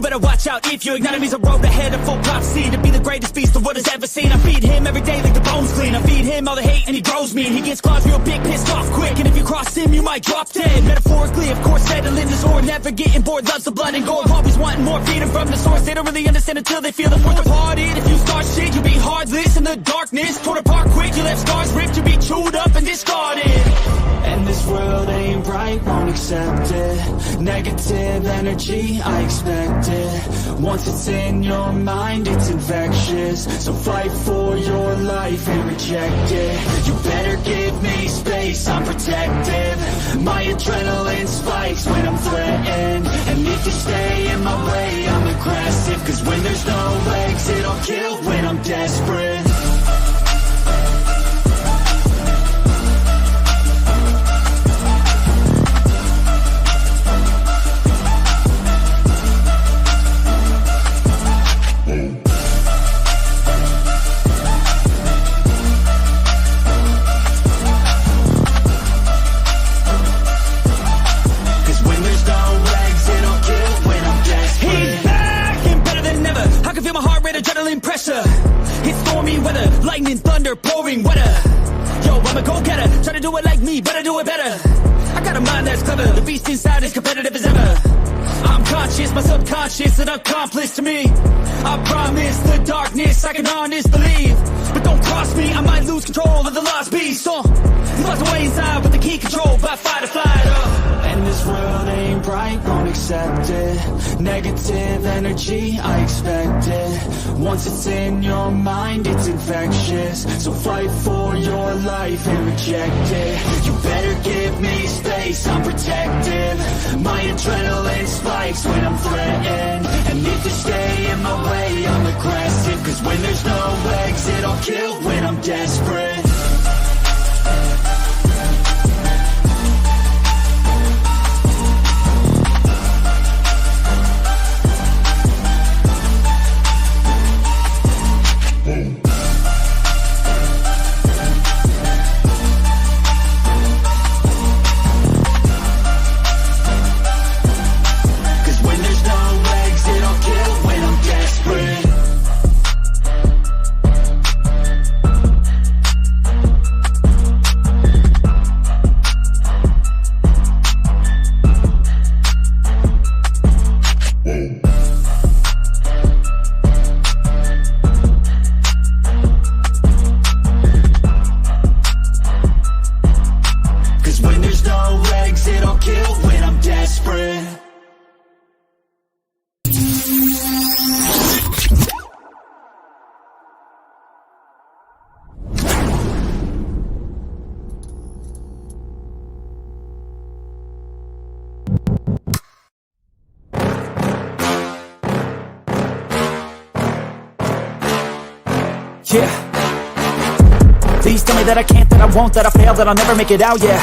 better watch out if your enemy's a road ahead of full prophecy. To be the greatest beast the world has ever seen. I feed him every day like the bones clean. I feed him all the hate and he grows me. And he gets claws real big, pissed off quick. And if you cross him, you might drop dead. Metaphorically, of course, settling the sword. Never getting bored, loves the blood and gore. Always wanting more, feeding from the source. They don't really understand until they feel the force departed. If you start shit, you'll be heartless in the darkness. Torn apart quick, you left scars ripped. You'll be chewed up and discarded. And this world ain't right, won't accept it. Negative energy, I expect it. Once it's in your mind, it's infectious. So fight for your life and reject it. You better give me space, I'm protective. My adrenaline spikes when I'm threatened. And if you stay in my way, I'm aggressive. Cause when there's no exit, I'll kill when I'm desperate. Adrenaline pressure, it's stormy weather, lightning, thunder, pouring weather. Yo, I'm a go-getter, try to do it like me, better do it better. I got a mind that's clever, the beast inside is competitive as ever. I'm conscious, my subconscious, an accomplice to me. I promise the darkness, I can honest believe. But don't cross me, I might lose control of the lost beast. So, lost away inside with the key controlled by fight or flight. And this world ain't bright, won't accept it. Negative energy, I expect it. Once it's in your mind, it's infectious. So fight for your life and reject it. You better give me space, I'm protective. My adrenaline spikes when I'm threatened. And if you stay in my way, I'm aggressive. Cause when there's no exit, I'll kill when I'm desperate. Yeah. Please tell me that I can't, that I won't, that I fail, that I'll never make it out, yeah.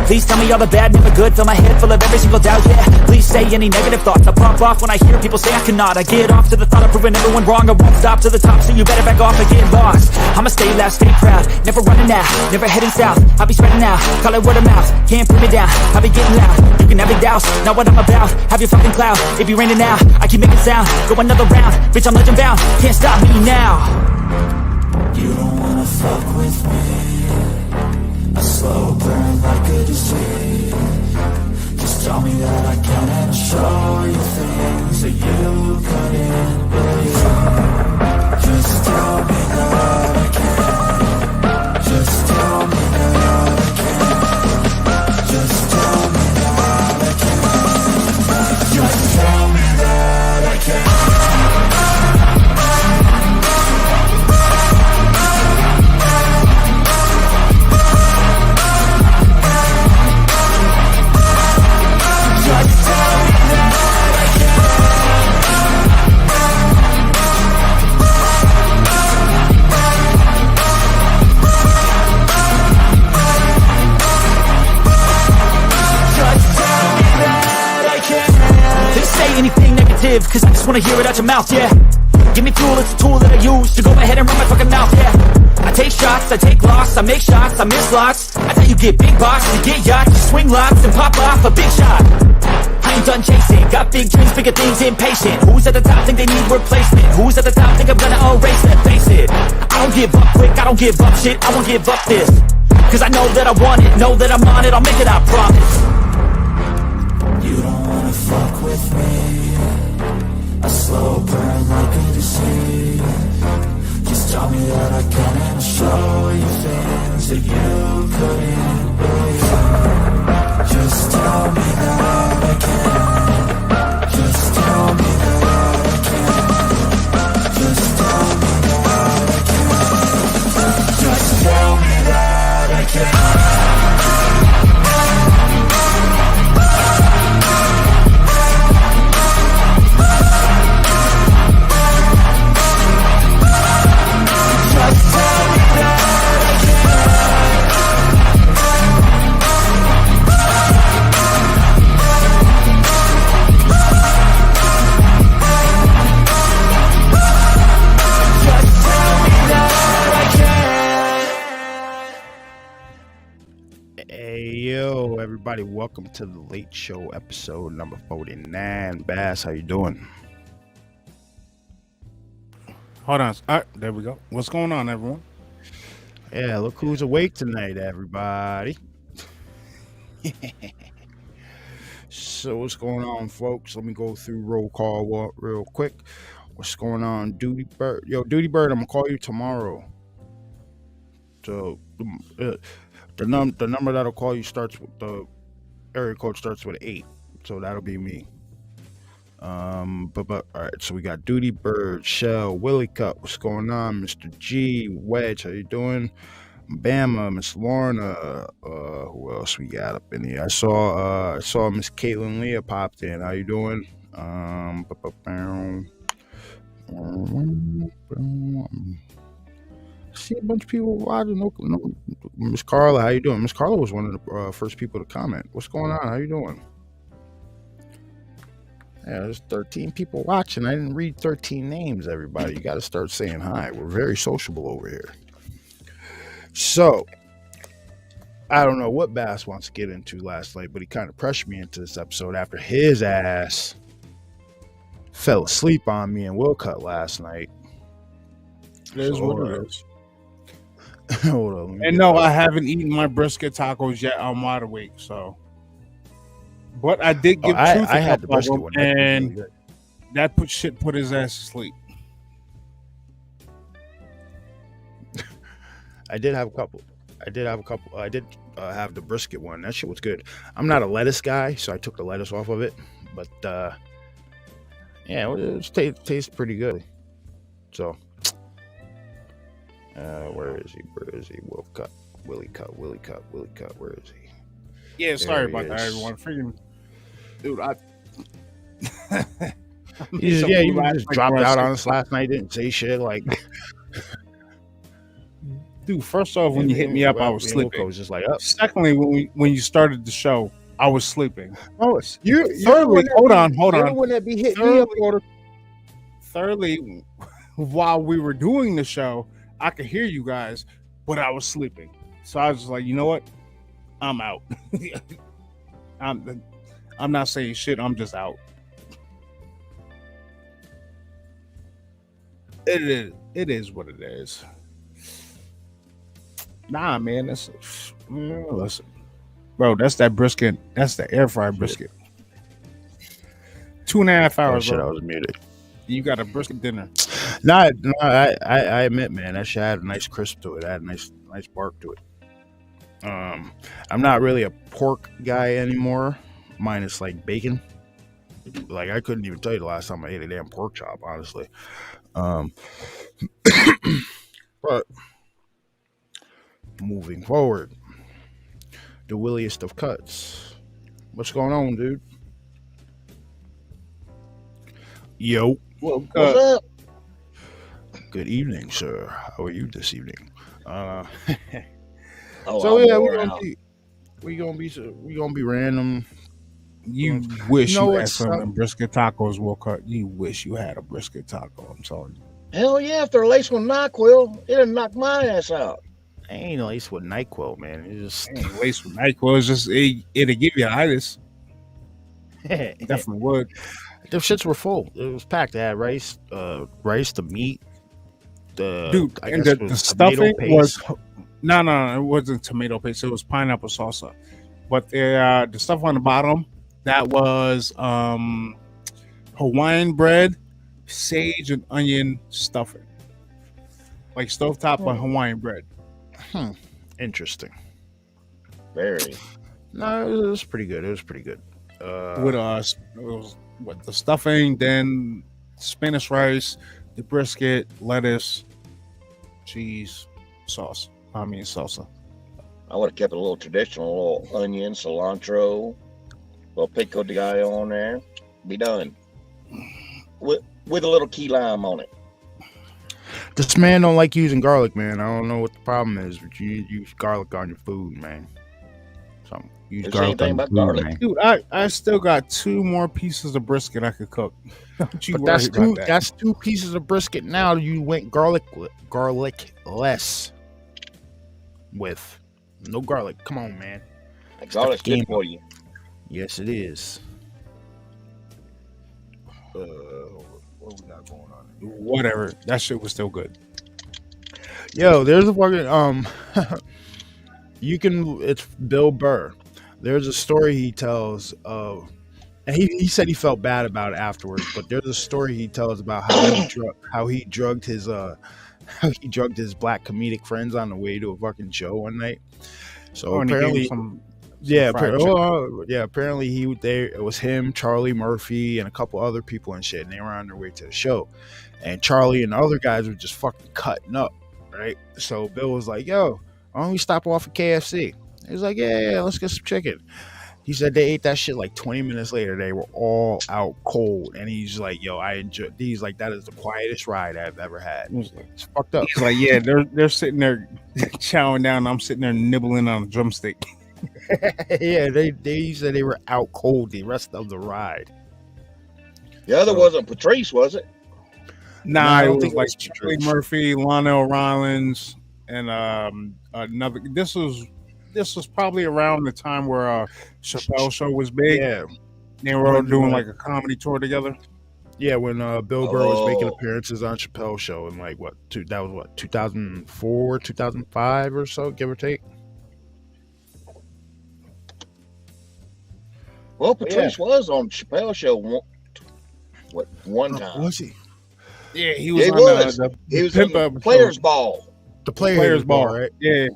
Please tell me all the bad, never good, fill my head full of every single doubt, yeah. Please say any negative thoughts, I pop off when I hear people say I cannot. I get off to the thought of proving everyone wrong, I won't stop to the top, so you better back off and get lost. I'ma stay loud, stay proud, never running out, never heading south. I'll be spreading out, call it word of mouth, can't put me down, I'll be getting loud. You can have it douse, not what I'm about, have your fucking cloud. It be raining now, I keep making sound, go another round, bitch I'm legend bound, can't stop me now. You don't wanna fuck with me, a slow burn like a disease. Just tell me that I can and show you things that you couldn't believe. Just tell me that I can. Just tell me that I can. Just tell me that I can. Just tell me that I can. Anything negative, cause I just wanna hear it out your mouth, yeah. Give me fuel, it's a tool that I use to go ahead and run my fucking mouth, yeah. I take shots, I take loss, I make shots, I miss lots. I thought you get big box, you get yachts, you swing lots and pop off a big shot. I I'm done chasing. Got big dreams, bigger things, impatient. Who's at the top think they need replacement? Who's at the top think I'm gonna erase it? Face it, I don't give up quick, I don't give up shit, I won't give up this. Cause I know that I want it, know that I'm on it, I'll make it, I promise. You don't wanna fuck with me. A slow burn like a disease. Just tell me that I can and I'll show you things that you couldn't believe. Just tell me that I can. Just tell me that I can. Just tell me that I can. Just tell me that I can. Everybody, welcome to the Late Show episode number 49. Bass, how you doing? Hold on. All right, there we go. What's going on, everyone? Yeah, look who's awake tonight, everybody. So what's going on, folks? Let me go through roll call real quick. What's going on, Duty Bird? Yo, Duty Bird, I'm gonna call you tomorrow. So the number that'll call you starts with the area code starts with 8, so that'll be me. But all right, so we got Duty Bird, Shell, Willie Cut, what's going on, Mr. G, Wedge, how you doing? Bama, Miss Lorna, who else we got up in here? I saw Miss Caitlin Leah popped in. How you doing? See a bunch of people watching. No, Miss Carla, how you doing? Miss Carla was one of the first people to comment. What's going on? How you doing? Yeah, there's 13 people watching. I didn't read 13 names, everybody. You got to start saying hi. We're very sociable over here. So, I don't know what Bass wants to get into last night, but he kind of pressured me into this episode after his ass fell asleep on me and Will Cut last night. It is what it is. Hold on. And no, I haven't eaten my brisket tacos yet. I'm wide awake, so. But I did give Truth I a had the couple brisket one, and really that put his ass to sleep. I did have a couple. I did have the brisket one. That shit was good. I'm not a lettuce guy, so I took the lettuce off of it. But yeah, it tastes pretty good. So, where is he? Willie Cut. Where is he? Yeah, sorry about that, everyone. Freaking dude, you just dropped out on us last night. Didn't say shit. Like, dude. First off, when you hit me up, I was sleeping. I was just like, up. Secondly, when you started the show, I was sleeping. Oh, thirdly, hold on. When that be hitting me up, order. Thirdly, while we were doing the show, I could hear you guys, but I was sleeping. So I was just like, you know what? I'm out. I'm not saying shit. I'm just out. It is what it is. Nah, man. Listen, bro. That's that brisket. That's the air fryer brisket. 2.5 hours. Oh, shit, bro. I was muted. You got a brisket dinner. No, I admit, man, that shit had a nice crisp to it. It had a nice bark to it. I'm not really a pork guy anymore, minus like bacon. Like, I couldn't even tell you the last time I ate a damn pork chop, honestly. But moving forward, the williest of cuts. What's going on, dude? Yo. What's up? Good evening, sir. How are you this evening? So yeah, we gonna be random. You wish you had it's some brisket tacos, Will Cut. You wish you had a brisket taco. I'm telling you. hell yeah, if they're laced with NyQuil, it'll knock my ass out. I ain't laced with NyQuil, man. It's just Ain't laced with NyQuil. It's just it'll give you itis. Definitely would. The shits were full. It was packed. They had rice, the meat, Dude, I and guess the it was stuffing tomato was paste. no, it wasn't tomato paste. It was pineapple salsa. But the stuff on the bottom that was Hawaiian bread, sage and onion stuffing, like stovetop on Hawaiian bread. Interesting. Very. No, it was pretty good. It was pretty good. With it was what the stuffing, then Spanish rice, the brisket, lettuce, cheese, sauce. I mean salsa. I would have kept it a little traditional, a little onion, cilantro, a little pico de gallo on there. Be done. With a little key lime on it. This man don't like using garlic, man. I don't know what the problem is, but you use garlic on your food, man. Something. Use There's garlic anything on your about food, garlic. man. Dude, I still got 2 more pieces of brisket I could cook. Don't you But worry that's about two. that. That's 2 pieces of brisket. Now you went garlic less with no garlic. Come on, man. That garlic's game good for you. Yes, it is. What we got going on? Whatever. That shit was still good. Yo, there's a fucking you can. It's Bill Burr. There's a story he tells of, and he said he felt bad about it afterwards. But there's a story he tells about how he drugged his black comedic friends on the way to a fucking show one night. So And he gave him apparently, some yeah, fried chicken. apparently it was him, Charlie Murphy, and a couple other people and shit, and they were on their way to the show. And Charlie and the other guys were just fucking cutting up, right? So Bill was like, "Yo, why don't we stop off at KFC?" He was like, "Yeah, let's get some chicken." He said they ate that shit like 20 minutes later. They were all out cold, and he's like, "Yo, I enjoy." He's like, "That is the quietest ride I've ever had." It's fucked up. He's like, yeah, they're sitting there chowing down. I'm sitting there nibbling on a drumstick. Yeah, they said they were out cold the rest of the ride. The other wasn't Patrice, was it? Nah, No, I it don't was think it like was Charlie Patrice. Murphy, Lionel Rollins, and another. This was probably around the time where Chappelle Show was big. Yeah, They were all doing like a comedy tour together. yeah. When Bill Burr was making Oh. appearances on Chappelle's show in like that was 2004, 2005 or so, give or take. Well, Patrice was on Chappelle Show one time. Was he? Yeah, he Yeah, was he on was. the He was Pimp in episode. Players Ball. The Players, Players Ball, Ball, right? Yeah,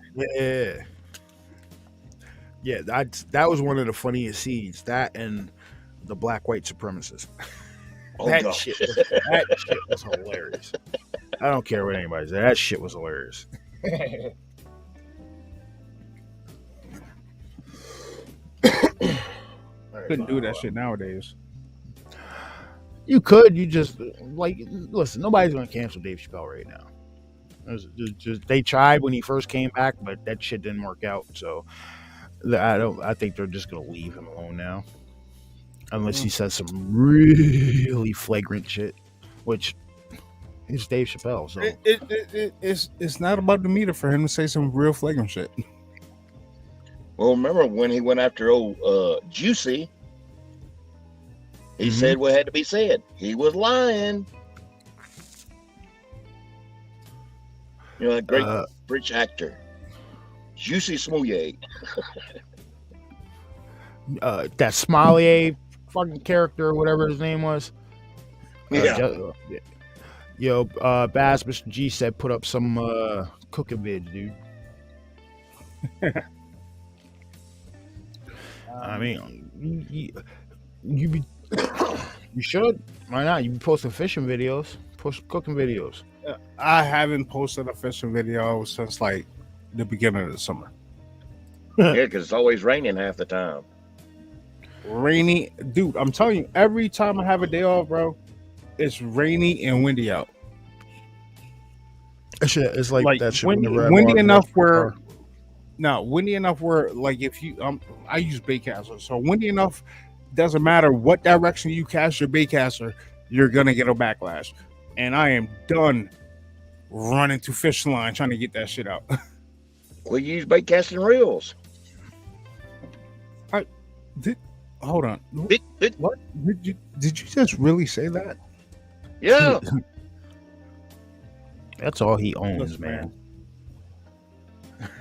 Yeah. That was one of the funniest scenes. That and the black white supremacists. Oh, that God. shit was hilarious. I don't care what anybody says. That shit was hilarious. couldn't do that shit nowadays. You could. You just like listen. Nobody's gonna cancel Dave Chappelle right now. They tried when he first came back, but that shit didn't work out. So I think they're just gonna leave him alone now, unless he says some really flagrant shit, which is Dave Chappelle. So It's not about the meter for him to say some real flagrant shit. Well, remember when he went after old Juicy? He said what had to be said. He was lying. You know, that great British actor, Juicy Smollett. that Smiley fucking character, or whatever his name was. Yo, Bass Mr. G said put up some cooking vids, dude. I mean, you should. Why not? You be posting fishing videos, post cooking videos. I haven't posted a fishing video since like the beginning of the summer. Yeah, because it's always raining half the time. Rainy, dude. I'm telling you, every time I have a day off, bro, it's rainy and windy out. Shit, it's like that shit. windy, when the red windy bar- enough where, no, windy enough where, like, if you, I use baitcaster, so windy enough, doesn't matter what direction you cast your baitcaster, you're gonna get a backlash. And I am done running to fish line trying to get that shit out. We use bait casting reels. Hold on. It- What did you just really say that? yeah. That's all he owns, Listen, man.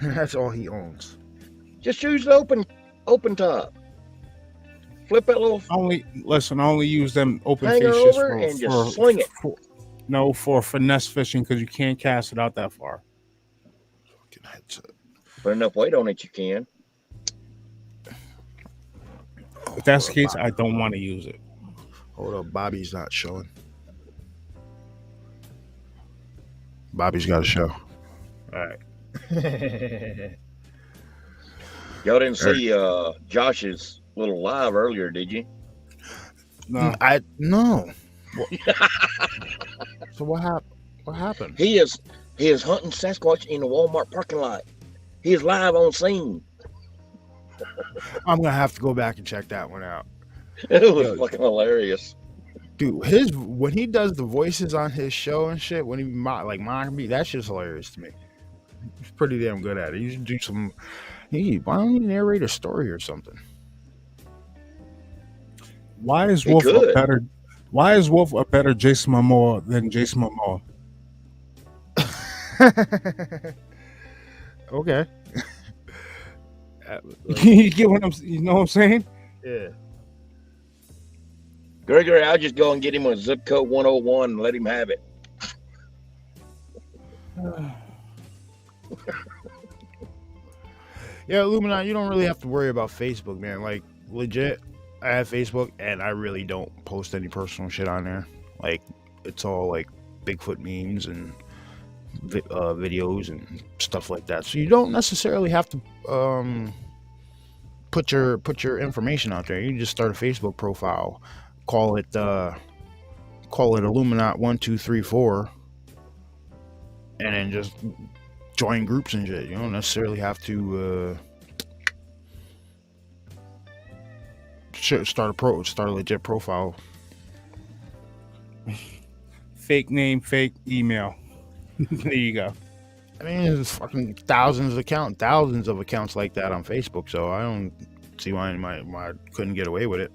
That's all he owns. Just use the open top. Flip that little I only use them open hanger fish over and just sling it. For finesse fishing because you can't cast it out that far. Fucking headset. Put enough weight on it, you can. If that's the case, I don't want to use it. Hold up, Bobby's not showing. Bobby's got a show. All right. Y'all didn't see Josh's little live earlier, did you? No, No. So what happened? What happened? He is hunting Sasquatch in the Walmart parking lot. He is live on scene. I'm gonna have to go back and check that one out, It was fucking hilarious. dude. When he does the voices on his show and shit, when he mocking me, that shit's hilarious to me. He's pretty damn good at it. You should do some. Hey, why don't you narrate a story or something? why is He Wolf could. a better? Why is Wolf a better Jason Momoa than Jason Momoa? Okay. You get what you know what I'm saying? Yeah. Gregory, I'll just go and get him a zip code 101 and let him have it. Yeah, Illuminati, you don't really have to worry about Facebook, man. Like, legit, I have Facebook, and I really don't post any personal shit on there. Like, it's all, like, Bigfoot memes and videos and stuff like that. So you don't necessarily have to put your information out there. You can just start a Facebook profile, call it Illuminati1234, and then just join groups and shit. You don't necessarily have to start a legit profile. Fake name, fake email. There you go. I mean, there's fucking thousands of accounts like that on Facebook, so I don't see why I couldn't get away with it.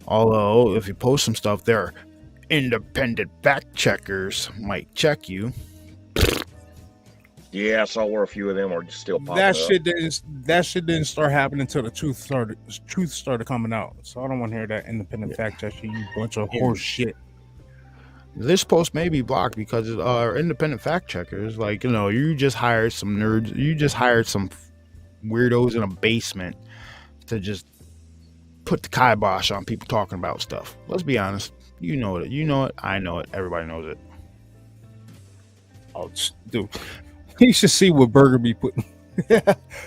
Although, if you post some stuff there, independent fact checkers might check you. Yeah, I saw where a few of them are just still popping That up. shit didn't start happening until the truth started coming out. So I don't want to hear that independent fact checker, you bunch of horse shit. This post may be blocked because independent fact checkers, like, you know, you just hired some nerds, you just hired some weirdos in a basement to just put the kibosh on people talking about stuff. Let's be honest. You know it. I know it. Everybody knows it. Oh, dude, you should see what Burger be putting.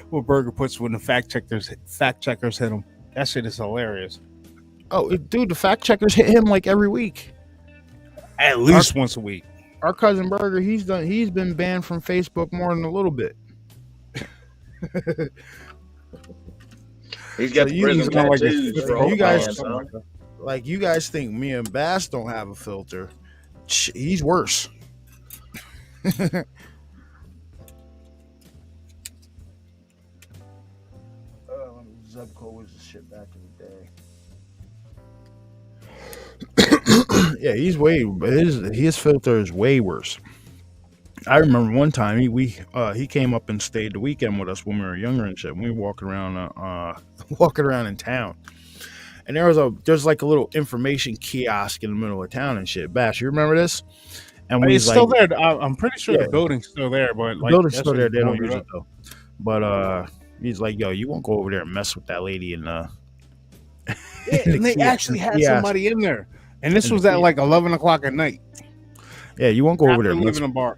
What Burger puts when the fact checkers hit him. That shit is hilarious. Oh, dude, the fact checkers hit him like every week. At least once a week. Our cousin Burger, he's been banned from Facebook more than a little bit. He's got So the you prison know, like, tattoos for all you the guys- fans, huh? Like, you guys think me and Bass don't have a filter. He's worse. Zebco was the shit back in the day. Yeah, his filter is way worse. I remember one time he came up and stayed the weekend with us when we were younger and shit. We were walking around in town, and there's like a little information kiosk in the middle of town and shit. Bash, you remember this? And It's still there. I'm pretty sure Yeah. the building's still there, but the like building's that still there. shit's They don't blowing use up. it though. But he's like, yo, you won't go over there and mess with that lady in Yeah, the and they kiosk. actually had Yeah. somebody in there, and this In the was at kiosk. like 11 o'clock at night. Yeah, you won't go over After there. And mess leaving a bar.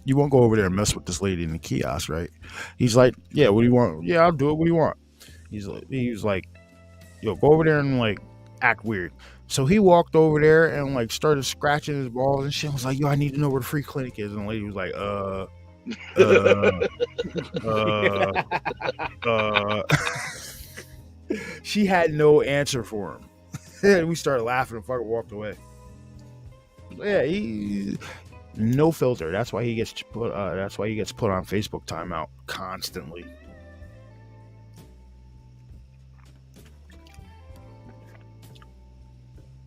You won't go over there and mess with this lady in the kiosk, right? He's like, yeah, what do you want? Yeah, I'll do it. What do you want? He was like, yo, go over there and like act weird. So he walked over there and like started scratching his balls and shit. I was like, yo, I need to know where the free clinic is. And the lady was like, she had no answer for him. And we started laughing and fucking walked away. Yeah, he no filter. That's why he gets put. That's why he gets put on Facebook timeout constantly.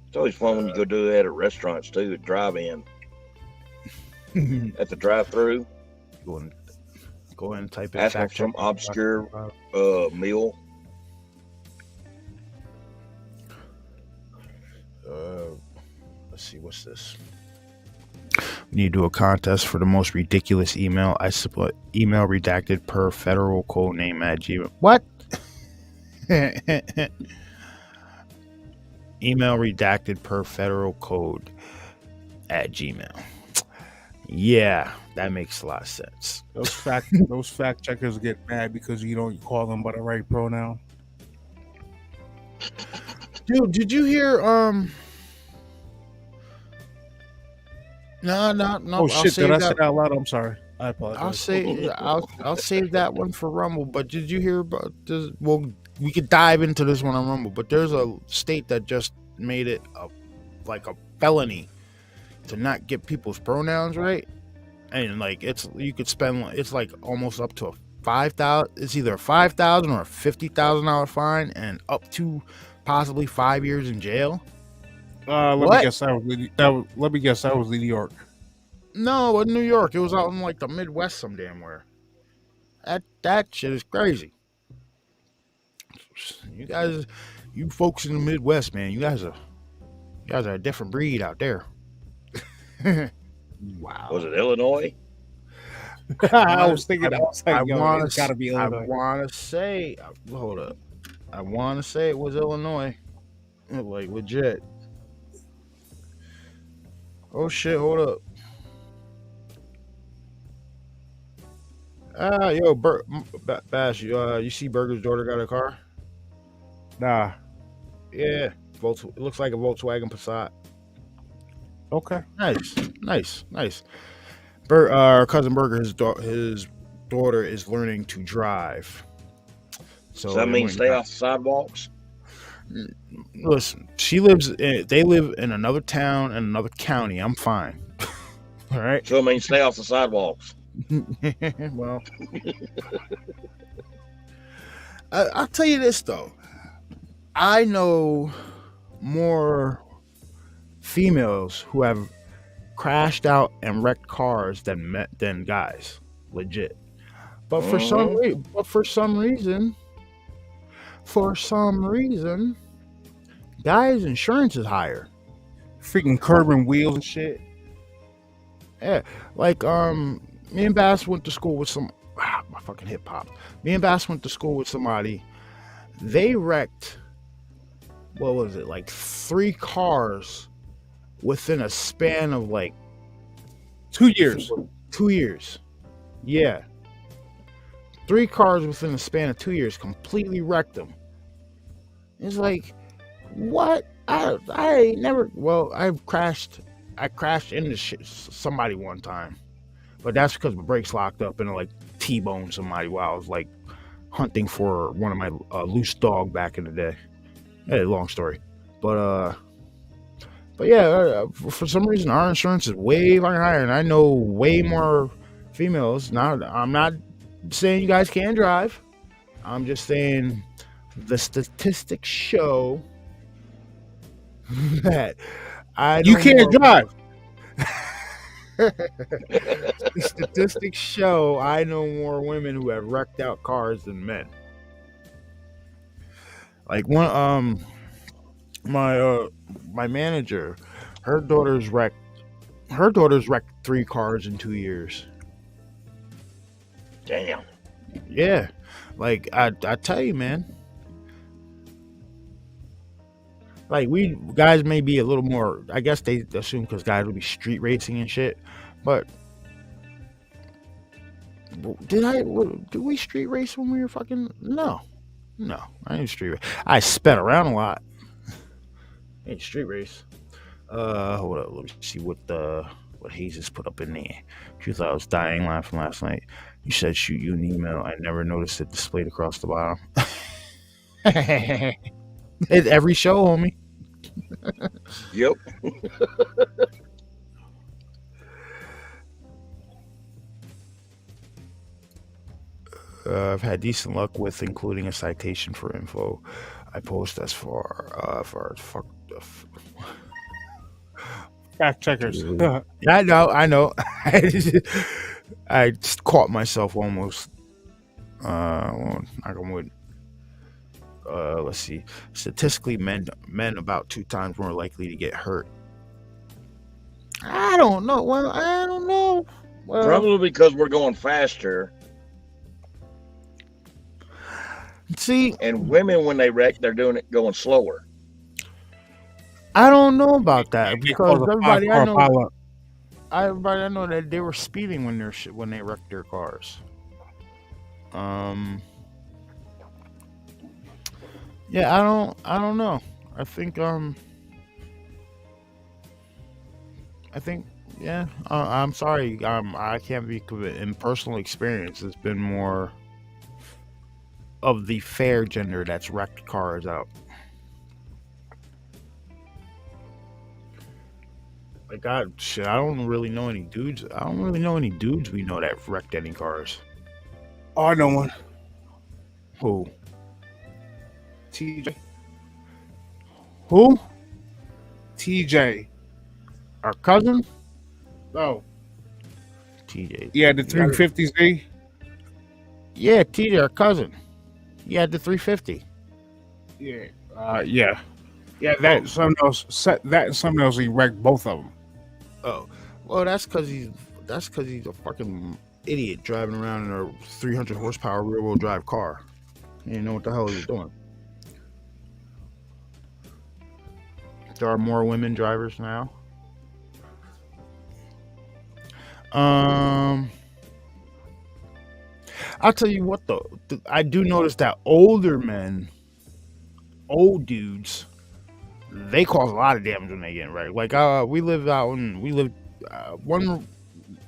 It's always fun when you go do that at restaurants too, at drive-in, at the drive-through. Go in and type in Ask them fact some check. obscure meal. Let's see, what's this? We need to do a contest for the most ridiculous email. I support email redacted per federal code name at Gmail. What? Email redacted per federal code at Gmail. Yeah, that makes a lot of sense. Those fact checkers get mad because you don't call them by the right pronoun. Dude, did you hear No. Oh shit! Did I say that out loud? I'm sorry. I apologize. I'll save that one for Rumble. But did you hear about this? Well, we could dive into this one on Rumble. But there's a state that just made it like a felony to not get people's pronouns right, and like you could spend it's like almost up to a $5,000. It's either a $5,000 or a $50,000 fine, and up to possibly 5 years in jail. Let me guess. Let me guess. That was New York. No, it wasn't New York. It was out in like the Midwest some damn where. That shit is crazy. You folks in the Midwest, man, you guys are a different breed out there. Wow. Was it Illinois? I was thinking. It's gotta be I Illinois. want to say. Hold up. I want to say it was Illinois. Like legit. Oh shit! Hold up. Yo, Bash, you see Burger's daughter got a car? Nah. Yeah, it looks like a Volkswagen Passat. Okay. Nice. Our cousin Burger, his daughter is learning to drive. So Does that mean stay off the sidewalks? Listen, they live in another town and another county. I'm fine. All right. So it means stay off the sidewalks. Well, I'll tell you this though. I know more females who have crashed out and wrecked cars than guys, legit. But for some reason, guys' insurance is higher. Freaking curb and wheels and shit. Yeah, like me and Bass went to school with my fucking hip hop. Me and Bass went to school with somebody. They wrecked, what was it, like 3 cars within a span of like 2 years. 2 years. Yeah. 3 cars within a span of 2 years completely wrecked them. It's like, what? I never. Well, I crashed into somebody one time, but that's because my brakes locked up and I like T-boned somebody while I was like hunting for one of my loose dog back in the day. Hey, long story, but yeah, for some reason our insurance is way fucking higher, and I know way more females. Now, I'm not saying you guys can't drive. I'm just saying the statistics show that You can't drive. The statistics show I know more women who have wrecked out cars than men. Like one, my manager, her daughter's wrecked 3 cars in 2 years. Damn. Yeah, like I tell you, man. Like we guys may be a little more. I guess they assume because guys will be street racing and shit. But did we street race when we were fucking? No, I didn't street race. I sped around a lot. I didn't street race. Hold up, let me see what Hazes put up in there. She thought I was dying laughing last night. You said shoot you an email. I never noticed it displayed across the bottom. It's every show, homie. Yep. I've had decent luck with including a citation for info. I post as far Fact checkers. Yeah, I know. I just caught myself almost. Well, knock on wood. Let's see. Statistically, men about 2 times more likely to get hurt. I don't know. Well, I don't know. Well, Probably because we're going faster, see, and women when they wreck, they're doing it going slower. I don't know about that They because call the everybody I five-car know, pilot. that they were speeding when when they wrecked their cars. Yeah, I don't know. I think yeah. I'm sorry. I can't be in personal experience. It's been more of the fair gender that's wrecked cars out. Like I don't really know any dudes. I don't really know any dudes we know that wrecked any cars. Oh, I know one. Who? TJ. Who? TJ. Our cousin? Oh, TJ. yeah, the 350Z. Yeah, TJ, our cousin. He had the 350. Yeah. Yeah. Yeah, that and something else. He wrecked both of them. Oh, well, that's because he's a fucking idiot driving around in a 300 horsepower rear wheel drive car. He didn't know what the hell he was doing. There are more women drivers now. I'll tell you what though, I do notice that older men, old dudes, they cause a lot of damage when they get wrecked. Like we lived one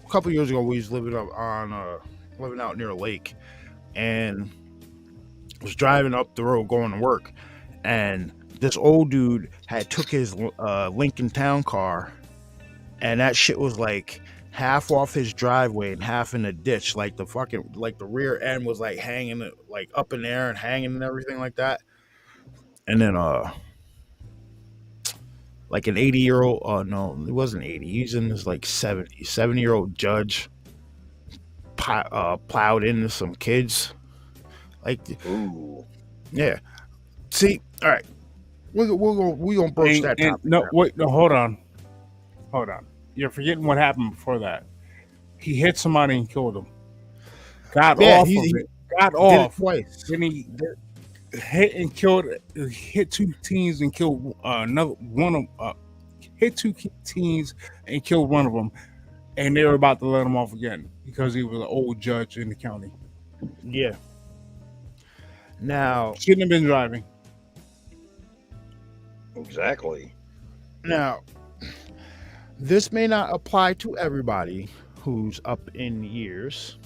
couple years ago. We was living out near a lake, and was driving up the road going to work, and this old dude had took his Lincoln Town car, and that shit was like half off his driveway and half in a ditch. Like the rear end was like hanging like up in the air and hanging and everything like that. And then like an 80-year-old, no, it wasn't 80. He's in his like 70-year-old judge plowed into some kids. Like, Ooh. yeah. See, all right. We gonna broach that topic. No, now. wait, no, hold on. You're forgetting what happened before that. He hit somebody and killed him. Got off twice. Then he hit 2 teens and killed another one of hit 2 teens and killed one of them, and they were about to let him off again because he was an old judge in the county. Yeah. Now, Shouldn't have been driving. Exactly. Now, this may not apply to everybody who's up in years,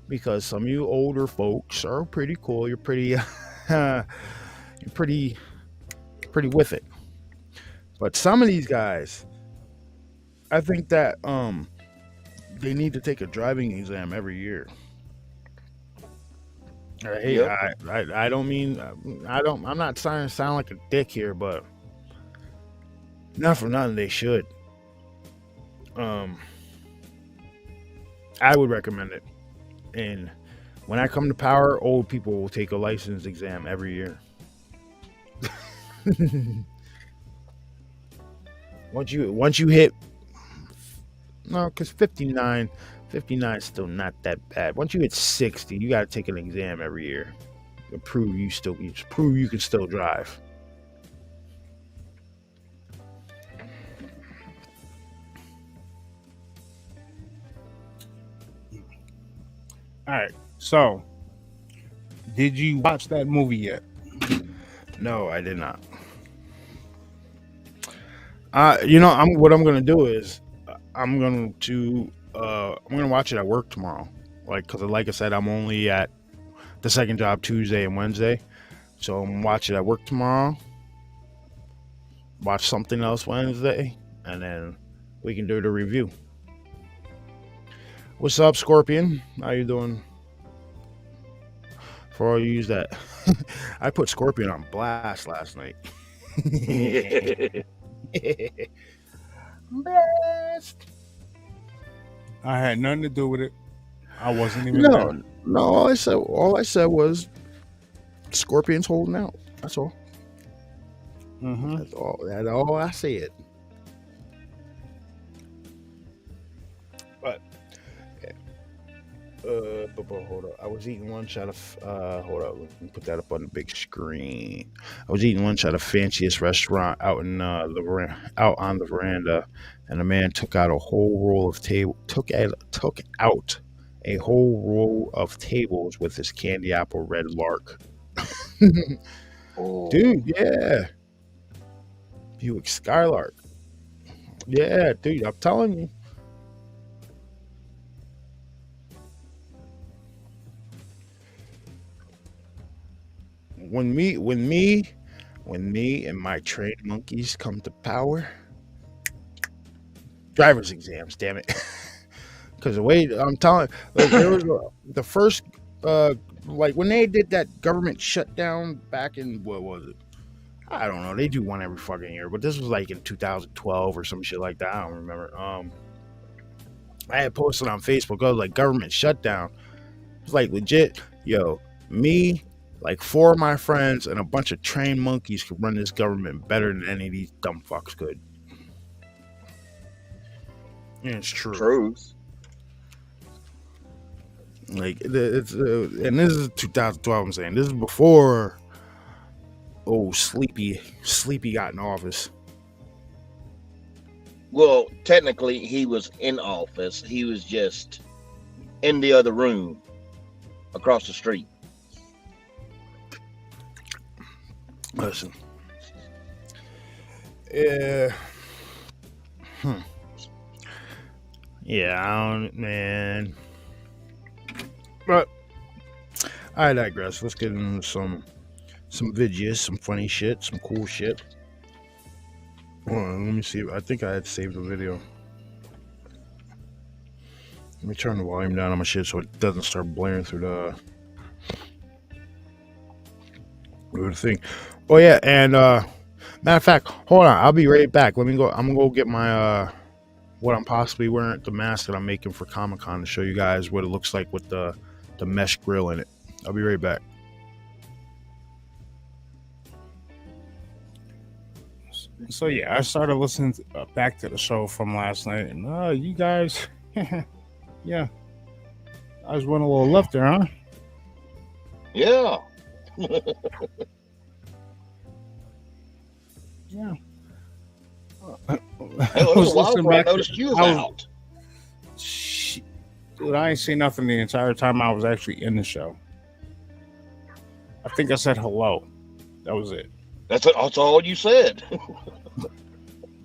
because some of you older folks are pretty cool. You're pretty, you're pretty with it. But some of these guys, I think that they need to take a driving exam every year. Hey, Yep. I don't mean I'm not trying to sound like a dick here, but not for nothing, they should. I would recommend it. And when I come to power, old people will take a license exam every year. Once you hit, no, because 59 is still not that bad. Once you hit 60, you got to take an exam every year to prove you can still drive. All right. So, did you watch that movie yet? No, I did not. What I'm gonna do is I'm gonna watch it at work tomorrow. Because like I said, I'm only at the second job Tuesday and Wednesday, so I'm gonna watch it at work tomorrow. Watch something else Wednesday, and then we can do the review. What's up, Scorpion? How you doing? For all you use that, I put Scorpion on blast last night. Blessed. I had nothing to do with it. I wasn't even there. No. All I said was Scorpions holding out. That's all. Mm-hmm. That's all I said. But hold up. I was eating lunch out of hold up, let me put that up on the big screen. I was eating lunch at a fanciest restaurant out in out on the veranda, and a man took out a whole roll of took out a whole row of tables with his candy apple red lark. Oh, Dude, yeah. Buick Skylark. Yeah, dude, I'm telling you. When me and my trained monkeys come to power, driver's exams, damn it. Because the way I'm telling, like, there was the first, like when they did that government shutdown back in, what was it? I don't know. They do one every fucking year, but this was like in 2012 or some shit like that. I don't remember. I had posted on Facebook, I was like, government shutdown. It's like legit, yo, me, like 4 of my friends, and a bunch of trained monkeys could run this government better than any of these dumb fucks could. Yeah, it's true. truth. Like it's and this is 2012. I'm saying this is before Sleepy got in office. Well, technically, he was in office. He was just in the other room across the street. Listen, yeah, yeah, I don't, man. But I digress. Let's get into some videos, some funny shit, some cool shit. Hold on, let me see. I think I had saved the video. Let me turn the volume down on my shit so it doesn't start blaring through the thing. Oh yeah, and matter of fact, hold on, I'll be right back. Let me go. I'm gonna go get my what I'm possibly wearing, the mask that I'm making for Comic-Con, to show you guys what it looks like with the mesh grill in it. I'll be right back. So yeah, I started listening back to the show from last night, and you guys, yeah, I just went a little left there, huh? Yeah. Yeah. Hey, it was a while before I noticed you was out. Dude, I ain't seen nothing the entire time I was actually in the show. I think I said hello. That was it. That's all you said. I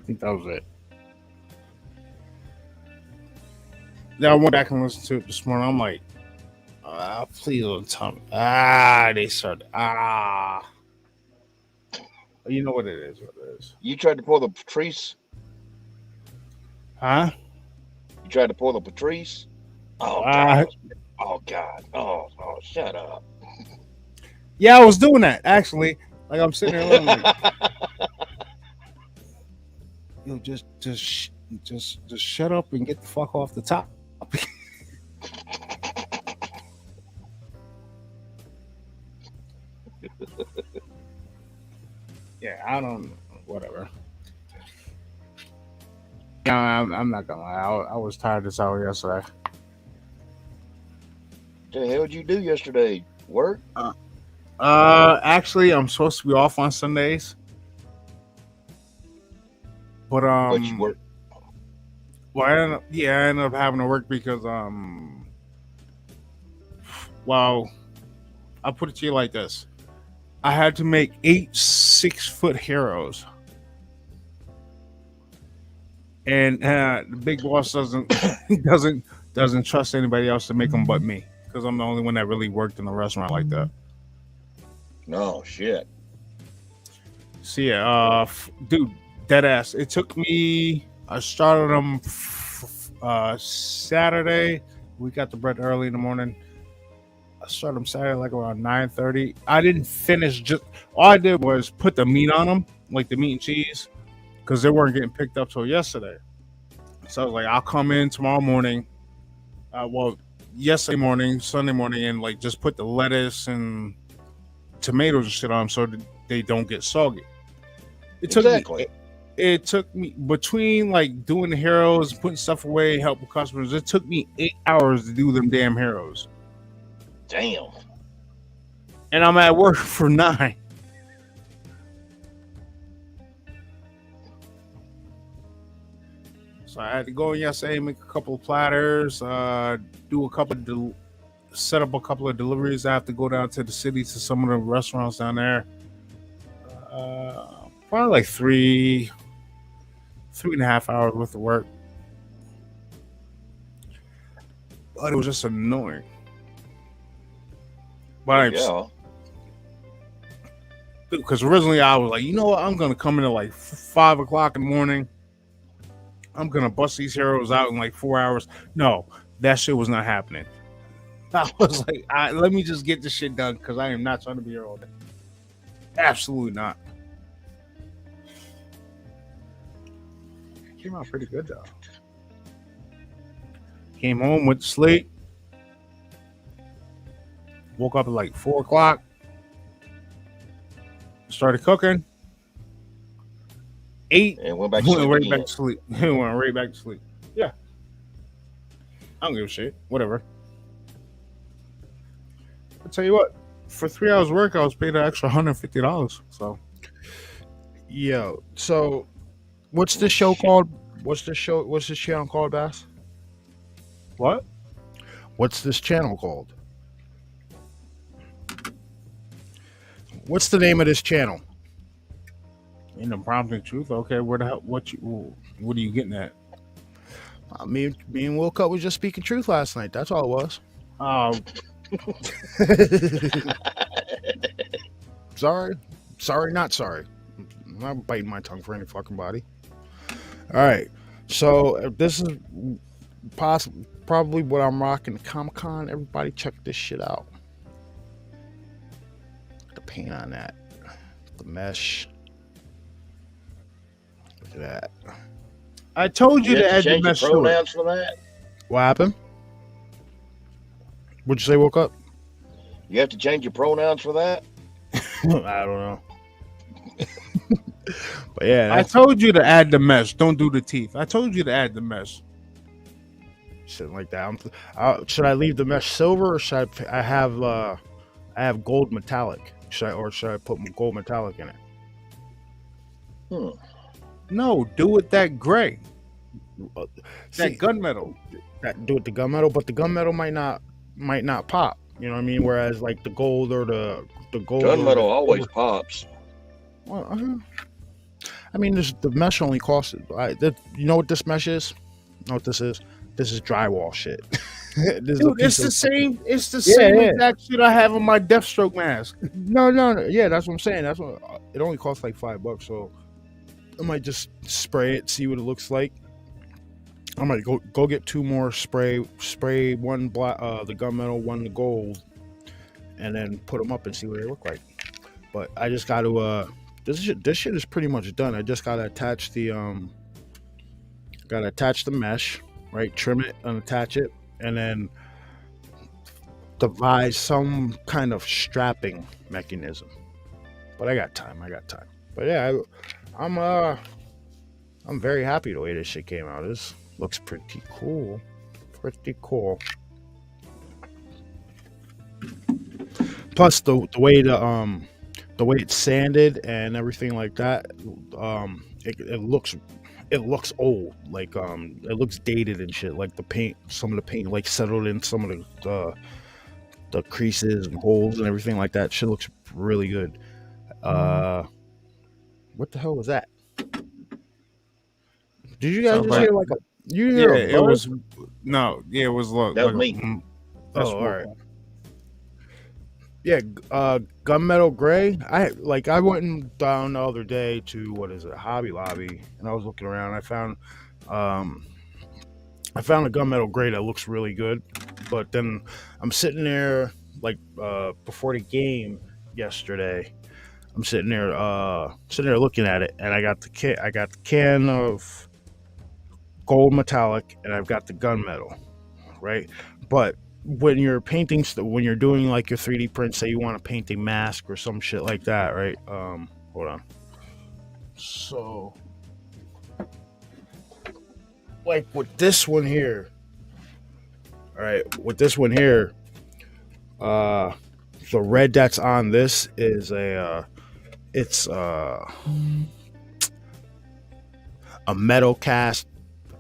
think that was it. Then I went back and listened to it this morning. I'm like, please don't tell me. They started. You know what it is. What it is. You tried to pour the Patrice. Huh? You tried to pour the Patrice. Oh God. Oh God. Oh, shut up. Yeah, I was doing that actually. Like I'm sitting there alone, like, yo, just shut up and get the fuck off the top. Yeah, I don't. Whatever. Yeah, I'm not gonna lie. I was tired as hell yesterday. What the hell did you do yesterday? Work? Actually, I'm supposed to be off on Sundays, but But you work. well, I ended up having to work because well, I'll put it to you like this: I had to make 8 6-foot heroes, and the big boss doesn't doesn't trust anybody else to make them but me, because I'm the only one that really worked in the restaurant like that. No shit. So yeah, dude, dead ass. It took me. I started them Saturday. We got the bread early in the morning. I started them Saturday like around 9:30. I didn't finish. Just all I did was put the meat on them, like the meat and cheese, because they weren't getting picked up till yesterday. So I was like, I'll come in tomorrow morning. Yesterday morning, Sunday morning, and like just put the lettuce and tomatoes and shit on them so that they don't get soggy. Exactly. It took me between like doing the heroes, putting stuff away, helping customers. It took me 8 hours to do them damn heroes, Damn. and I'm at work for 9. So I had to go in yesterday, make a couple of platters, do a couple of set up a couple of deliveries. I have to go down to the city to some of the restaurants down there. Probably like 3.5 hours worth of work. But it was just annoying. But Yeah. because originally I was like, you know what, I'm gonna come in at like 5 o'clock in the morning. I'm gonna bust these heroes out in like 4 hours. No, that shit was not happening. I was like, let me just get this shit done because I am not trying to be here all day. Absolutely not. Came out pretty good though. Came home, went to sleep. Woke up at like 4 o'clock. Started cooking. Ate. And went back to Went sleep right again. back to sleep. Went right back to sleep. Yeah. I don't give a shit. Whatever. I'll tell you what. For 3 hours work, I was paid an extra $150. So Yo, so what's this show called? What's this channel called, Bass? what? What's this channel called? What's the name of this channel? In the prompting truth. Okay, where the hell? What are you getting at? Me and Will Cup was just speaking truth last night. That's all it was. Sorry, not sorry. I'm not biting my tongue for any fucking body. All right, so this is probably what I'm rocking at Comic-Con. Everybody check this shit out. The paint on that, the mesh. Look at that. I told you You to have add to the change your mesh to it. pronouns for that. What happened? What'd you say, Woke Up? You have to change your pronouns for that. I don't know. But yeah, I that's told you to add the mesh. Don't do the teeth. I told you to add the mesh. shit like that. Should I leave the mesh silver or should I have gold metallic? Should I put gold metallic in it? No, do it that gray. See, That gunmetal. do it the gunmetal, but the gunmetal might not pop. You know what I mean? Whereas like the gold or the gold Gunmetal always pops. Well, I mean, the mesh only costs. You know what this mesh is? You know what this is? This is drywall shit. This is a Dude, piece it's the of- same. It's the Yeah, same yeah. exact shit I have on my Deathstroke mask. No. Yeah, that's what I'm saying. That's what it only costs like $5. So I might just spray it, see what it looks like. I might go get 2 more spray one black, the gunmetal, one the gold, and then put them up and see what they look like. But I just got to this shit is pretty much done. I just gotta attach the mesh, right? Trim it and attach it, and then devise some kind of strapping mechanism. But I got time. But yeah, I'm very happy the way this shit came out. This looks pretty cool. Plus the way the way it's sanded and everything like that, it looks old, like it looks dated and shit. Like some of the paint like settled in some of the creases and holes and everything like that. Shit looks really good. What the hell was that? Did you guys just hear like a? You hear a it buzz? was. No, yeah, it was. Look, That was like, me. that's Oh, what- alright. Yeah, gunmetal gray. I went down the other day to Hobby Lobby, and I was looking around. I found a gunmetal gray that looks really good, but then I'm sitting there like before the game yesterday. I'm sitting there looking at it, and I got the can of gold metallic, and I've got the gunmetal, right? But when you're painting, when you're doing like your 3D print, say you want to paint a mask or some shit like that, right? Hold on. So, like with this one here, all right, with this one here, the red that's on this is it's a metal cast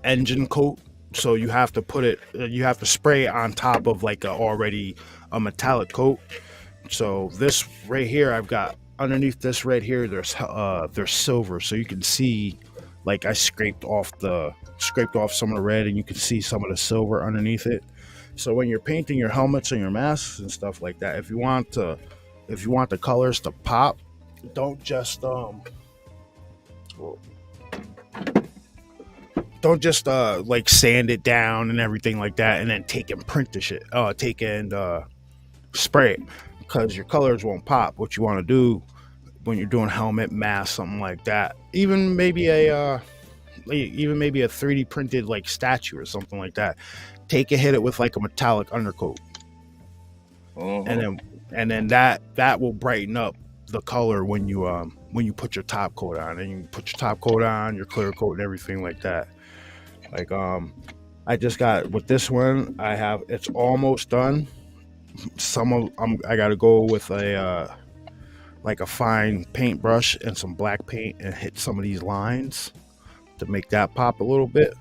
engine coat. So you have to spray it on top of like a metallic coat. So this right here, I've got underneath this right here, there's silver, so you can see like I scraped off some of the red, and you can see some of the silver underneath it. So when you're painting your helmets and your masks and stuff like that, if you want the colors to pop, don't just like sand it down and everything like that, and then take and print the shit. Take and spray it, because your colors won't pop. What you want to do when you're doing helmet, mask, something like that, even maybe a 3D printed like statue or something like that, take and hit it with like a metallic undercoat, and then that will brighten up the color when you put your top coat on, and you put your top coat on, your clear coat, and everything like that. Like I just got with this one, it's almost done. I gotta go with a fine paintbrush and some black paint and hit some of these lines to make that pop a little bit.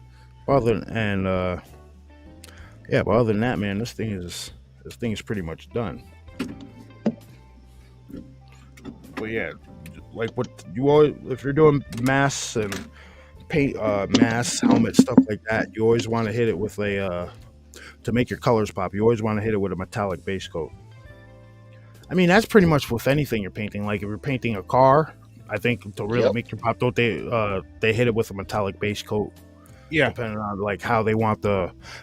But other than that, man, this thing is pretty much done. But yeah, like what you always, if you're doing masks and paint, masks, helmets, stuff like that, you always want to hit it with to make your colors pop, you always want to hit it with a metallic base coat. I mean, that's pretty much with anything you're painting. Like if you're painting a car, I think to really make your pop, don't they hit it with a metallic base coat? Yeah, depending on like how they want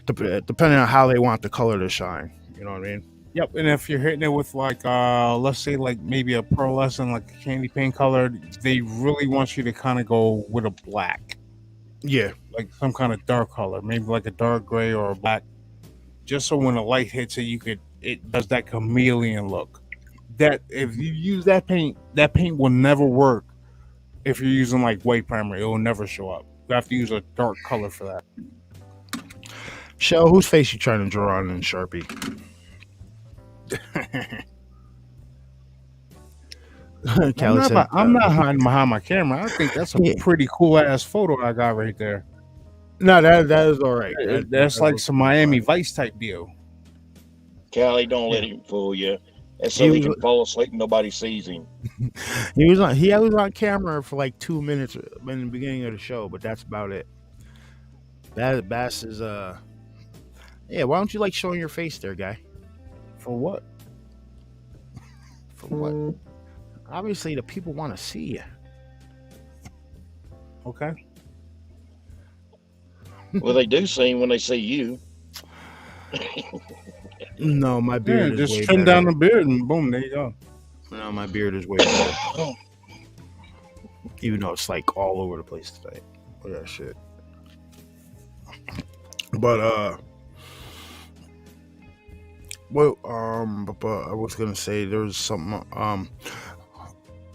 depending on how they want the color to shine. You know what I mean? Yep. And if you're hitting it with like let's say like maybe a pearlescent, like a candy paint color, they really want you to kind of go with a black. Yeah. Like some kind of dark color, maybe like a dark gray or a black, just so when the light hits it, it does that chameleon look. That if you use that paint will never work if you're using like white primer. It will never show up. You have to use a dark color for that. Shell, whose face you trying to draw on in Sharpie? I'm not hiding behind my camera. I think that's a pretty cool ass photo I got right there. No, that is all right. That's like some Miami Vice type deal. Callie, don't let him fool you. And so he can fall asleep and nobody sees him. He was on camera for like 2 minutes in the beginning of the show, but that's about it. Bass is yeah, why don't you like showing your face there, guy? For what? For what? Obviously the people want to see you. Okay. Well, they do see him when they see you. No, my beard is just way trim better. down the beard and boom, there you go. No, my beard is way better. Even though it's like all over the place today. Look at that shit. But I was gonna say there was something.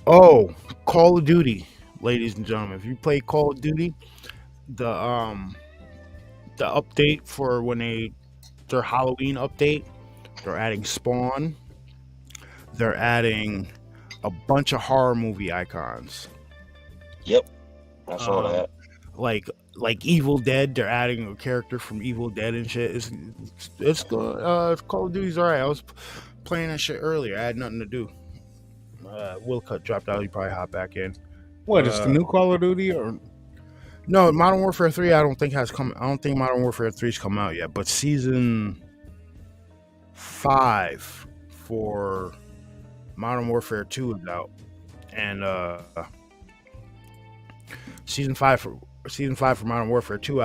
Call of Duty, ladies and gentlemen. If you play Call of Duty, the update for their Halloween update, they're adding Spawn. They're adding a bunch of horror movie icons. Yep, I saw that. Like Evil Dead, they're adding a character from Evil Dead and shit. It's good. Call of Duty's alright. I was playing that shit earlier. I had nothing to do. Will Cut dropped out. He probably hopped back in. What is the new Call of Duty or? No, Modern Warfare 3 I don't think has come. I don't think Modern Warfare 3's come out yet. But season 5 for Modern Warfare 2 is out, and season 5 for Modern Warfare 2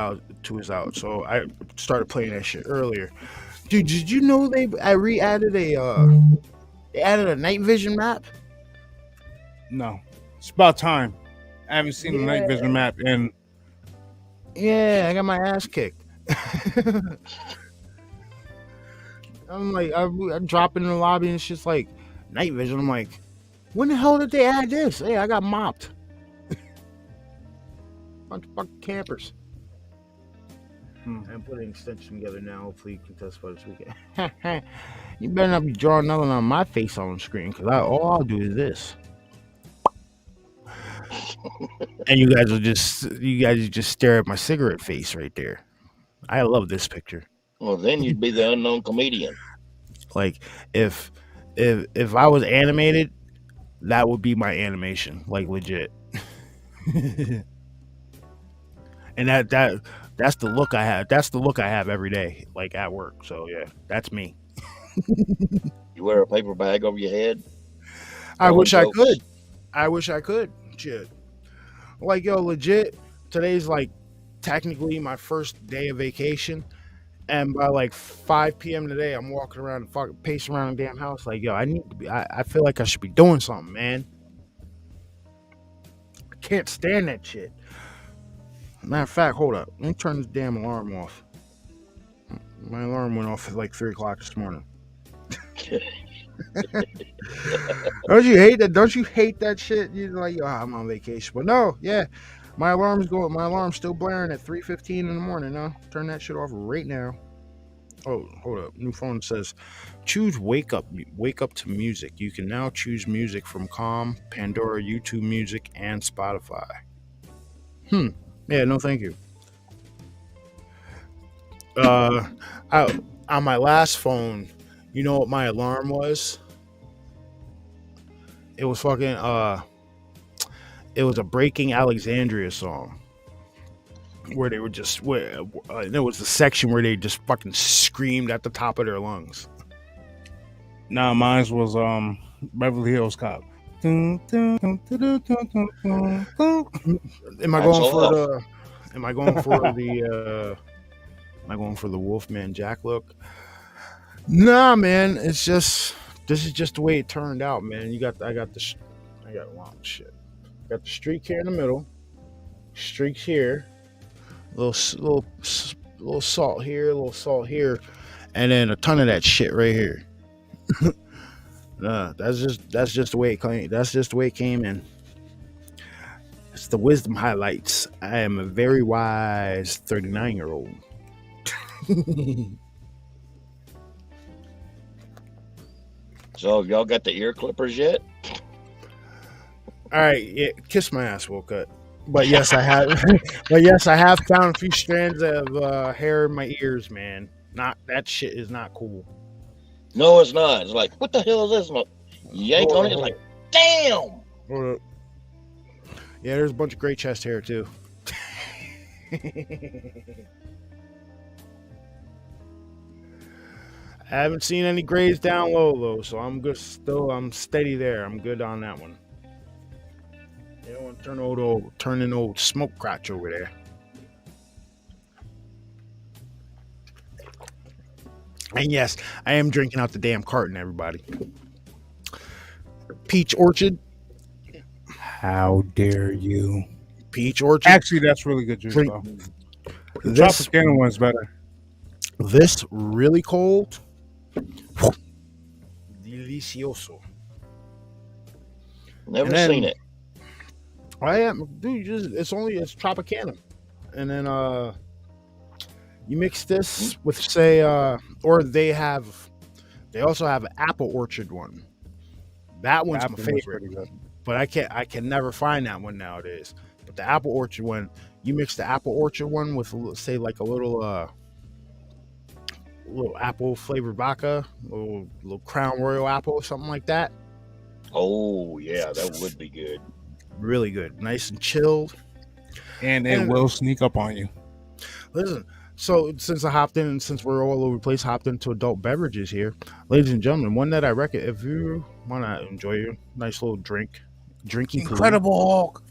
is out. So I started playing that shit earlier. Dude, did you know they added a night vision map? No, it's about time. I haven't seen the night vision map, and Yeah, I got my ass kicked. I'm like, I drop in the lobby and it's just like night vision. I'm like, when the hell did they add this? Hey, I got mopped. Bunch of fucking campers. I'm putting an extension together now. Hopefully, you can testify this weekend. You better not be drawing nothing on my face on the screen, because all I'll do is this. And you guys just stare at my cigarette face right there. I love this picture. Well, then you'd be the unknown comedian. Like if I was animated, that would be my animation, like legit. And that's the look I have. That's the look I have every day, like at work. So yeah, that's me. You wear a paper bag over your head. I wish I jokes. could. I wish I could. Shit. Like, yo, legit, today's like technically my first day of vacation. And by like 5 p.m. today, I'm walking around and fucking pacing around the damn house. Like, yo, I need to be, I feel like I should be doing something, man. I can't stand that shit. Matter of fact, hold up. Let me turn this damn alarm off. My alarm went off at like 3 o'clock this morning. Don't you hate that? Don't you hate that shit? You're like, yo, I'm on vacation. But no, yeah. My alarm's still blaring at 3:15 in the morning. Now turn that shit off right now. Oh, hold up. New phone says, choose wake up to music. You can now choose music from Calm, Pandora, YouTube Music, and Spotify. Yeah, no thank you. On my last phone, you know what my alarm was? It was fucking it was a Breaking Alexandria song where they were just there was the section where they just fucking screamed at the top of their lungs. nah, mine was Beverly Hills Cop. Am I going for the Wolfman Jack look? Nah, man. This is just the way it turned out, man. I got long shit. Got the streak here in the middle, streaks here, little salt here, and then a ton of that shit right here. Nah, that's just the way it came. That's just the way it came in. It's the wisdom highlights. I am a very wise 39-year-old. So y'all got the ear clippers yet? All right, yeah, kiss my ass, Will Cut. But yes, I have. But yes, I have found a few strands of hair in my ears, man. That shit is not cool. No, it's not. It's like, what the hell is this? Yank on it, it's like, damn. Hold up. Yeah, there's a bunch of gray chest hair too. I haven't seen any grays down low though, so I'm good. I'm steady there. I'm good on that one. You don't want to turn an old smoke crotch over there. And yes, I am drinking out the damn carton, everybody. Peach Orchard. How dare you? Peach Orchard. Actually, that's really good juice, though. The This, Tropicana one's better. this really cold. Delicioso. Never And then- seen it. I am, dude. It's Tropicana, and then you mix this with say or they also have an Apple Orchard one. That one's Apple my one's favorite, pretty good. but I can never find that one nowadays. But the Apple Orchard one, you mix the Apple Orchard one with say like a little apple flavored vodka, little Crown Royal apple or something like that. Oh yeah, that would be good. Really good, nice and chilled. And it will sneak up on you. Listen, so since we're all over the place, hopped into adult beverages here, ladies and gentlemen, one that I reckon if you want to enjoy your nice little drinking Incredible Hulk.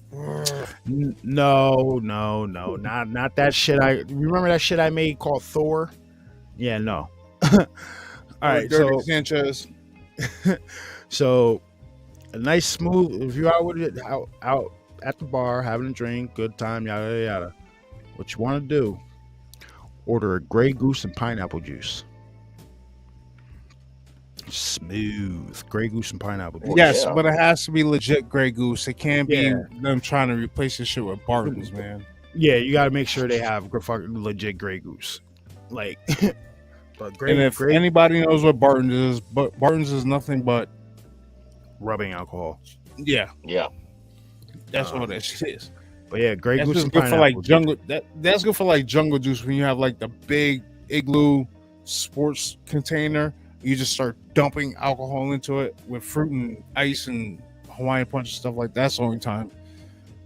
No, not that shit. I remember that shit I made called Thor. Yeah, no. All right, Dirty so Sanchez. so a nice smooth. If you're out with it, out at the bar having a drink, good time, yada yada yada. What you want to do? Order a Grey Goose and pineapple juice. Smooth Grey Goose and pineapple juice. Yes, yeah. but it has to be legit Grey Goose. It can't be Yeah. them trying to replace this shit with Barton's, man. Yeah, you got to make sure they have fucking legit Grey Goose. Like, but And if anybody knows what Barton's is, but Barton's is nothing but rubbing alcohol. yeah, Yeah. that's all that shit is. But yeah, Grey That's Goose just and good for pineapple like juice. jungle. That's good for like jungle juice when you have like the big igloo sports container. You just start dumping alcohol into it with fruit and ice and Hawaiian punch and stuff like that. That's the only time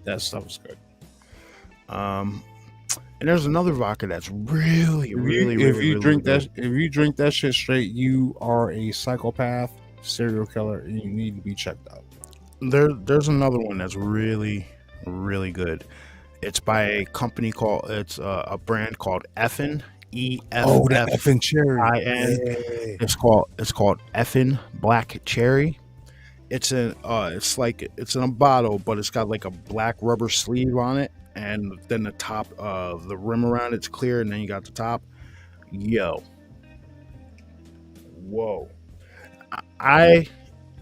that stuff is good. And there's another vodka that's really, If really, you really drink good. that, if you drink that shit straight, you are a psychopath, serial killer, and you need to be checked out. There's another one that's really, really good. It's by a company called a brand called Effin. effing cherry. EFFIN. It's called Effin Black Cherry. It's in it's in a bottle, but it's got like a black rubber sleeve on it, and then the top of the rim around it's clear, and then you got the top. Whoa! I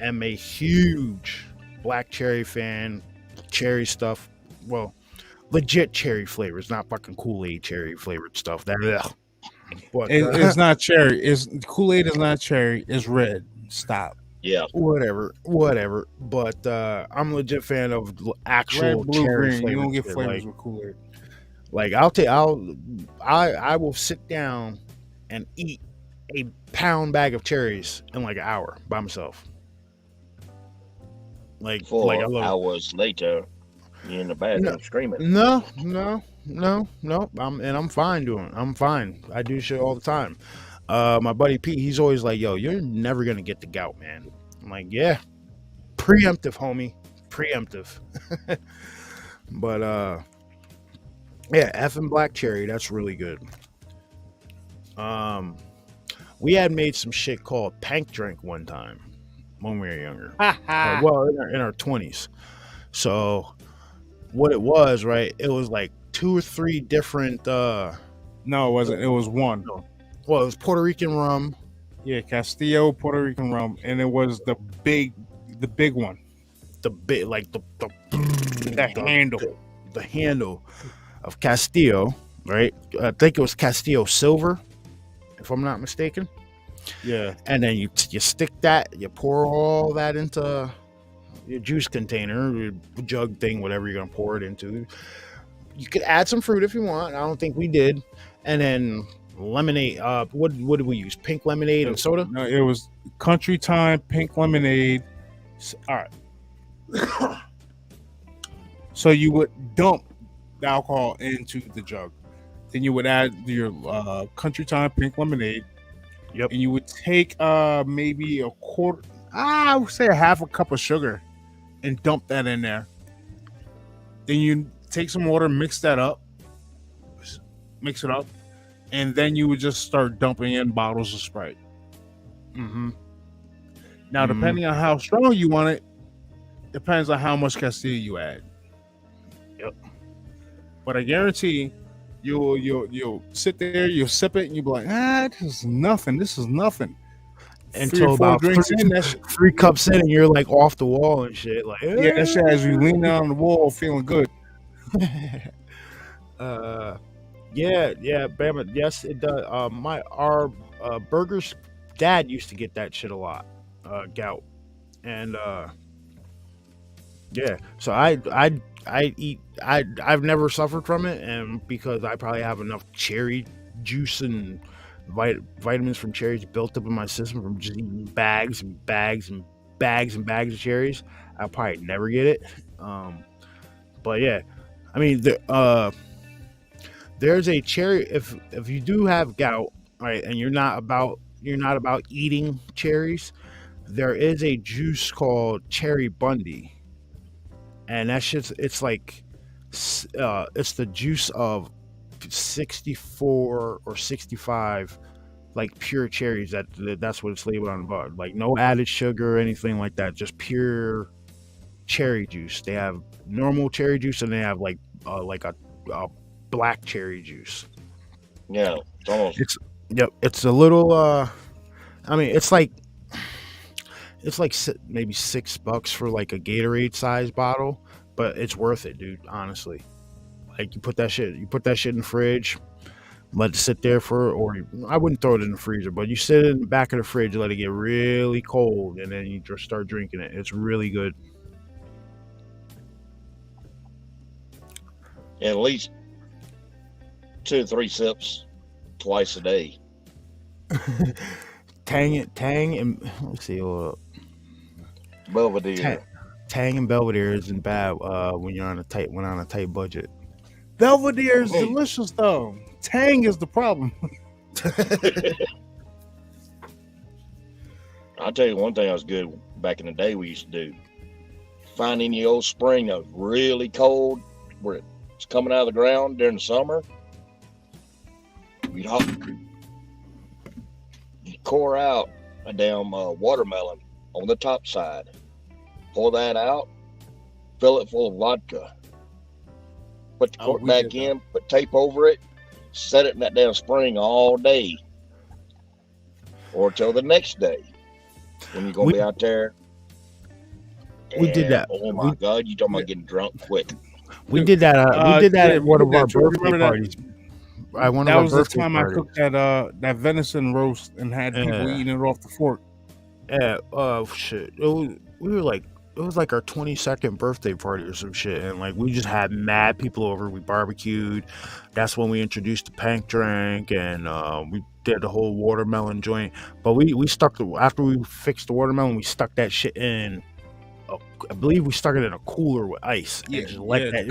am a huge black cherry fan. Cherry stuff, well, legit cherry flavors, not fucking Kool-Aid cherry flavored stuff. That, but It's not cherry. It's Kool-Aid is not cherry. It's red. Stop. Yeah. whatever. But I'm a legit fan of actual Red, blue, cherry green. You flavors. don't get shit. flavors with Kool-Aid. Like I will sit down and eat a pound bag of cherries in like an hour by myself. Like I 4 love it. hours later, you're in the bathroom screaming. No. I'm fine doing it. I'm fine. I do shit all the time. My buddy Pete, he's always like, "Yo, you're never gonna get the gout, man." I'm like, "Yeah, preemptive, homie, preemptive." But yeah, effing black cherry, that's really good. We had made some shit called Pank Drink one time when we were younger. Well, in our 20s. So what it was, right? It was like 2 or 3 different. No, it wasn't. It was one. Well, it was Puerto Rican rum. Yeah, Castillo, Puerto Rican rum, and it was the big one. The bit like the handle. the handle of Castillo, right? I think it was Castillo Silver, if I'm not mistaken. Yeah. And then you stick that, you pour all that into your juice container, your jug thing, whatever you're gonna pour it into. You could add some fruit if you want. I don't think we did. And then lemonade. What did we use? Pink lemonade and soda. No, it was Country Time, pink lemonade. All right. So you would dump the alcohol into the jug. Then you would add your Country Time pink lemonade. Yep. And you would take maybe a quarter, I would say a half a cup of sugar and dump that in there. Then you take some water, mix it up. And then you would just start dumping in bottles of Sprite. Mm-hmm. Now, depending on how strong you want it, depends on how much Castillo you add. Yep. But I guarantee you'll sit there, you'll sip it, and you'll be like, this is nothing. Until 3 or 4 about drinks in, that shit, 3 cups in, and you're like off the wall and shit. Like, yeah, that shit has you leaning on the wall, feeling good. Yeah, Bama. Yes, it does. Our Burger's dad used to get that shit a lot, gout, and yeah. So I eat. I've never suffered from it, and because I probably have enough cherry juice and vitamins from cherries built up in my system from just eating bags and bags and bags and bags of cherries, I'll probably never get it. But yeah, I mean there's a cherry. If you do have gout, right, and you're not about eating cherries, there is a juice called Cherry Bundy, and that shit's it's the juice of 64 or 65 like pure cherries. That's what it's labeled on the bar. Like no added sugar or anything like that. Just pure cherry juice. They have normal cherry juice, and they have like a black cherry juice. Yeah, it's almost It's Yep. It's a little. I mean, it's like maybe $6 for like a Gatorade size bottle, but it's worth it, dude. Honestly, like you put that shit in the fridge, let it sit there I wouldn't throw it in the freezer, but you sit it in the back of the fridge, let it get really cold, and then you just start drinking it. It's really good. at least 2 or 3 sips twice a day. Tang and let's see, Belvedere. Tang and Belvedere isn't bad when you're on a tight budget. Belvedere is delicious though. Tang is the problem. I'll tell you one thing that was good back in the day we used to do. Find any old spring that was really cold where it's coming out of the ground during the summer. You'd core out a damn watermelon on the top side. Pull that out, fill it full of vodka. Put the cork back in, put tape over it, set it in that damn spring all day. Or till the next day. When you're going to be out there. We did that. Oh my God, you talking about getting drunk quick. We did that at one of our birthday parties. That was the time I cooked that venison roast and had people eating it off the fork. Yeah, shit. It was like our 22nd birthday party or some shit, and like we just had mad people over. We barbecued. That's when we introduced the pank drink, and we did the whole watermelon joint. But we stuck after we fixed the watermelon, we stuck that shit in. I believe we stuck it in a cooler with ice. And just let that.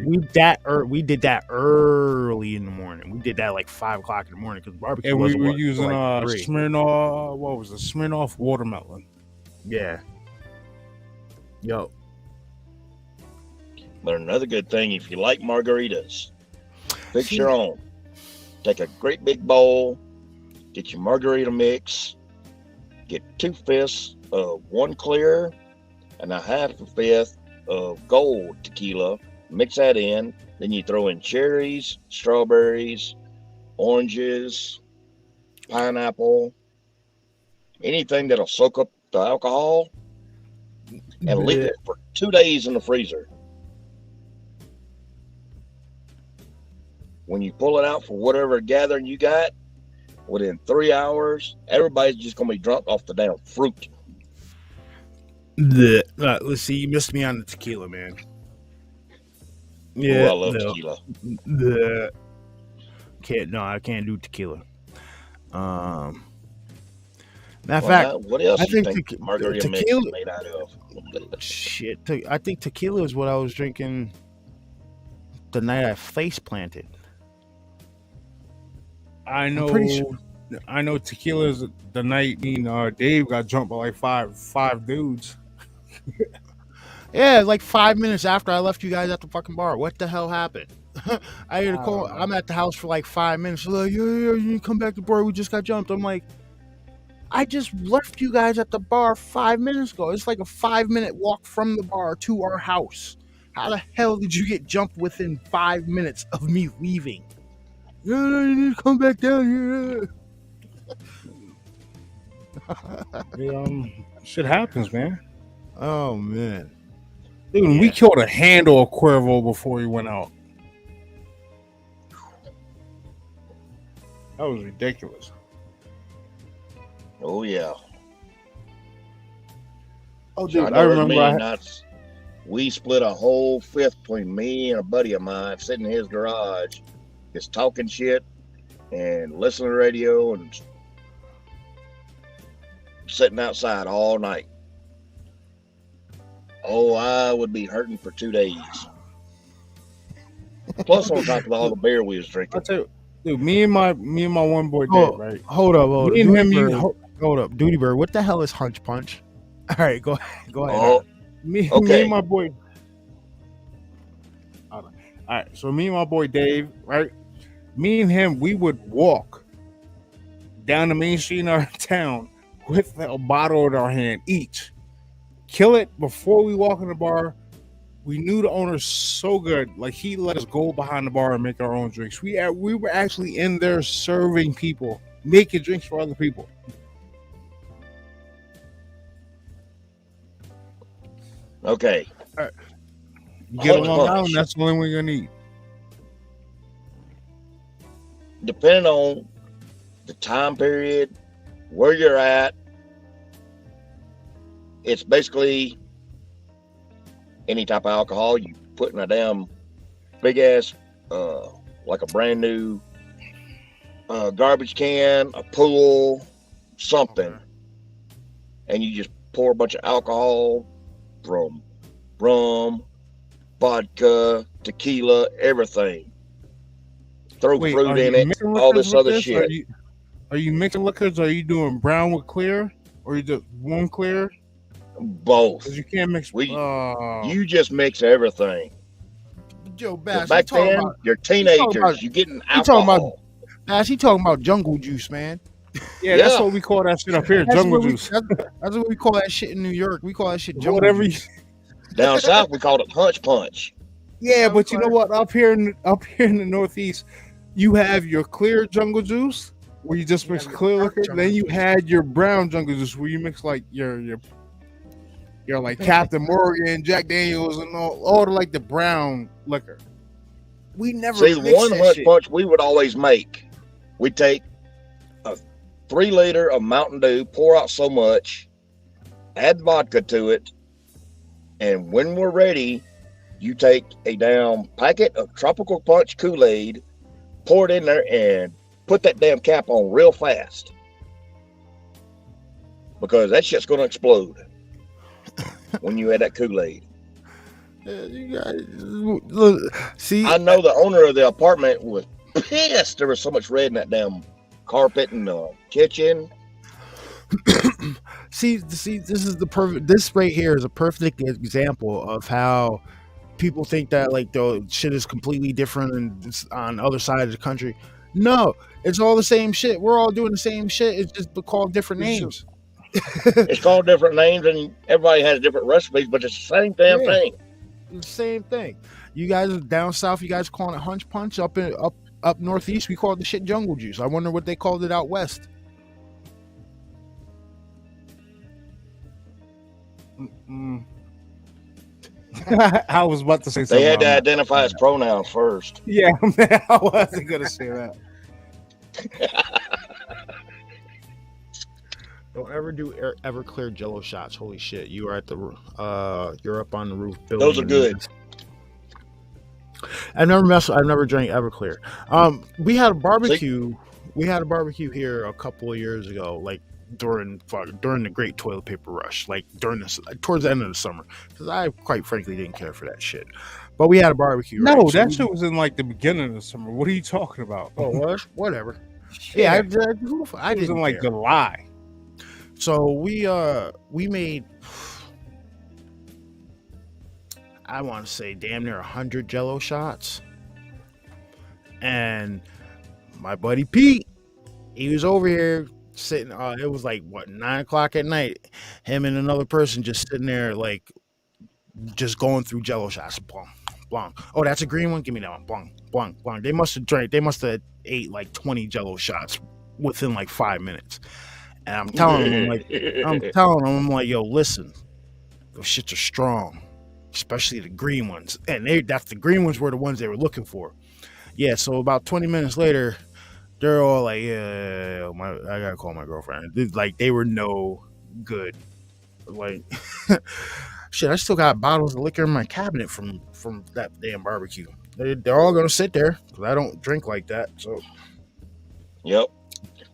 We did that early in the morning. We did that like 5 o'clock in the morning because barbecue. And we were using Smirnoff. What was it? Smirnoff watermelon. Yeah. Yo. But another good thing, if you like margaritas, fix your own. Take a great big bowl, get your margarita mix, get 2 fifths of 1 clear and a 1/2 fifth of gold tequila. Mix that in. Then you throw in cherries, strawberries, oranges, pineapple, anything that'll soak up the alcohol, and leave it for 2 days in the freezer. When you pull it out for whatever gathering you got, within 3 hours, everybody's just going to be drunk off the damn fruit. Let's see, you missed me on the tequila, man. Yeah, I love tequila. I can't do tequila. Matter of fact, what else do you think margarita mix is made out of? Shit, I think tequila is what I was drinking the night I face planted. I know tequila is the night Dave got jumped by like five dudes. Yeah, like 5 minutes after I left you guys at the fucking bar. What the hell happened? I hear the call. I'm at the house for like 5 minutes. They're like, yeah, you come back to the bar. We just got jumped. I'm like, I just left you guys at the bar 5 minutes ago. It's like a 5-minute walk from the bar to our house. How the hell did you get jumped within 5 minutes of me leaving? Yeah, you need to come back down here. Shit happens, man. Oh man, dude, we killed a handle of Cuervo before he went out. That was ridiculous. Oh yeah. Oh, dude, I remember. We split a whole fifth between me and a buddy of mine, sitting in his garage, just talking shit and listening to radio and sitting outside all night. Oh, I would be hurting for 2 days. Plus, on top of all the beer we was drinking. I tell you, dude, me and my one boy Dave, right? Hold up. Hold up, Duty Bird. What the hell is Hunch Punch? All right, go ahead. Oh, me and my boy. All right, so me and my boy Dave, right? Me and him, we would walk down the main street in our town with a bottle in our hand each. kill it before we walk in the bar. We knew the owner so good, like he let us go behind the bar and make our own drinks. We were actually in there serving people, making drinks for other people. Okay. Get on Hunch Long Punch. Island, that's the only one you're gonna need. Depending on the time period, where you're at, it's basically any type of alcohol you put in a damn big ass, like a brand new garbage can, a pool, something, and you just pour a bunch of alcohol from rum, vodka, tequila, everything. Throw Wait, fruit are in you it, mixing all liquors this with other this? shit. Are you mixing liquors? Are you doing brown with clear, or you do warm clear? Both. Because you can't mix. You just mix everything. Joe 'Cause Bass, back then, you're teenagers, about- you getting talking about- alcohol. Bass, he talking about jungle juice, man. yeah, that's Yeah. what we call that shit up here, That's jungle what we- juice. That's what we call that shit in New York. We call that shit jungle Whatever. juice. Down south, we called it Hunch Punch. Yeah, but you know what? Up here in the Northeast, you have your clear jungle juice where you just mix have your clear dark liquor. jungle Then you juice. had your brown jungle juice where you mix like your like Captain Morgan, Jack Daniels, and all the like the brown liquor. We never See, mixed one that Hunch shit. Punch we would always make. We'd take a 3 liter of Mountain Dew, pour out so much, add vodka to it, and when we're ready, you take a damn packet of Tropical Punch Kool-Aid, pour it in there, and put that damn cap on real fast. Because that shit's going to explode when you add that Kool-Aid. You guys, look, see, I know the owner of the apartment was pissed there was so much red in that damn carpet in the kitchen. see, this is the perfect. This right here is a perfect example of how people think that like the shit is completely different on the other side of the country. No, it's all the same shit. We're all doing the same shit. It's just called different It's names. It's called different names and everybody has different recipes, but it's the same damn Yeah. thing. It's the same thing. You guys are down south. You guys calling it Hunch Punch. Up northeast, we call it the shit jungle juice. I wonder what they called it out west. Mm. I was about to say something. They had to about identify his pronouns first. that. Yeah, man, I wasn't gonna say that. Don't ever do Everclear Jello shots. Holy shit! You are at the you're up on the roof. Those are good. I've never drank Everclear. We had a barbecue. We had a barbecue here a couple of years ago, like during the Great Toilet Paper Rush, like towards the end of the summer, because I quite frankly didn't care for that shit. But we had a barbecue. No, right? So that we- shit was in like the beginning of the summer. What are you talking about? Oh, what? Whatever. Yeah, I it was didn't in like care. July. So we made, I want to say damn near 100 Jello shots, and my buddy Pete, he was over here sitting. It was like what 9 o'clock at night. Him and another person just sitting there like just going through Jello shots. Blong, blong. Oh, that's a green one. Give me that one. Blong, blong, blong. They must have ate like 20 Jello shots within like 5 minutes. And I'm telling them, I'm like, yo, listen, those shits are strong, especially the green ones. And the green ones were the ones they were looking for. Yeah, so about 20 minutes later, they're all like, yeah, I gotta call my girlfriend. They were no good. Like, shit, I still got bottles of liquor in my cabinet from that damn barbecue. They're all gonna sit there because I don't drink like that. So, Yep.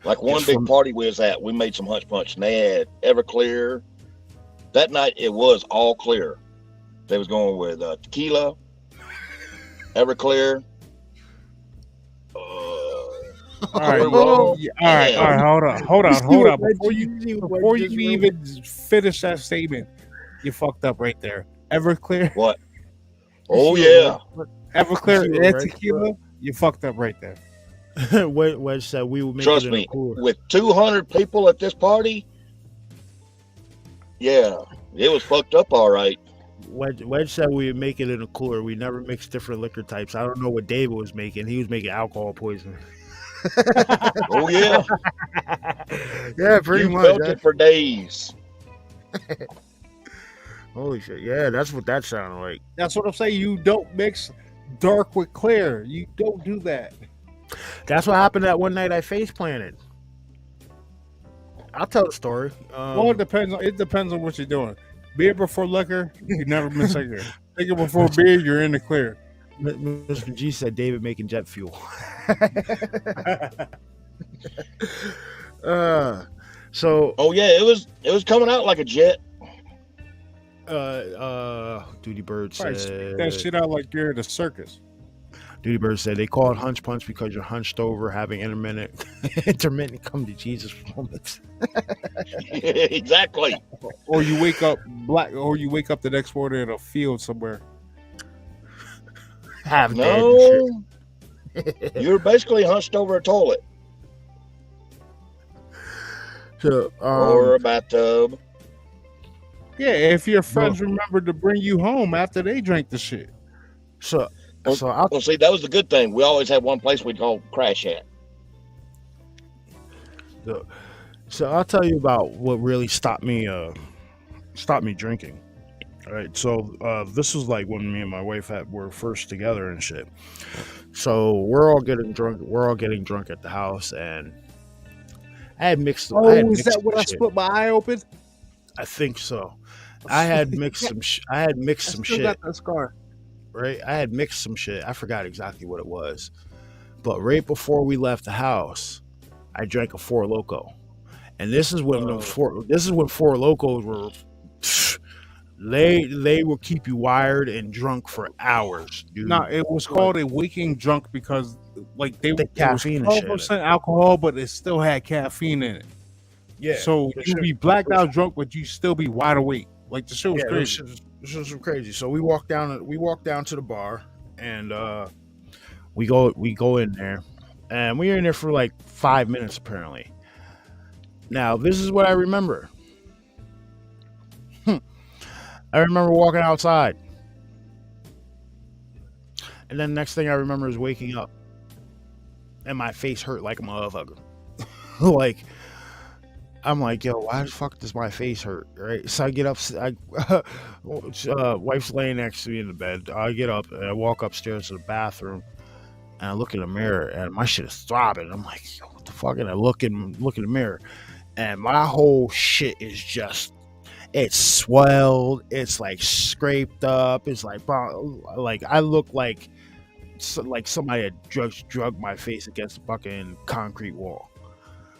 Like one Just big from- party we was at, we made some Hunch Punch and they had Everclear. That night it was all clear. They was going with tequila, Everclear. All right, Rum. yeah, all right, hold on. Before you can even finish that statement, you fucked up right there. Everclear, What? Oh yeah. Everclear You and right, tequila, you fucked up right there. Wedge said we would make Trust it in a me, cooler. with 200 people at this party, Yeah, it was fucked up, all right. Wedge said we would make it in a cooler. We never mixed different liquor types. I don't know what David was making. He was making alcohol poison. Oh yeah, Yeah, pretty you much. felt Yeah. it for days. Holy shit. Yeah, that's what that sounded like. That's what I'm saying. You don't mix dark with clear. You don't do that. That's what happened that one night I face planted. I'll tell the story. Well, it depends on what you're doing. Beer before liquor, you never miss liquor. Liquor before beer, you're in the clear. Mr. G said David making jet fuel. So Oh yeah, it was coming out like a jet. Duty Bird Right, said spit that shit out like you're at a circus. Duty Bird said they call it hunch punch because you're hunched over having intermittent come to Jesus moments. Exactly. Or you wake up black, or you wake up the next morning in a field somewhere. Have dead and shit. No, you're basically hunched over a toilet So, or a bathtub. Yeah, if your friends remember to bring you home after they drank the shit. so Well, I'll well, see, that was the good thing. We always had one place we'd call crash at. So I'll tell you about what really stopped me drinking. All right, so this was like when me and my wife were first together and shit. So we're all getting drunk. We're all getting drunk at the house, and I had mixed. Oh, I had is mixed that when I shit. split my eye open? I think so. I had mixed some. I had mixed I some still shit. got that scar. Right, I had mixed some shit. I forgot exactly what it was, but right before we left the house, I drank a Four Loko, and this is when Four Locos were. They will keep you wired and drunk for hours, dude. No, it was called a waking drunk because like The it was caffeine and shit in it. 12% alcohol, but it still had caffeine in it. Yeah, So the you shit- be blacked out drunk, but you still be wide awake. Like the shit was yeah, crazy. this was crazy. So we walked down to the bar, and we go in there, and we were in there for like 5 minutes apparently. Now this is what I remember. I remember walking outside, and then next thing I remember is waking up, and my face hurt like a motherfucker. Like, I'm like, yo, why the fuck does my face hurt? Right? So I get up, wife's laying next to me in the bed. I get up and I walk upstairs to the bathroom, and I look in the mirror, and my shit is throbbing. I'm like, yo, what the fuck? And I look in the mirror, and my whole shit is just, it's swelled. It's like scraped up. It's like I look like somebody had drug my face against a fucking concrete wall.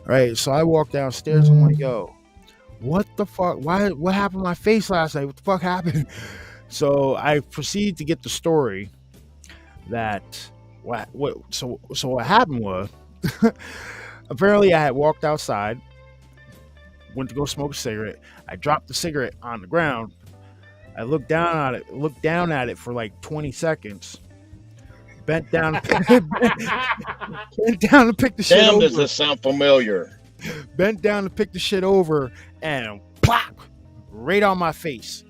Right, so I walk downstairs. I'm like, yo, what the fuck? What happened to my face last night? What the fuck happened? So I proceed to get the story that so what happened was apparently I had walked outside, went to go smoke a cigarette. I dropped the cigarette on the ground. I looked down at it for like 20 seconds. Bent down to pick the shit Damn, over. does this sound familiar? Bent down to pick the shit over, and plop, right on my face.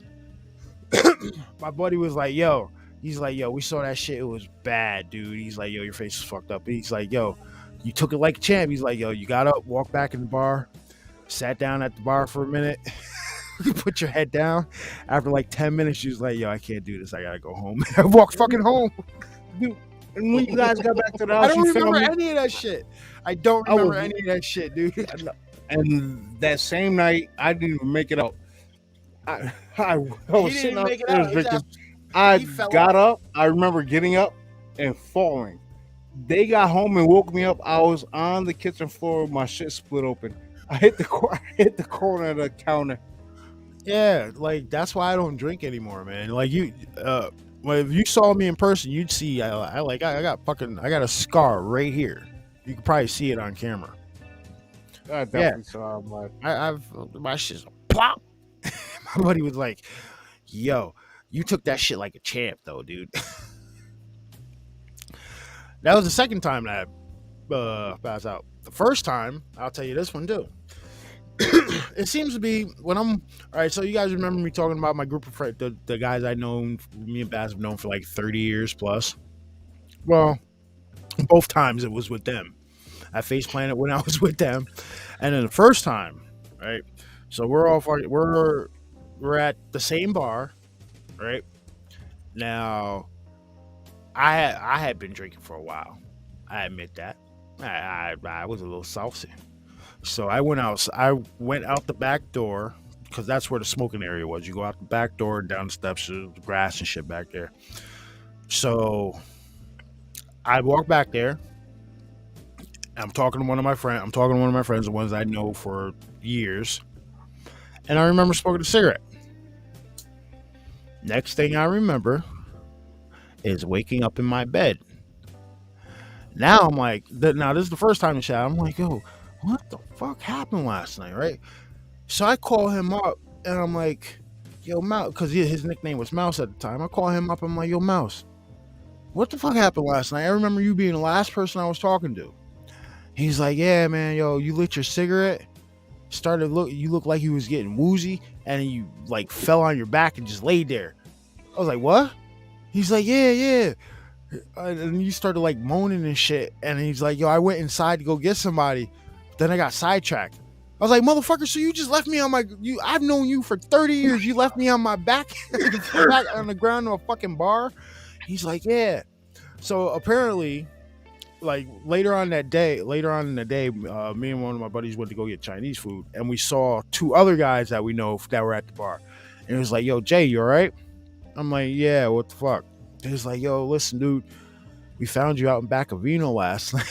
My buddy was like, yo, he's like, yo, we saw that shit. It was bad, dude. He's like, yo, your face is fucked up. He's like, yo, you took it like a champ. He's like, yo, you got up, walked back in the bar, sat down at the bar for a minute, put your head down. After like 10 minutes, she was like, yo, I can't do this. I gotta go home. I walked fucking home. Dude, and when you guys got back to the I house, don't you found remember me. any of that shit. I don't I was- remember any of that shit, dude. And that same night, I didn't even make it out. I was He sitting didn't make it upstairs out. He's drinking. I he fell got up. I remember getting up and falling. They got home and woke me up. I was on the kitchen floor. My shit split open. I hit the corner of the counter. Yeah, like that's why I don't drink anymore, man. Like well, if you saw me in person, you'd see I got a scar right here. You could probably see it on camera. I definitely saw my. I've my shit's plop. My buddy was like, "Yo, you took that shit like a champ, though, dude." That was the second time that I passed out. The first time, I'll tell you this one too. it seems to be when I'm all right. So you guys remember me talking about my group of friends, the guys I known, me and Bass have known for like 30 years plus. Well, both times it was with them. At Face Planet when I was with them, and then the first time, right? So we're at the same bar, right? Now, I had been drinking for a while. I admit that. I was a little saucy. So I went out. I went out the back door because that's where the smoking area was. You go out the back door, down the steps, there's grass and shit back there. So I walked back there. I'm talking to one of my friends. I'm talking to one of my friends, the ones I know for years, and I remember smoking a cigarette. Next thing I remember is waking up in my bed. Now I'm like, now this is the first time in chat. I'm like, yo, what the fuck happened last night, right? So I call him up, and I'm like, yo, Mouse, because his nickname was Mouse at the time. I call him up. I'm like, yo, Mouse, what the fuck happened last night? I remember you being the last person I was talking to. He's like, yeah, man, yo, you lit your cigarette, you look like you was getting woozy, and then you like fell on your back and just laid there. I was like, what? He's like, yeah. And you started like moaning and shit. And he's like, yo, I went inside to go get somebody. Then I got sidetracked. I was like, motherfucker, so you just left me on I've known you for 30 years. You left me on my back, back on the ground of a fucking bar. He's like, yeah. So apparently, like later on in the day, me and one of my buddies went to go get Chinese food, and we saw two other guys that we know that were at the bar. And it was like, yo, Jay, you all right? I'm like, yeah, what the fuck? He was like, yo, listen, dude, we found you out in back of Vino last night.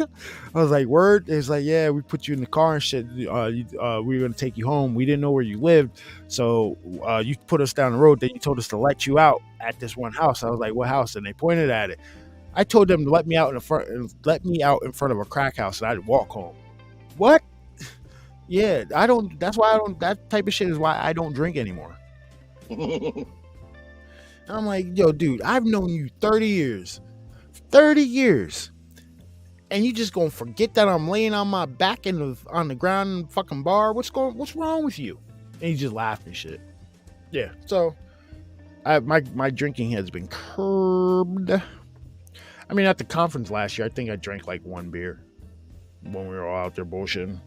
I was like, word? It's like, yeah, we put you in the car and shit. We were gonna take you home. We didn't know where you lived, so you put us down the road. Then you told us to let you out at this one house. I was like, what house? And they pointed at it. I told them to let me out in front of a crack house, and I'd walk home. What? Yeah, I don't. That's why I don't. That type of shit is why I don't drink anymore. I'm like, yo, dude, I've known you 30 years. 30 years. And you just gonna forget that I'm laying on my back on the ground in the fucking bar? What's wrong with you? And he just laughed and shit. Yeah, so my drinking has been curbed. I mean, at the conference last year, I think I drank like one beer when we were all out there bullshitting.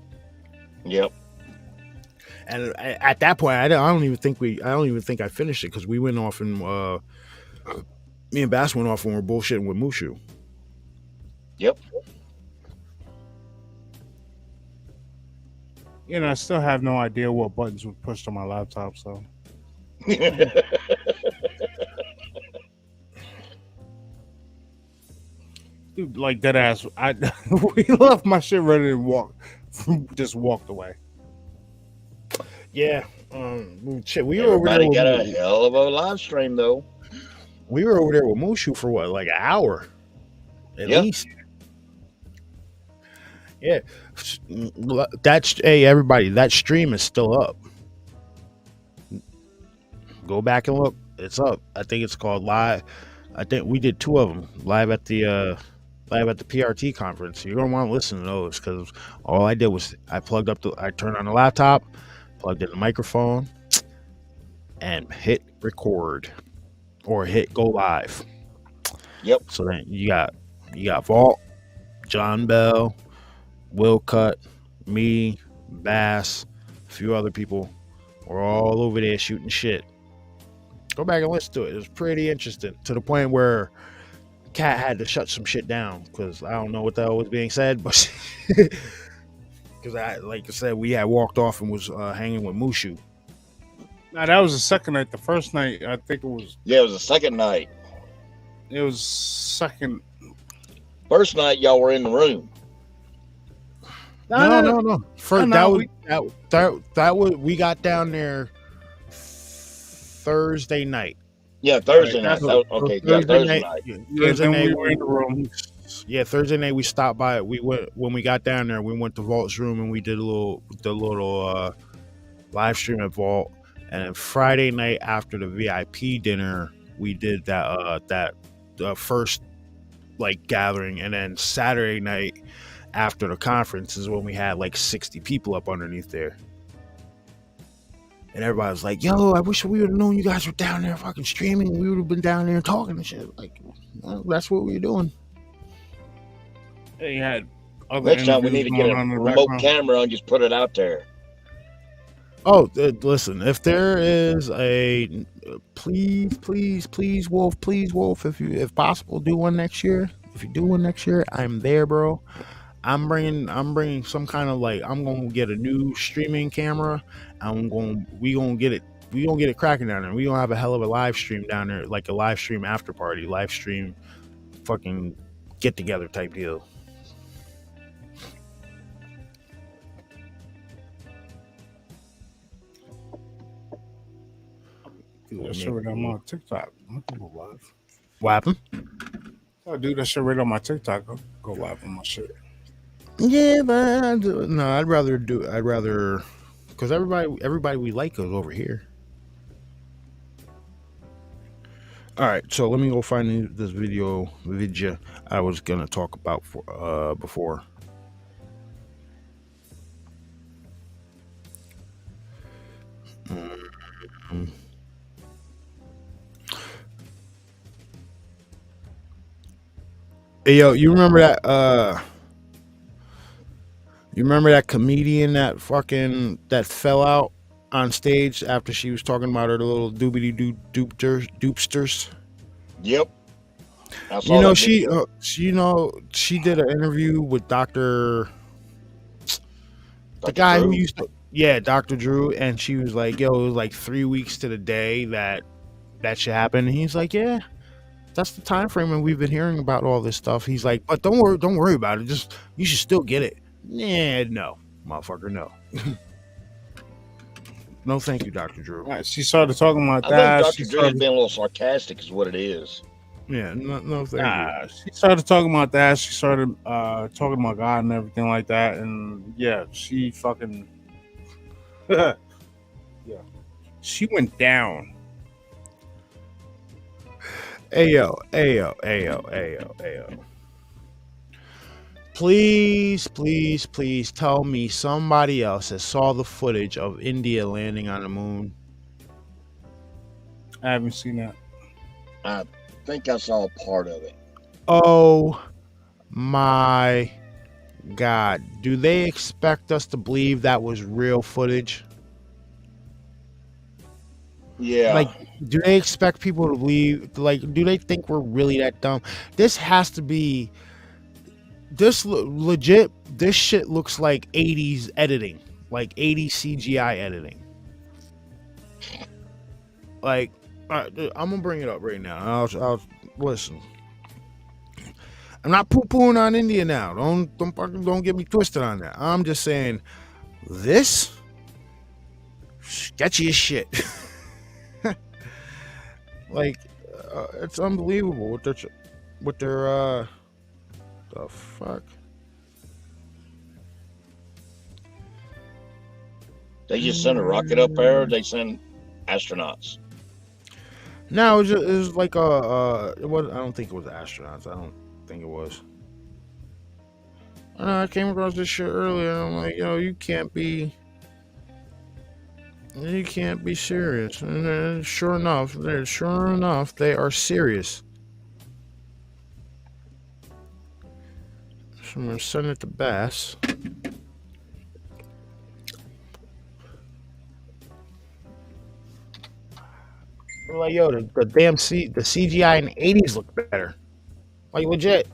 Yep. And at that point, I don't even think I finished it because we went off and me and Bass went off when we were bullshitting with Mushu. Yep. And I still have no idea what buttons were pushed on my laptop. So, dude, like dead ass, we left my shit ready to just walked away. Yeah. Shit, we were over there. Everybody got a hell of a live stream though. We were over there with Mushu for what, like an hour, at least. Yeah. Hey, everybody, that stream is still up. Go back and look. It's up. I think it's called Live. I think we did two of them live at the PRT conference. You're gonna want to listen to those because all I did was I turned on the laptop, plugged in the microphone, and hit record or hit go live. Yep. So then you got Vault, John Bell, Will Cut, me, Bass, a few other people. We're all over there shooting shit. Go back and listen to it. It was pretty interesting to the point where Cat had to shut some shit down because I don't know what the hell was being said, but because like I said, we had walked off and was hanging with Mushu. Now that was the second night. The first night, I think it was. Yeah, it was the second night. It was second. First night, y'all were in the room. No. We got down there Thursday night. Yeah, Thursday night. Okay, Thursday night. Thursday night we were in the room. Yeah, Thursday night we stopped by. We went when we got down there. We went to Vault's room and we did the little live stream at Vault. And then Friday night after the VIP dinner, we did that first like gathering. And then Saturday night after the conference is when we had like 60 people up underneath there. And everybody was like, yo, I wish we would have known you guys were down there fucking streaming. We would have been down there talking and shit. Like, well, that's what we were doing. They had other Next time we need to interviews get a going on in the remote background. camera and just put it out there. Oh, listen, if there is a please, Wolf, if possible, do one next year. If you do one next year, I'm there, bro. I'm bringing some kind of like, I'm gonna get a new streaming camera. We gonna get it cracking down there. We gonna have a hell of a live stream down there, like a live stream after party, live stream fucking get together type deal. That shit right on my TikTok. I'm gonna go live. What happened? I do that shit right on my TikTok. I'll go live on my shit. Yeah, but I'd rather because everybody we like goes over here. All right, so let me go find this video I was gonna talk about before. Hey, yo, you remember that? You remember that comedian that fell out on stage after she was talking about her little doobsters? Yep. I saw You know, that she video. she did an interview with the Dr. guy who Drew. used to, yeah, Dr. Drew, and she was like, yo, it was like 3 weeks to the day that should happen. And he's like, yeah, that's the time frame, and we've been hearing about all this stuff. He's like, but don't worry about it. Just, you should still get it. Yeah, no, motherfucker, no. No, thank you, Dr. Drew. Right, she started talking about I that. think She Dr. Drew has started, been a little sarcastic, is what it is. Yeah, no, thank you. she started talking about that. She started talking about God and everything like that. And yeah, she fucking yeah, she went down. Ayo. Please tell me somebody else that saw the footage of India landing on the moon. I haven't seen that. I think I saw part of it. Oh my God. Do they expect us to believe that was real footage? Yeah. Like, do they expect people to believe, like, do they think we're really that dumb? This has to be, legit, this shit looks like 80s editing, like 80s CGI editing. Like, all right, I'm gonna bring it up right now. I'll listen. I'm not poo-pooing on India now. Don't get me twisted on that. I'm just saying, this sketchy as shit. Like, it's unbelievable what their the fuck. They just send a rocket up there. They send astronauts. No, it was like it was. I don't think it was astronauts. I don't think it was. I came across this shit earlier, and I'm like, yo, you can't be serious. And then sure enough, they are serious. So I'm gonna send it to Bass. I'm like, yo, the CGI in the 80s looked better. Like, legit.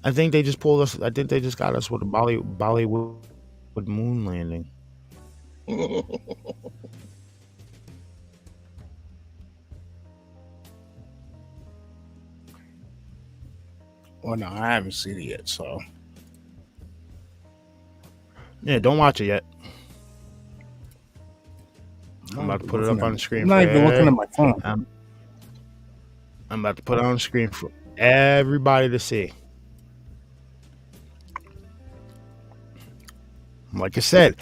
I think they just pulled us. I think they just got us with a Bollywood moon landing. Well, no, I haven't seen it yet. So Yeah, don't watch it yet. I'm about to put it up on the screen. I'm not even looking at my phone. I'm about to put it on the screen for everybody to see. Like I said,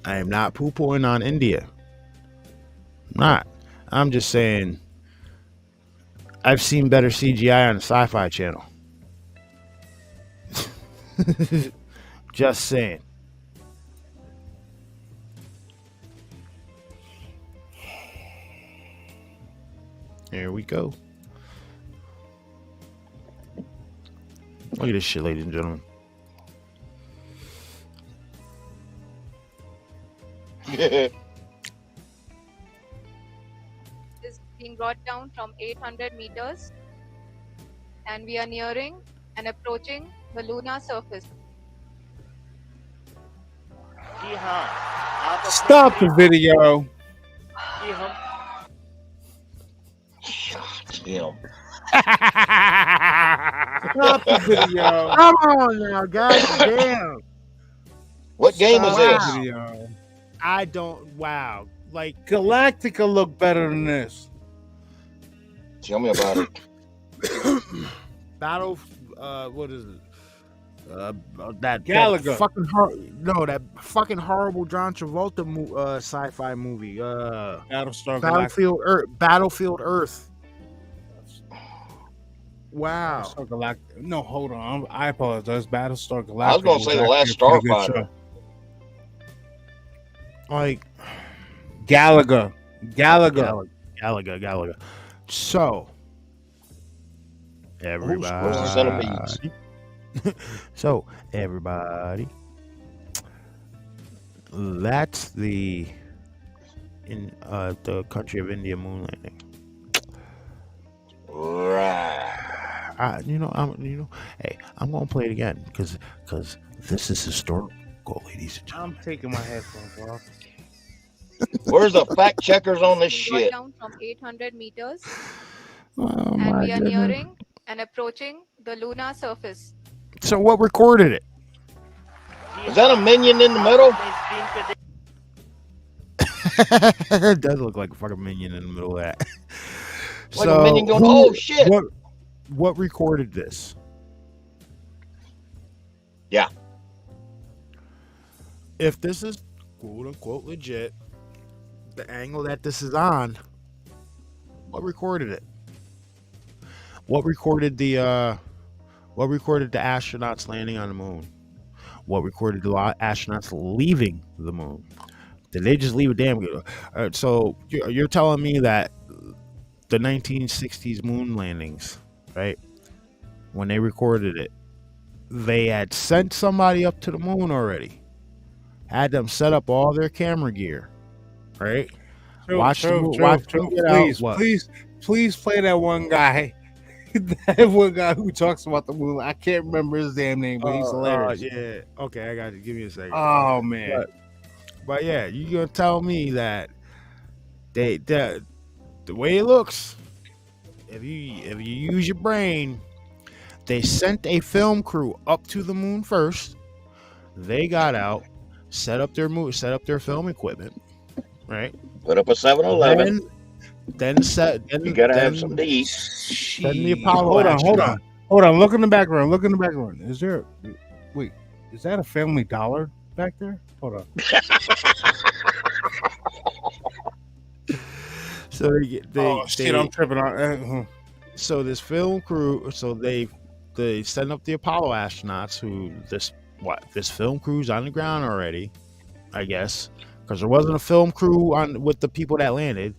I am not poo-pooing on India. I'm not. I'm just saying I've seen better CGI on the Sci-Fi Channel. Just saying. There we go. Look at this shit, ladies and gentlemen. Is being brought down from 800 meters, and we are nearing and approaching the lunar surface. जी हाँ आप अपने Stop the screen video. कि हम Damn. Stop the video. Come on now, goddamn. What game is Stop this? the video. I don't. Wow. Like, Galactica look better than this. Tell me about it. Battle. What is it? That Galaga. that fucking horrible John Travolta sci-fi movie. Battlestar Galactica. Battlefield Earth. Wow. Battlestar Galactica. No, hold on. I apologize. Battlestar Galactica. I was gonna say The Last actually a pretty good Starfighter. show. Like Galaga. Galaga. So everybody. Where's the centipedes? So everybody. That's the country of India moon landing. Right. Hey, I'm gonna play it again because this is historical, ladies and gentlemen. I'm taking my headphones off. Where's the fact checkers on this Being brought shit? down from 800 meters, Oh, and my we are goodness. nearing and approaching the lunar surface. So what recorded it? Ji Is that a हाँ minion in the आप middle? अपने screen पे देख It does look like a fucking minion in the middle of that. Like a minion going, oh shit. What recorded this? Yeah. If this is quote unquote legit, the angle that this is on, what recorded it? What recorded the astronauts landing on the moon? What recorded the astronauts leaving the moon? Did they just leave a damn good? So you're telling me that the 1960s moon landings, right? When they recorded it, they had sent somebody up to the moon already, had them set up all their camera gear, right? Watch them get out. Please play that one guy. That one guy who talks about the moon. I can't remember his damn name, but he's hilarious. Yeah. Okay, I got you. Give me a second. Oh man. But yeah, you gonna tell me that the way it looks, if you use your brain, they sent a film crew up to the moon first. They got out, set up their film equipment, right? Put up a 7-Eleven. Then You gotta have something to eat. Then the Apollo. Hold on. Look in the background. Is there? Wait, is that a Family Dollar back there? Hold on. So I'm tripping on. So this film crew, so they send up the Apollo astronauts. Who this film crew's on the ground already, I guess, because there wasn't a film crew on with the people that landed.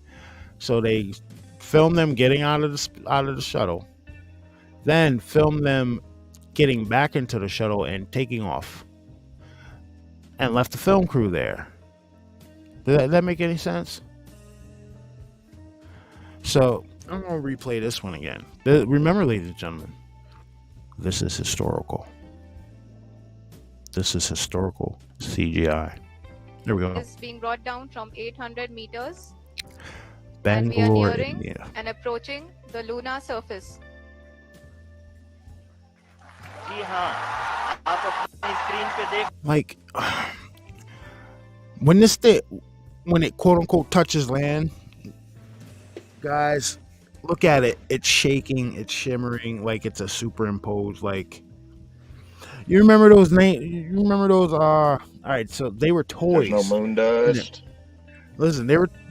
So they filmed them getting out of the shuttle, then filmed them getting back into the shuttle and taking off, and left the film crew there. Does that make any sense? So I'm gonna replay this one again. Remember, ladies and gentlemen, this is historical. This is historical CGI. There we go. Is being brought down from 800 meters, Bangalore, nearing- India. and approaching the lunar surface. जी हाँ आप अपने screen पे देख Like when it quote unquote touches land, guys, look at it. It's shaking, it's shimmering like it's a superimposed. Like you remember those all right, so they were toys. There's no moon dust. Listen,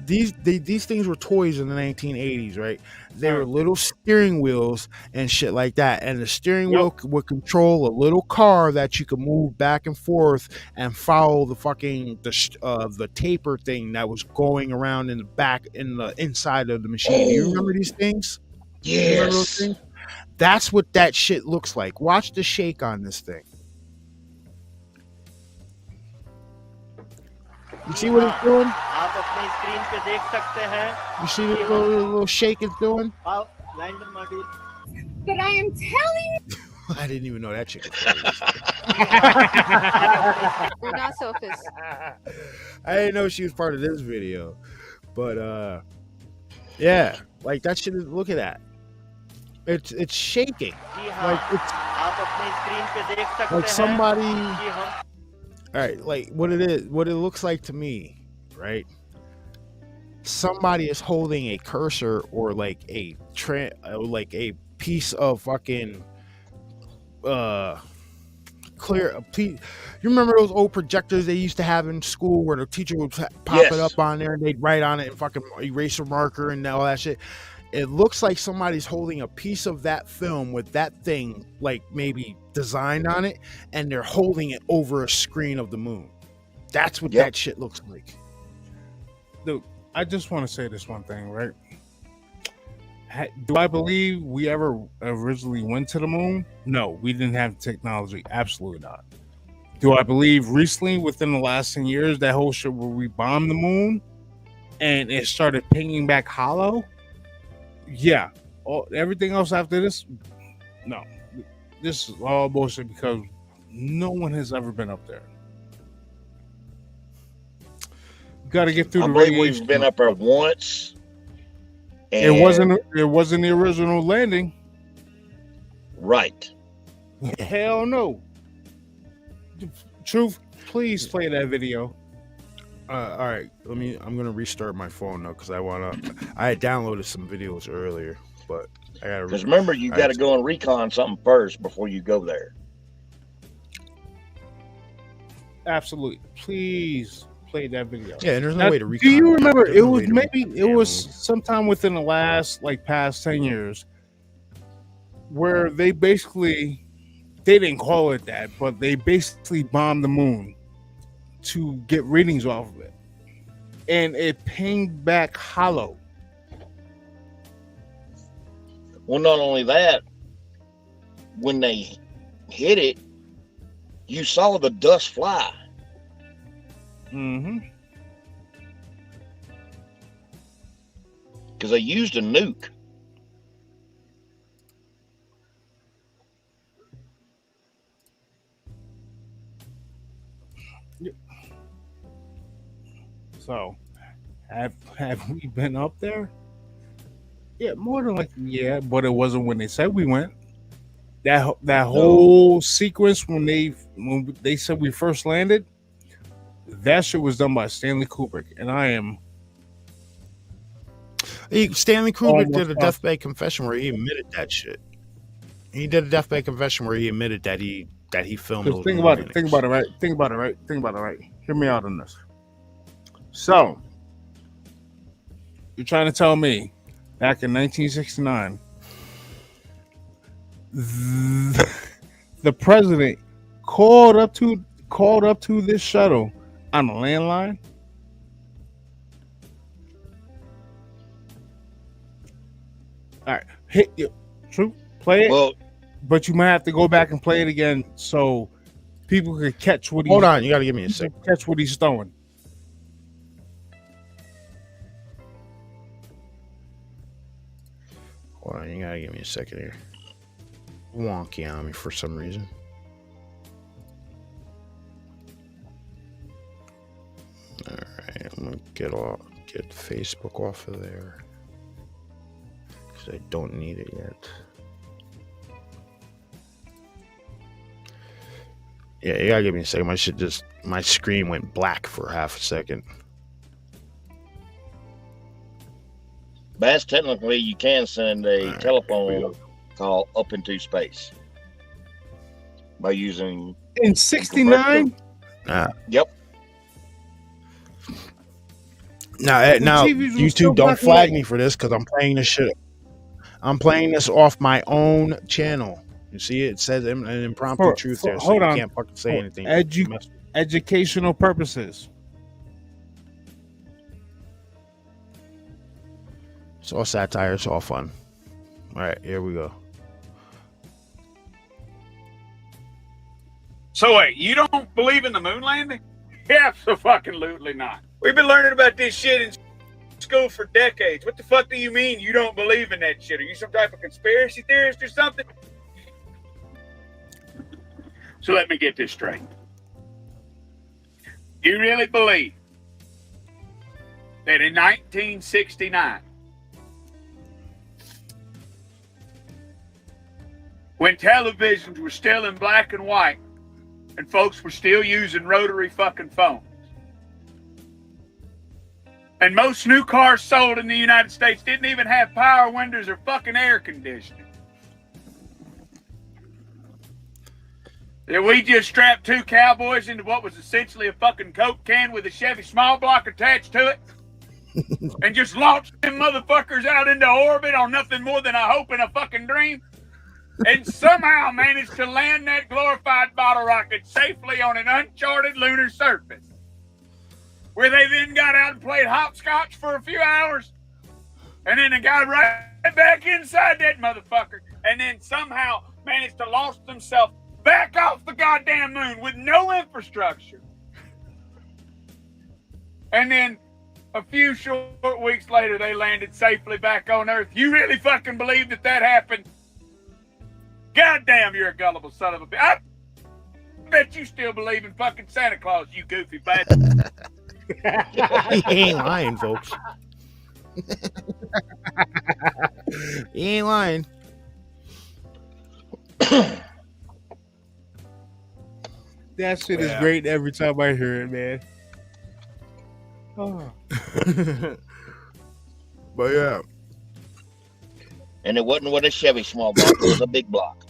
these things were toys in the 1980s, right? They were Right. little steering wheels and shit like that, and the steering wheel would control a little car that you could move back and forth and follow the fucking the taper thing that was going around in the back in the inside of the machine. Do you remember these things? You remember those Yes. things? That's what that shit looks like. Watch the shake on this thing. You see what it's doing? आप अपनी screen पे देख सकते हैं You see the little shake it's doing? how lander module But I am telling I didn't even know that chick was crazy. Lunar surface. I didn't know she was part of this video. But yeah, like that shit is, look at that. It's shaking. जी हाँ Like it's आप अपनी screen पे देख सकते like हैं somebody कि हम all right, like what it looks like to me, right? Somebody is holding a cursor or like a piece of fucking clear. You remember those old projectors they used to have in school where the teacher would pop it Yes. up on there and they'd write on it and fucking eraser marker and all that shit. It looks like somebody's holding a piece of that film with that thing like maybe designed on it, and they're holding it over a screen of the moon. That's what Yep. that shit looks like. Dude, I just want to say this one thing, right? Do I believe we ever originally went to the moon? No, we didn't have technology. Absolutely not. Do I believe recently, within the last 10 years, that whole shit where we bombed the moon and it started pinging back hollow? Yeah. Everything else after this, no. This is all bullshit because no one has ever been up there. You got to get through I the believe radiation. we've been up there once. It and- wasn't the original landing. right. Hell no. Truth, please play that video. All right, I'm gonna restart my phone now because I had downloaded some videos earlier, but I gotta. Because remember, you All got to right. go and recon something first before you go there. Absolutely. Please play that video. Yeah, and there's no Now, way to recon. do you remember There's it no was way to maybe recon it the was moon. sometime within the last past 10 years where they didn't call it that, but they basically bombed the moon to get readings off of it. And it pinged back hollow. Well, not only that, when they hit it, you saw the dust fly. Mm-hmm. Because they used a nuke. So, have we been up there? Yeah, more than likely, yeah. But it wasn't when they said we went. That whole sequence when they said we first landed, that shit was done by Stanley Kubrick, and I am Stanley Kubrick Almost did a deathbed confession where he admitted that shit. He did a deathbed confession where he admitted that he filmed. Because those think about landings. it. Think about it right. Hear me out on this. So, you're trying to tell me back in 1969, the president called up to this shuttle on a landline? All right, hit you. True, play it. Well, But you might have to go back and play it again so people could catch what Hold on, you got to give me a second. catch what he's throwing. Hold on, you got to give me a second here. Wonky on me for some reason. All right, I'm gonna get Facebook off of there because I don't need it yet. Yeah, you gotta give me a second. My screen went black for half a second. Bass, technically, you can send a Alright. telephone call up into space by using. In 69? Yep. Now, TVs were still YouTube, don't black and flag white. me for this because I'm playing this shit. I'm playing this off my own channel. You see, it says an impromptu truth there, so Hold you on. can't fucking say anything. Educational purposes. It's all satire. It's all fun. All right, here we go. So wait, you don't believe in the moon landing? Absolutely not. We've been learning about this shit in school for decades. What the fuck do you mean you don't believe in that shit? Are you some type of conspiracy theorist or something? So let me get this straight. You really believe that in 1969, when televisions were still in black and white and folks were still using rotary fucking phones, and most new cars sold in the United States didn't even have power windows or fucking air conditioning, that we just strapped two cowboys into what was essentially a fucking Coke can with a Chevy small block attached to it and just launched them motherfuckers out into orbit on nothing more than a hope and a fucking dream, and somehow managed to land that glorified bottle rocket safely on an uncharted lunar surface, where they then got out and played hopscotch for a few hours, and then they got right back inside that motherfucker, and then somehow managed to launch themselves back off the goddamn moon with no infrastructure. And then a few short weeks later, they landed safely back on Earth. You really fucking believe that that happened? Goddamn, you're a gullible son of a bitch. I bet you still believe in fucking Santa Claus, you goofy bastard. He ain't lying, folks. He ain't lying. That shit is great every time I hear it, man. Oh. But yeah. And it wasn't with a Chevy small block, it was a big block.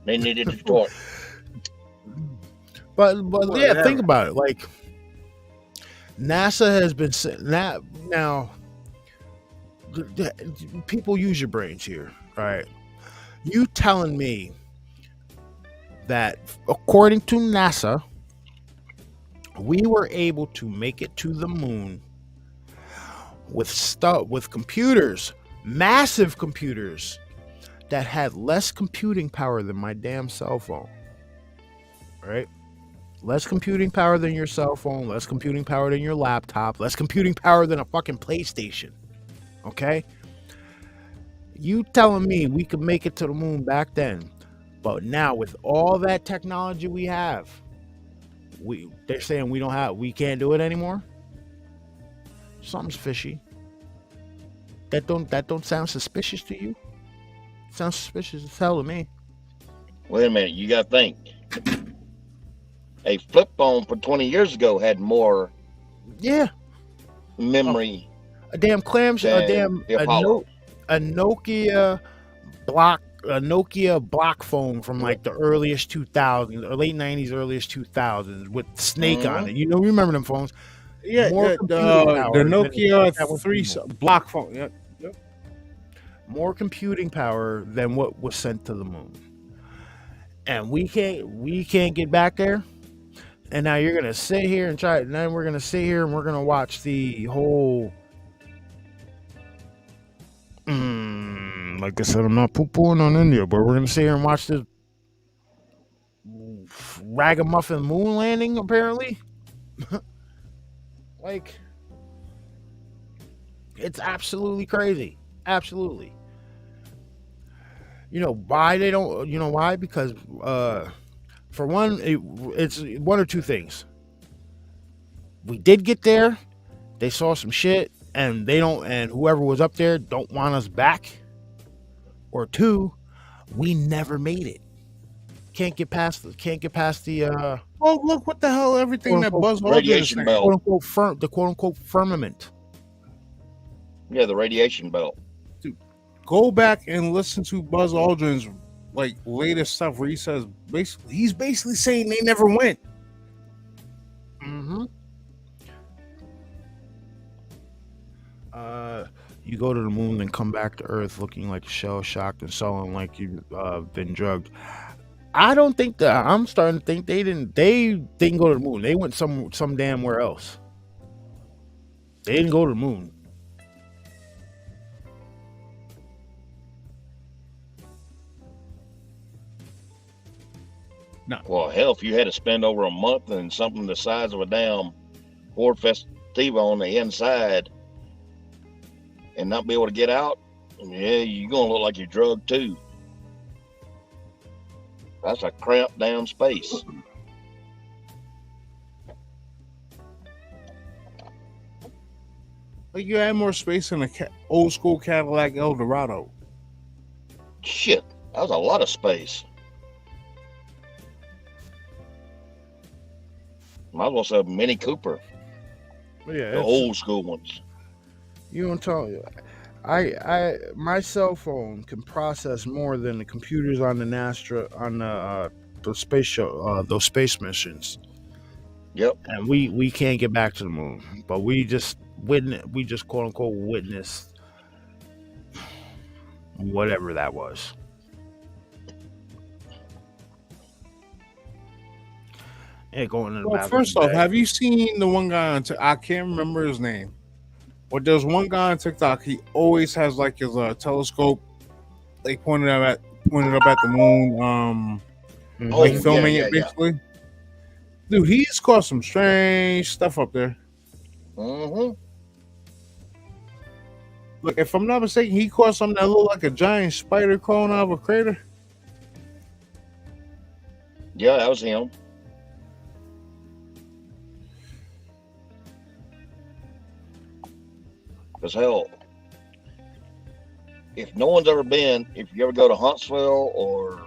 They needed to torque. But yeah, think about it. Like, NASA has been now. People, use your brains here. All right, you telling me that according to NASA, we were able to make it to the moon with computers, massive computers that had less computing power than my damn cell phone, right? Less computing power than your cell phone, less computing power than your laptop, less computing power than a fucking PlayStation, okay? You telling me we could make it to the moon back then, but now with all that technology we have, they're saying we can't do it anymore? Something's fishy. That don't sound suspicious to you? Sounds suspicious as hell to me. Wait a minute, you gotta think. A flip phone for 20 years ago had more memory. A damn clamshell, a Nokia block phone from like the earliest 2000s or late 90s, earliest 2000s with Snake on it. You know, remember them phones? Yeah, the Nokia 3 block phone. Yep. More computing power than what was sent to the moon, and we can't get back there. And now you're gonna sit here and try, and then we're gonna sit here and we're gonna watch the whole. Like I said, I'm not poo-pooing on India, but we're gonna sit here and watch this ragamuffin moon landing. Apparently, like, it's absolutely crazy. Absolutely. You know why they don't? You know why? Because for one, it's one or two things. We did get there. They saw some shit, and they don't. And whoever was up there don't want us back. Or two, we never made it. Can't get past the. Oh, look what the hell! Everything that Buzz Aldrin is saying. The quote unquote firmament. Yeah, the radiation belt. Dude, go back and listen to Buzz Aldrin's like latest stuff where he says he's basically saying they never went. Mm-hmm. you go to the moon and come back to Earth looking like shell shocked and sullen, like you've been drugged. I don't think that. I'm starting to think they didn't go to the moon. They went some damn where else. They didn't go to the moon. Well, hell, if you had to spend over a month in something the size of a damn Ford Festiva on the inside and not be able to get out, yeah, you're going to look like you're drugged too. That's a cramped down space. Like you had more space in a old school Cadillac Eldorado. Shit, that was a lot of space. Might as well say a Mini Cooper. Yeah, The old school ones. You don't tell you. My cell phone can process more than the computers on the space show, those space missions. Yep. And we can't get back to the moon, but we just quote unquote witnessed whatever that was. Yeah, going in the Well, bathroom first off, today. have you seen the one guy on I can't remember his name. But there's one guy on TikTok. He always has like his telescope, like pointed up at the moon. Like filming it basically. Dude, he's caught some strange stuff up there. Mm-hmm. Look, if I'm not mistaken, he caught something that looked like a giant spider crawling out of a crater. Yeah, that was him. Because hell, if no one's ever been, if you ever go to Huntsville or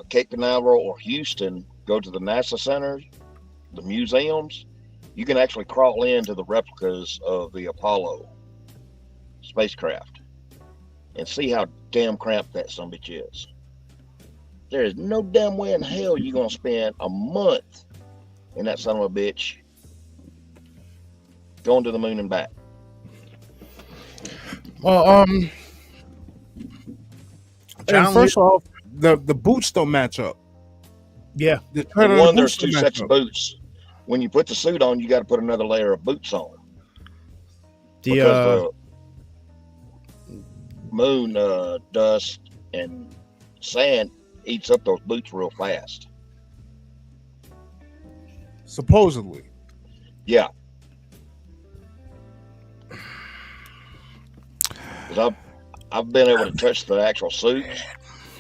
Cape Canaveral or Houston, go to the NASA centers, the museums, you can actually crawl into the replicas of the Apollo spacecraft and see how damn cramped that sumbitch is. There is no damn way in hell you're going to spend a month in that son of a bitch going to the moon and back. Well, And first off, the boots don't match up. Yeah. The For tread of the one, there's boots don't two match sets of up. boots. When you put the suit on, you got to put another layer of boots on. The Because the moon dust and sand eats up those boots real fast. Supposedly. Yeah. Because I've been able to touch the actual suits,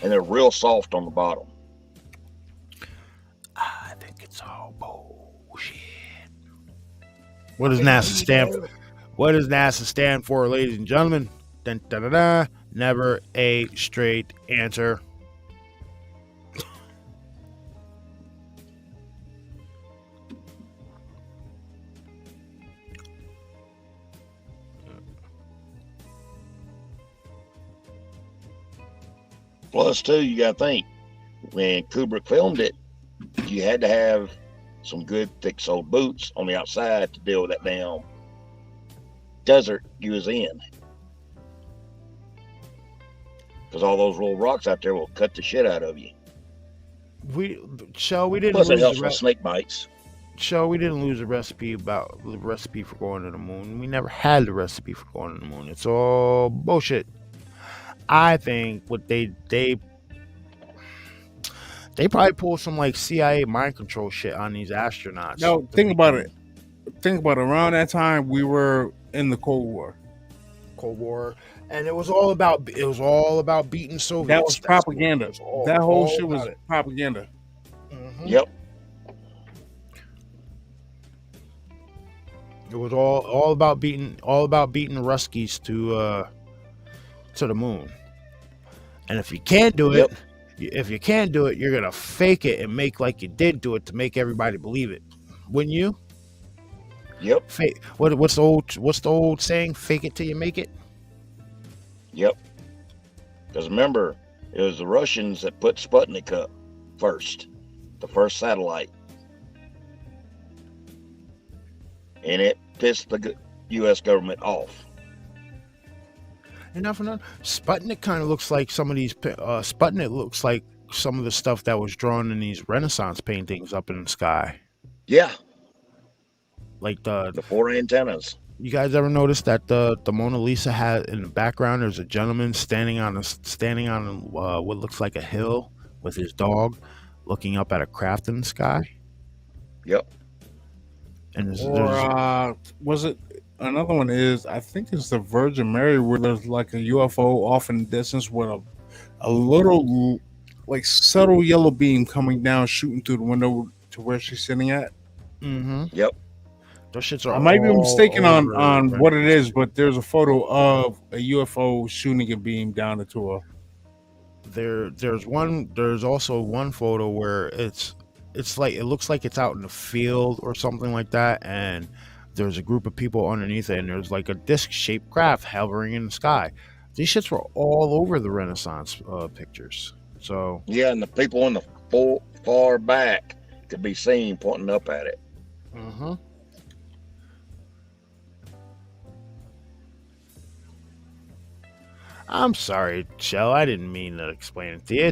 and they're real soft on the bottom. I think it's all bullshit. What does NASA stand for? What does NASA stand for, ladies and gentlemen? Dun, dun, dun, dun. Never a straight answer. Plus, too, you got to think, when Kubrick filmed it, you had to have some good thick-soled boots on the outside to deal with that damn desert you was in. Because all those little rocks out there will cut the shit out of you. We didn't Plus, it lose helps the with snake bites. we didn't lose the recipe for going to the moon. We never had the recipe for going to the moon. It's all bullshit. I think what they probably pulled some like CIA mind control shit on these astronauts. No, think about it. Around that time, we were in the Cold War. And it was all about beating Soviets. That was propaganda. That whole all shit was about it. propaganda. Mhm. Yep. It was all about beating the Ruskies to the moon. And if you can't do it, you're gonna fake it and make like you did do it to make everybody believe it. Wouldn't you? Yep. Fake. What's the old saying? Fake it till you make it. Yep. Because remember, it was the Russians that put Sputnik up first, the first satellite. And it pissed the U.S. government off. Enough for nothing. Sputnik kind of looks like some of these. Sputnik looks like some of the stuff that was drawn in these Renaissance paintings up in the sky. Yeah, Like the 4 antennas. you guys ever notice that the Mona Lisa had in the background? There's a gentleman standing on what looks like a hill with his dog, looking up at a craft in the sky. Yep. And there's Or was it another one? Is I think it's the Virgin Mary, where there's like a UFO off in the distance with a little like subtle yellow beam coming down, shooting through the window to where she's sitting at. Yep. Those shits are. I might be all mistaken over on the what it is, but there's a photo of a UFO shooting a beam down into her. There's also one photo where it's like it looks like it's out in the field or something like that, and there's a group of people underneath it, and there's like a disc-shaped craft hovering in the sky. These shits were all over the Renaissance pictures. So Yeah, and the people in the far back could be seen pointing up at it. I'm sorry, Shell. I didn't mean to explain it to you.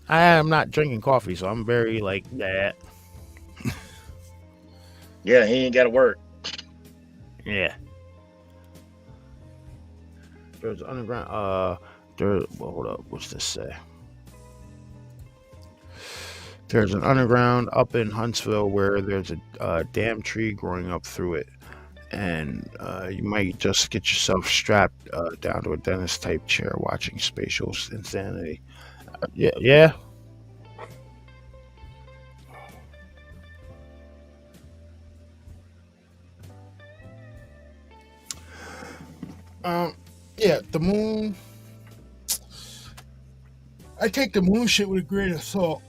I'm not drinking coffee, so I'm very like that. Yeah, he ain't got to work. Yeah. There's underground. Hold up. What's this say? There's an underground up in Huntsville where there's a damn tree growing up through it, and you might just get yourself strapped down to a dentist type chair watching Spatial Insanity. Yeah. Yeah, the moon. I take the moon shit with a grain of salt.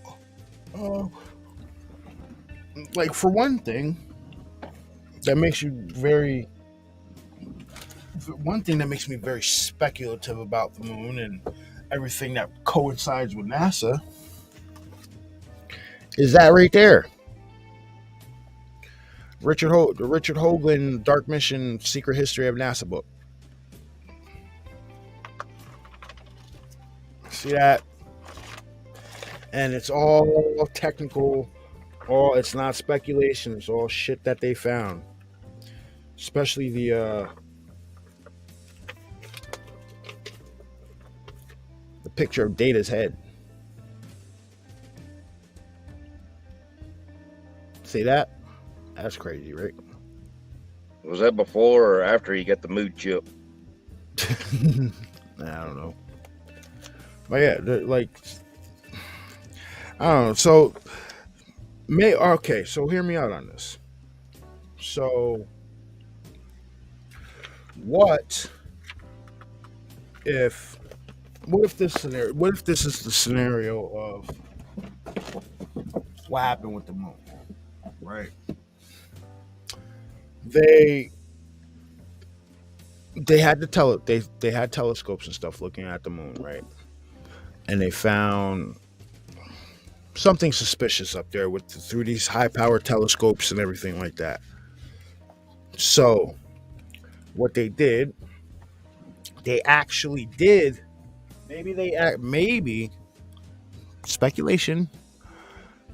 Like, for one thing, that makes me very speculative about the moon and everything that coincides with NASA is that right there. The Richard Hoagland Dark Mission Secret History of NASA book. See that? And it's all technical. It's not speculation. It's all shit that they found. Especially the picture of Data's head. See that? That's crazy, right? Was that before or after he got the mood chip? I don't know. But yeah, like, I don't know. So, so hear me out on this. So, what if this is the scenario of what happened with the moon, right? They had they had telescopes and stuff looking at the moon, right? And they found something suspicious up there through these high-powered telescopes and everything like that. So, what they did, they actually did. Maybe speculation.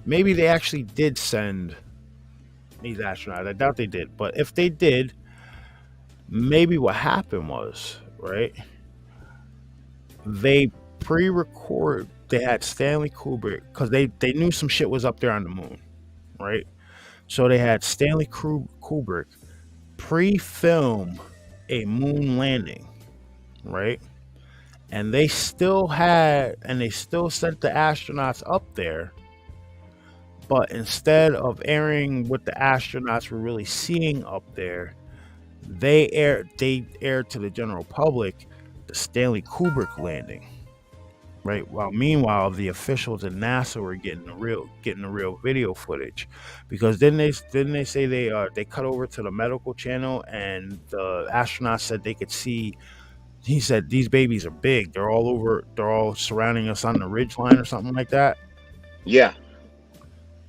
Maybe they actually did send these astronauts. I doubt they did, but if they did, maybe what happened was, right? They had Stanley Kubrick, because they knew some shit was up there on the moon, right? So they had Stanley Kubrick pre-film a moon landing, right? And they still sent the astronauts up there, but instead of airing what the astronauts were really seeing up there, they aired to the general public the Stanley Kubrick landing, right? While meanwhile the officials at NASA were getting the real video footage, because then they say they cut over to the medical channel, and the astronauts said they could see. He said these babies are big. They're all surrounding us on the ridge line or something like that. Yeah.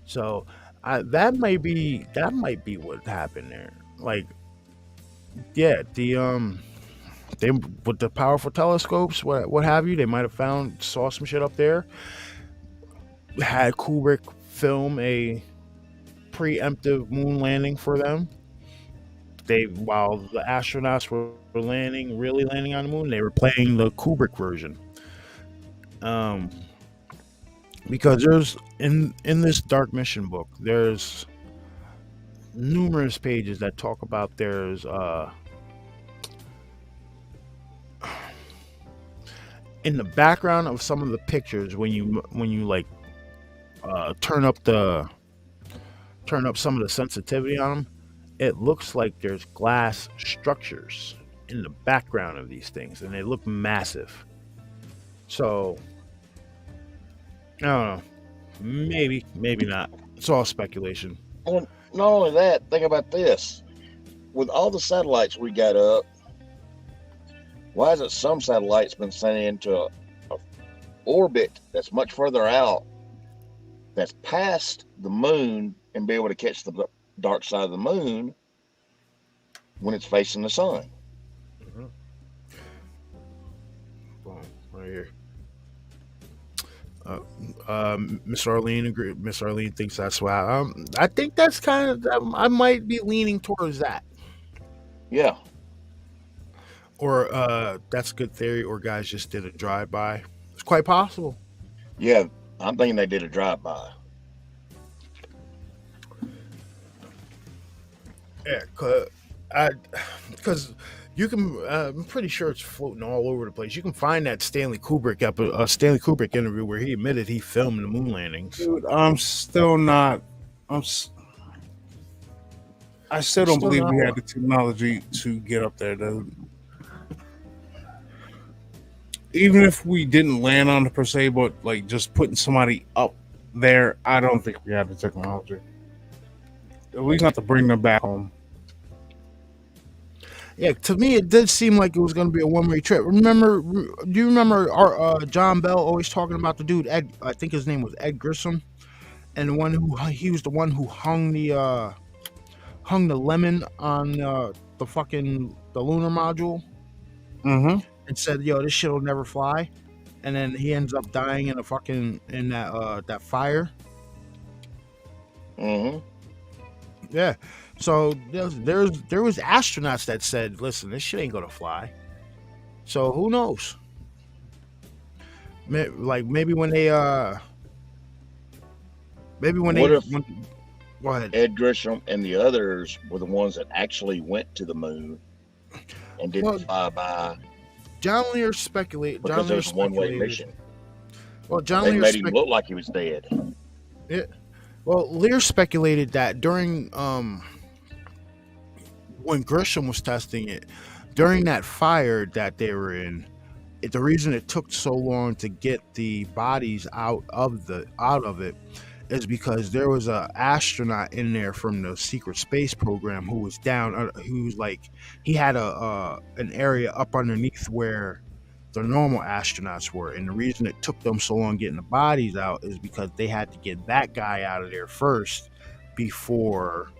So that might be what happened there. Like, yeah, they with the powerful telescopes, what have you, they might have saw some shit up there. Had Kubrick film a preemptive moon landing for them. While the astronauts were really landing on the moon, they were playing the Kubrick version. Because there's in this Dark Mission book, there's numerous pages that talk about there's in the background of some of the pictures when you like turn up some of the sensitivity on them, it looks like there's glass structures in the background of these things, and they look massive. So I don't know, maybe not. It's all speculation. Well, not only that, think about this. With all the satellites we got up, why isn't some satellites been sent into a orbit that's much further out, that's past the moon, and be able to catch the dark side of the moon when it's facing the sun? Boom, right here. Miss Arlene agree. Miss Arlene thinks that's why. I think that's kind of. I might be leaning towards that. Yeah. Or that's a good theory. Or guys just did a drive-by. It's quite possible. Yeah, I'm thinking they did a drive-by. Yeah, because you can. I'm pretty sure it's floating all over the place. You can find that Stanley Kubrick interview where he admitted he filmed the moon landings. Dude, I'm still not. I still don't believe we had the technology to get up there, dude. Even if we didn't land on it per se, but like just putting somebody up there, I don't think we had the technology. At least not to bring them back home. Yeah, to me, it did seem like it was going to be a one-way trip. Do you remember our John Bell always talking about the dude Ed? I think his name was Ed Grissom, and he was the one who hung the lemon on the lunar module, and said, "Yo, this shit will never fly," and then he ends up dying in that fire. Yeah. So there was astronauts that said, "Listen, this shit ain't gonna fly." So who knows? Maybe when they go ahead. Ed Grisham and the others were the ones that actually went to the moon and didn't fly by. John Lear speculated because it was a one-way mission. Well, John They Lear made him look like he was dead. Yeah. Well, Lear speculated that during when Grisham was testing it, during that fire that they were in, the reason it took so long to get the bodies out of it is because there was an astronaut in there from the secret space program who was down. He had an area up underneath where the normal astronauts were, and the reason it took them so long getting the bodies out is because they had to get that guy out of there first before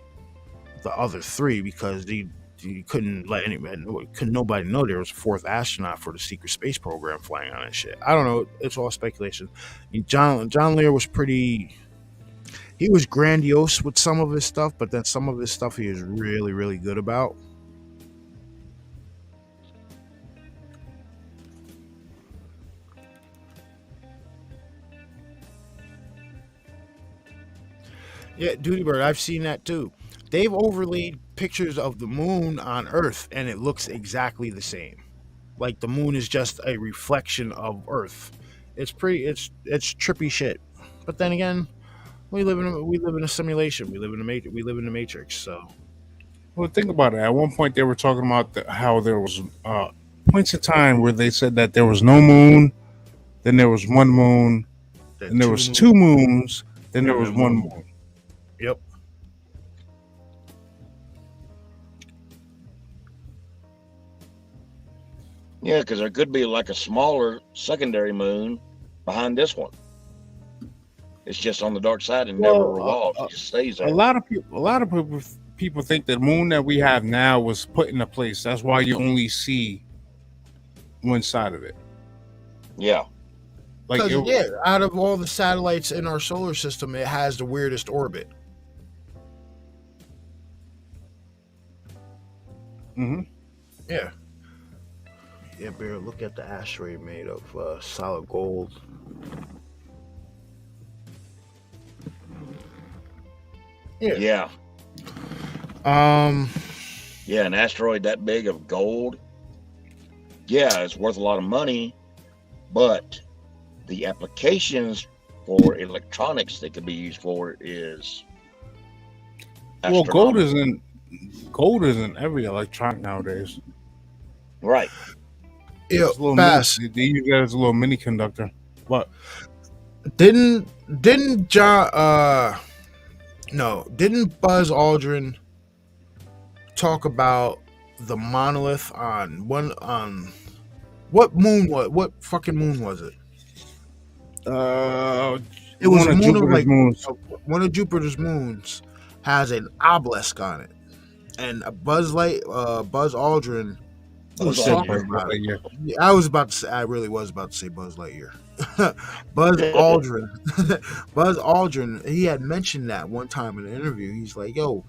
the other three, because you couldn't let nobody know there was a fourth astronaut for the secret space program flying on that shit. I don't know. It's all speculation. John Lear was he was grandiose with some of his stuff, but then some of his stuff he is really, really good about. Yeah, Duty Bird, I've seen that too. They've overlaid pictures of the moon on Earth, and it looks exactly the same. Like the moon is just a reflection of Earth. It's trippy shit. But then again, we live in a simulation. We live in the Matrix. So, well, think about it. At one point, they were talking about how there was points in time where they said that there was no moon, then there was one moon, and there was two moons, then there was one moon. Yep. Yeah, because there could be like a smaller secondary moon behind this one. It's just on the dark side and never revolves. It just stays there. A lot of people think the moon that we have now was put into place. That's why you only see one side of it. Yeah. Like Because it, yeah, out of all the satellites in our solar system, it has the weirdest orbit. hmm Yeah. Yeah, Bear, look at the asteroid made of solid gold. Yeah. Yeah. Um. Yeah. An asteroid that big of gold. Yeah, it's worth a lot of money, but the applications for electronics that could be used for it is well, gold astronomical. isn't every electronic nowadays. Right. Yeah, It's a little Bass. mini, they use that as a little mini conductor. But Didn't John no, didn't Buzz Aldrin talk about the monolith on what moon what fucking moon was it? It was one a of moon of Jupiter's like moons. one of Jupiter's moons has an obelisk on it. And Buzz Aldrin was Buzz talking Lightyear. about it. Yeah. Yeah, I really was about to say Buzz Lightyear. Buzz Aldrin. Buzz Aldrin, he had mentioned that one time in an interview. He's like, yo,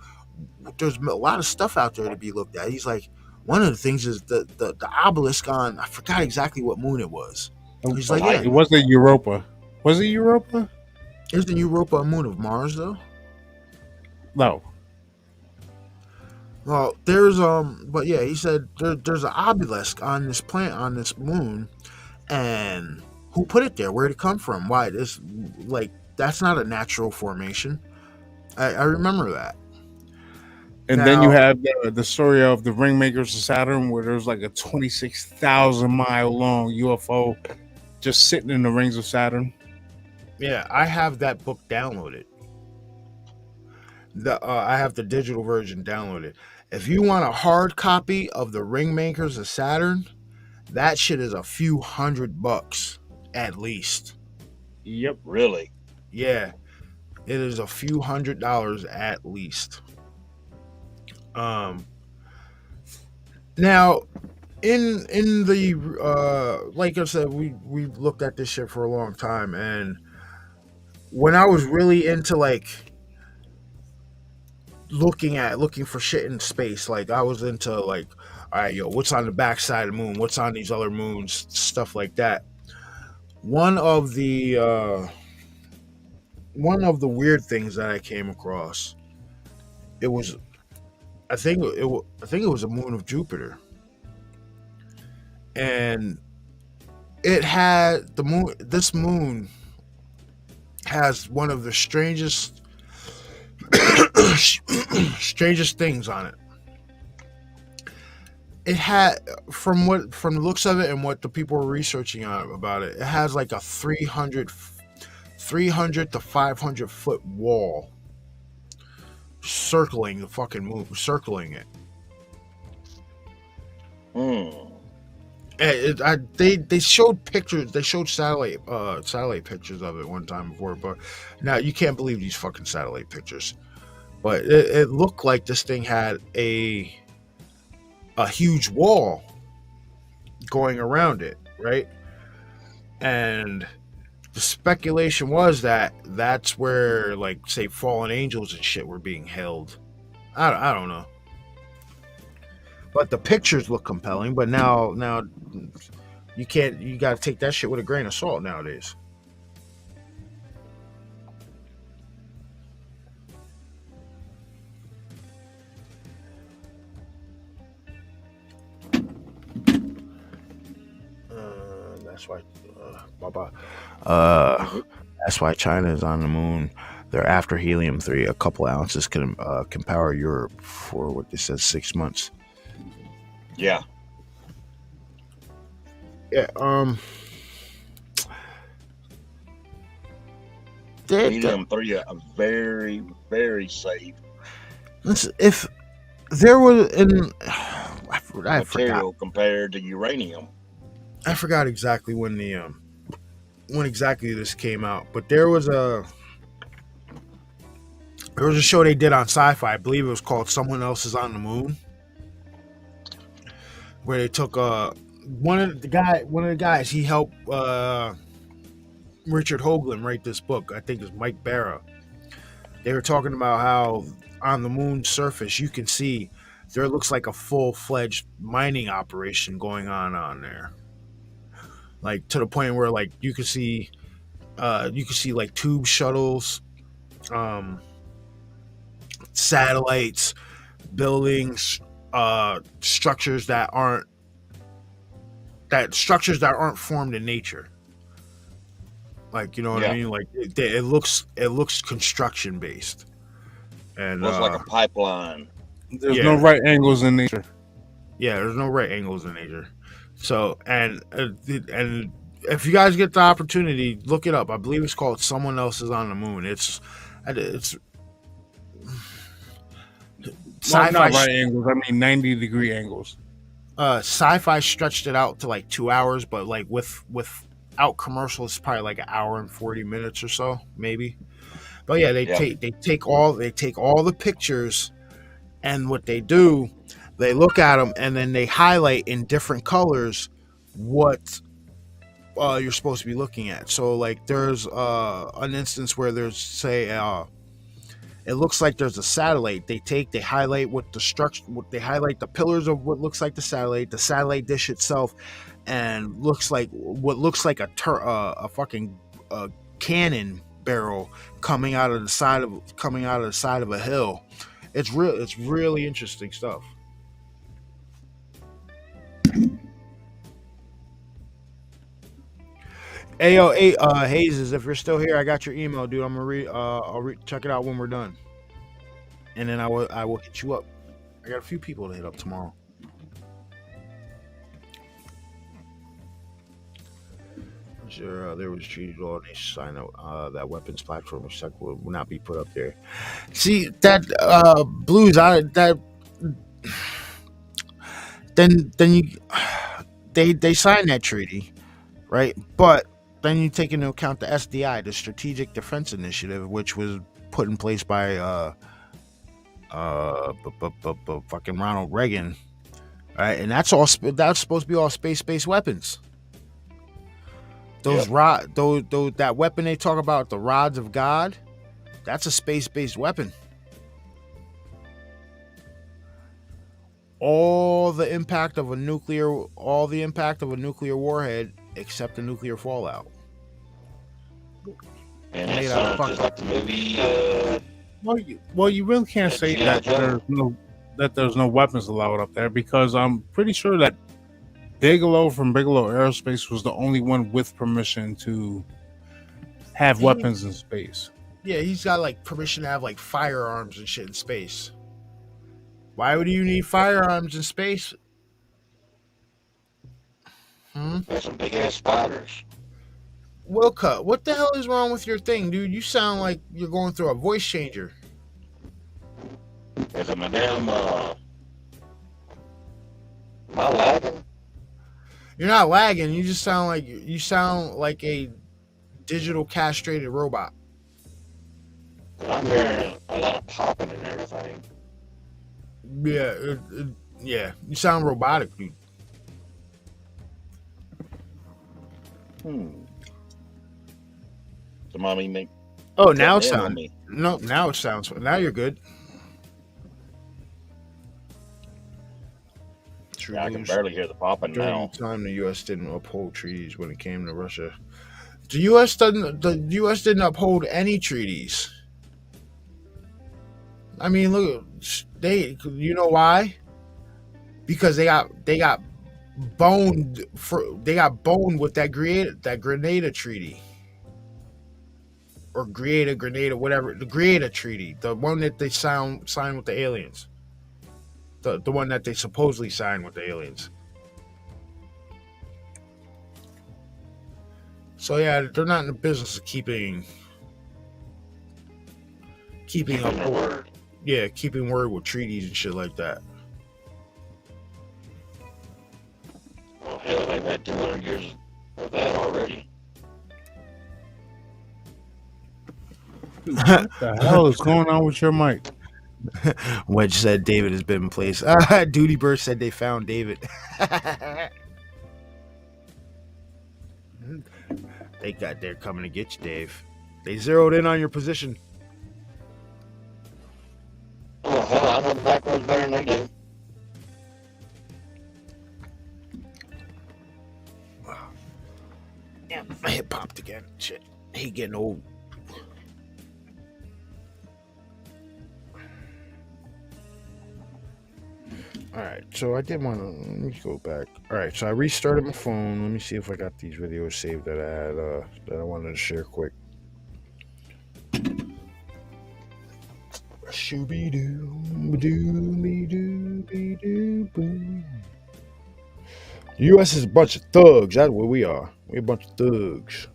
there's a lot of stuff out there to be looked at. He's like, one of the things is the obelisk on, I forgot exactly what moon it was. He's like, yeah, It wasn't Europa. Was it Europa? isn't Europa a moon of Mars though? No. Well, there's but yeah, he said there's an obelisk on this planet, on this moon, and who put it there? Where'd it come from? Why? This like that's not a natural formation. I remember that. And then you Now- have the story of the Ringmakers of Saturn, where there's like a 26,000 mile long UFO just sitting in the rings of Saturn. Yeah, I have that book downloaded. I have the digital version downloaded. If you want a hard copy of the Ringmakers of Saturn, that shit is a few $100 at least. Yep. Really? Yeah, it is a few $100 at least. Now, in the like I said, we looked at this shit for a long time, and when I was really into like looking for shit in space, like I was into like, all right, yo, what's on the backside of the moon? What's on these other moons? Stuff like that. One of the weird things that I came across, it was, I think it was a moon of Jupiter, and it had the moon. This moon has one of the strangest things on it. It had, from the looks of it and what the people were researching on about it, it has like a 300 to 500 foot wall circling the fucking moon, circling it. They showed pictures. They showed satellite pictures of it one time before, but now you can't believe these fucking satellite pictures. But it looked like this thing had a huge wall going around it, right? And the speculation was that that's where, like, say, fallen angels and shit were being held. I don't know. But the pictures look compelling. But now you can't. You got to take that shit with a grain of salt nowadays. That's why, that's why China is on the moon. They're after helium-3. A couple ounces can power Europe for what they said 6 months. Yeah. Yeah. Helium-3 are very, very safe If there was I forgot. material compared to uranium. I forgot exactly when exactly this came out, but there was a show they did on Sci-Fi. I believe it was called "Someone Else Is on the Moon," where they took one of the guys, he helped Richard Hoagland write this book. I think it's Mike Barra. They were talking about how on the moon's surface you can see there looks like a full-fledged mining operation going on there. Like to the point where like you can see like tube shuttles, satellites, buildings, structures that aren't formed in nature. Like, you know what I mean? Like it looks construction based, and Looks like a pipeline. There's no right angles in nature. Yeah, there's no right angles in nature. So and if you guys get the opportunity, look it up. I believe it's called "Someone Else Is on the Moon." It's Not right angles. I mean 90-degree angles. Sci-Fi stretched it out to like 2 hours, but like without commercials, it's probably like an hour and 40 minutes or so, maybe. But yeah, they take all the pictures, and what they do, they look at them and then they highlight in different colors what you're supposed to be looking at. So like there's an instance where there's say it looks like there's a satellite. They highlight what the structure, they highlight the pillars of what looks like the satellite dish itself, and looks like a fucking cannon barrel coming out of the side of a hill. It's really interesting stuff. Ayo, Hazes, if you're still here, I got your email, dude. I'm gonna I'll check it out when we're done, and then I will hit you up. I got a few people to hit up tomorrow. Sure, there was treated on a sign out that weapons platform will not be put up there. See that Blues, they signed that treaty, right? But then you take into account the SDI, the Strategic Defense Initiative, which was put in place by fucking Ronald Reagan, right? And that's supposed to be all space-based weapons. Those that weapon they talk about, the rods of God, that's a space-based weapon. All the impact of a nuclear warhead except the nuclear fallout. And that sounds just like the movie. Well, you really can't say that there's no weapons allowed up there, because I'm pretty sure that Bigelow from Bigelow Aerospace was the only one with permission to have weapons in space. Yeah, he's got like permission to have like firearms and shit in space. Why would you need firearms in space? There's some big ass spiders. Wilka, what the hell is wrong with your thing, dude? You sound like you're going through a voice changer. There's a madame. Am I lagging? You're not lagging. You just sound like a digital castrated robot. I'm hearing a lot of popping and everything. Yeah, you sound robotic, dude. So mommy make. Oh, now it sounds. No, now it sounds. Now you're good. Yeah, I can barely hear the popping During now. the time, the U.S. didn't uphold treaties when it came to Russia. The U.S. didn't uphold any treaties. I mean, look, you know why? Because they got boned with that Grenada Treaty. Or Grenada, whatever, the Grenada Treaty, the one that they signed with the aliens. The one that they supposedly signed with the aliens. So yeah, they're not in the business of keeping up word. Yeah, keeping word with treaties and shit like that. Well, hell, they've had 200 years of that already. What the hell is going on with your mic? Wedge said David has been in place. Duty Bird said they found David. They're coming to get you, Dave. They zeroed in on your position. Oh, hell, I know the back rows better than they do. Yeah, my hip popped again. Shit. He getting old. Alright, so I did want to, let me go back. Alright, so I restarted my phone. Let me see if I got these videos saved that I had, that I wanted to share quick. Shooby-doo-doo-be-doo-be-doo-boo. The U.S. is a bunch of thugs. That's what we are. We're a bunch of thugs.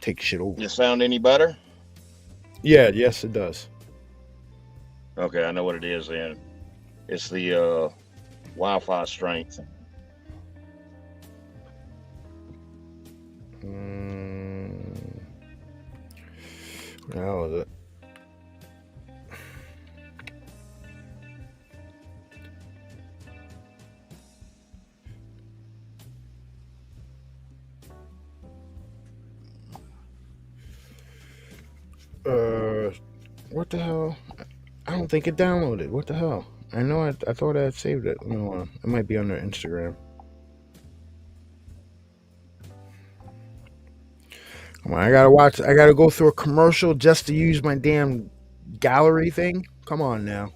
Take shit over. You sound any better? Yeah, yes, it does. Okay, I know what it is then. It's the Wi-Fi strength. How is it? What the hell? I don't think it downloaded. What the hell? I know I thought I had saved it. No, it might be under Instagram. Come on, I gotta go through a commercial just to use my damn gallery thing. Come on now.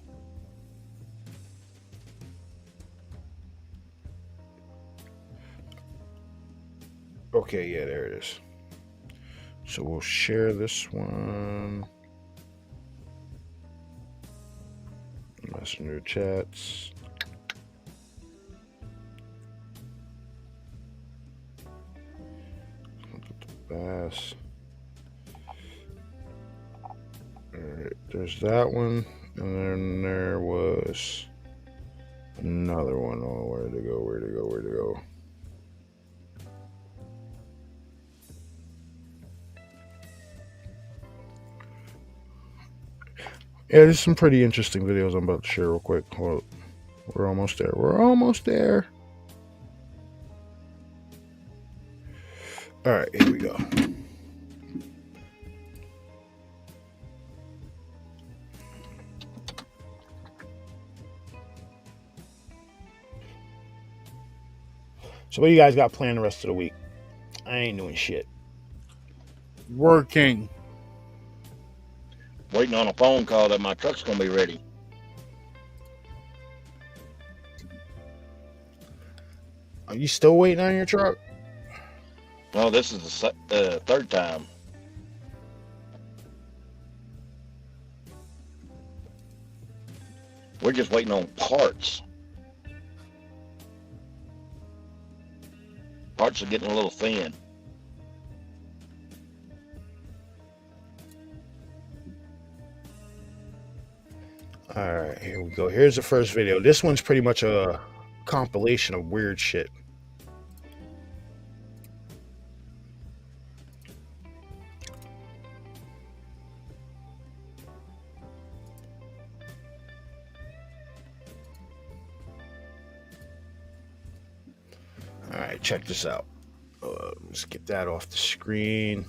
Okay, yeah, there it is. So we'll share this one. Messenger chats. Look at the bass. Alright, there's that one. And then there was another one. Oh, where'd it go? Where'd it go? Where'd it go? Yeah, there's some pretty interesting videos I'm about to share real quick. Hold up. We're almost there. We're almost there. All right, here we go. So what do you guys got planned the rest of the week? I ain't doing shit. Working. Waiting on a phone call that my truck's gonna be ready. Are you still waiting on your truck? No, this is the third time. We're just waiting on parts. Parts are getting a little thin. All right, here we go. Here's the first video. This one's pretty much a compilation of weird shit. All right, check this out. Let's get that off the screen.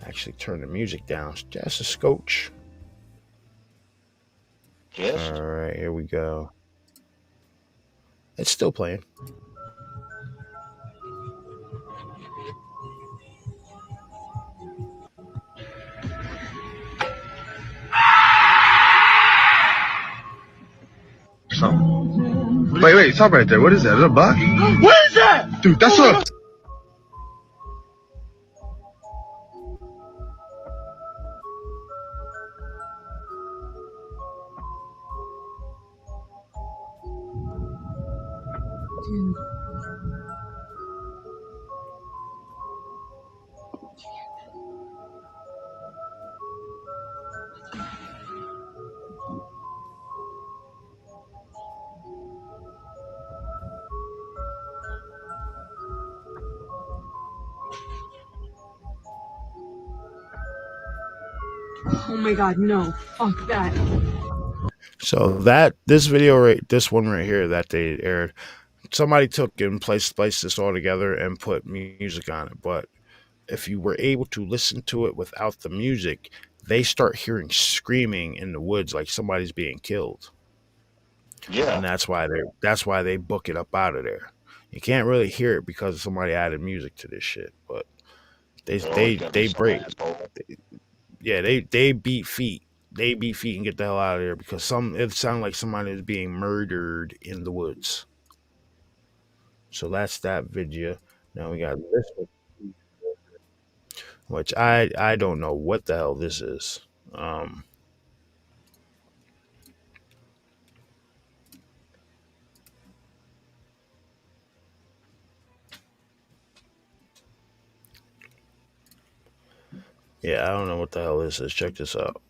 Actually, turn the music down just a scotch. Yes. All right, here we go. It's still playing. Wait, stop right there. What is that? Is that a buck? What is that? Dude, that's a... Oh my god, no. Fuck that. So this one right here that they aired somebody took and placed this all together and put music on it. But if you were able to listen to it without the music, they start hearing screaming in the woods like somebody's being killed. Yeah. And that's why they book it up out of there. You can't really hear it because somebody added music to this shit, but they break. Yeah, they beat feet. They beat feet and get the hell out of there because it sounded like somebody was being murdered in the woods. So that's that video. Now we got this one, which I don't know what the hell this is. Yeah, I don't know what the hell this is. Check this out.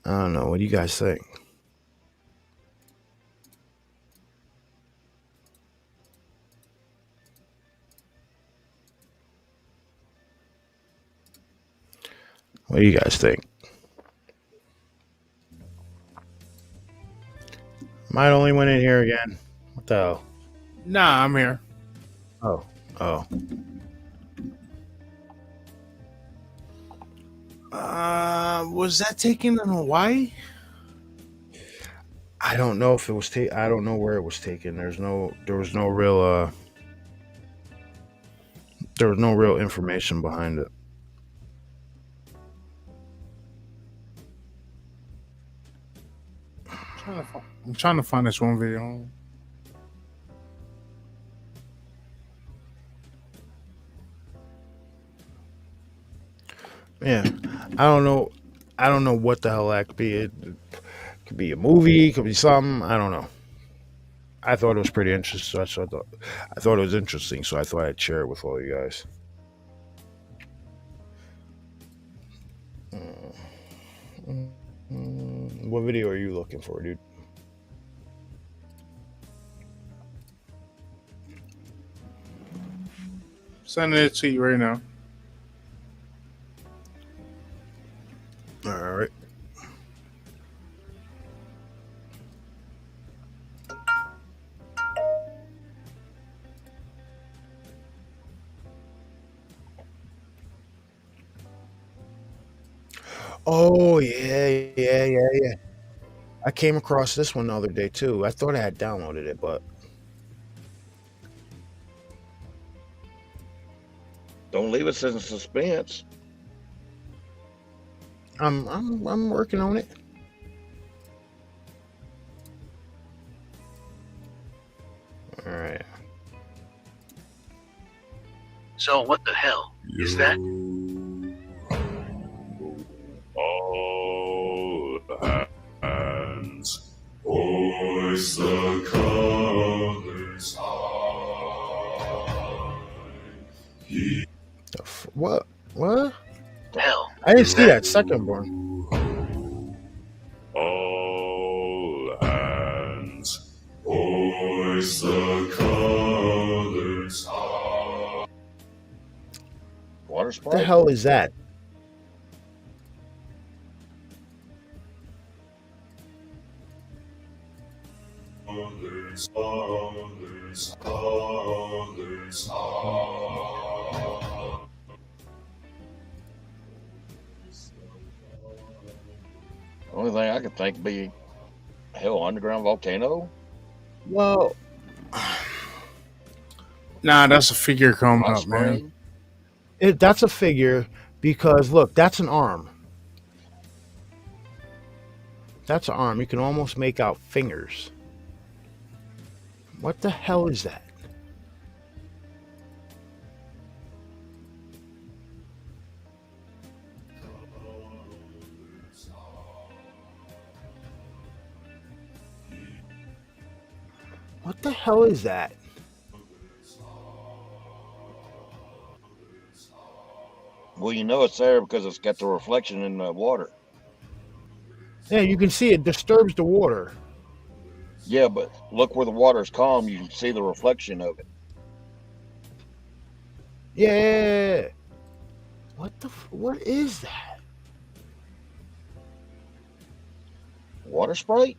I don't know. What do you guys think? What do you guys think? Might only went in here again. What the hell? Nah, I'm here. Oh. Was that taken in Hawaii? I don't know if it was I don't know where it was taken. There was no real information behind it. I'm trying to find this one video. Yeah, I don't know what the hell that could be. It could be a movie, could be something. I don't know. I thought it was pretty interesting. So I thought it was interesting, so I thought I'd share it with all you guys. What video are you looking for, dude? Sending it to you right now. All right. Oh yeah. I came across this one the other day too. I thought I had downloaded it, but Don't leave us in suspense. I'm working on it. All right. So what the hell is that? All hands, hoist the colors high. What? What? The hell? I didn't see that second one. All hands, hoist the colors high. Water What sprite? the hell is that? Colors, colors, colors high. Only thing I could think be hell, underground volcano. Well, Nah, that's a figure coming Hot up, man. spring. that's a figure because look, that's an arm. That's an arm. You can almost make out fingers. What the hell is that? What the hell is that? Well, you know it's there because it's got the reflection in the water. Yeah, you can see it disturbs the water. Yeah, but look where the water's calm, you can see the reflection of it. Yeah. What is that? Water sprite?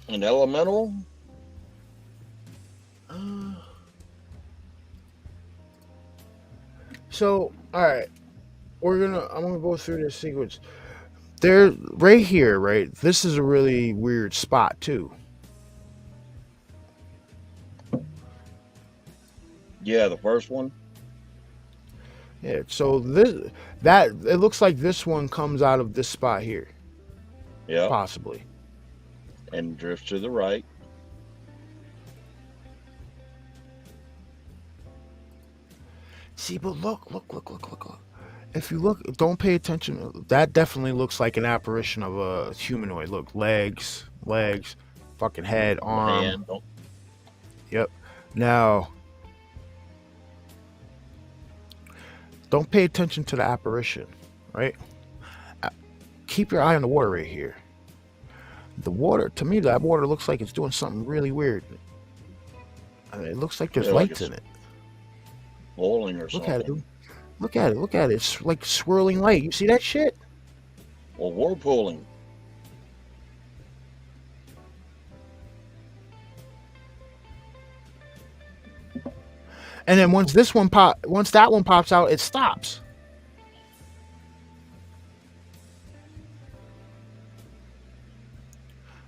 An elemental? So, all right, I'm gonna go through this sequence. There, right here, right. This is a really weird spot too. Yeah, the first one. Yeah. So it looks like this one comes out of this spot here. Yeah. Possibly. And drifts to the right. See, but look. If you look, don't pay attention. That definitely looks like an apparition of a humanoid. Look, legs, fucking head, arm. Hand. Yep. Now, don't pay attention to the apparition, right? Keep your eye on the water right here. The water, to me, that water looks like it's doing something really weird. I mean, it looks like there's lights in it. Bowling or Look something. at it, dude. Look at it. It's like swirling light. You see that shit? Well, whirlpooling. And then once that one pops out, it stops.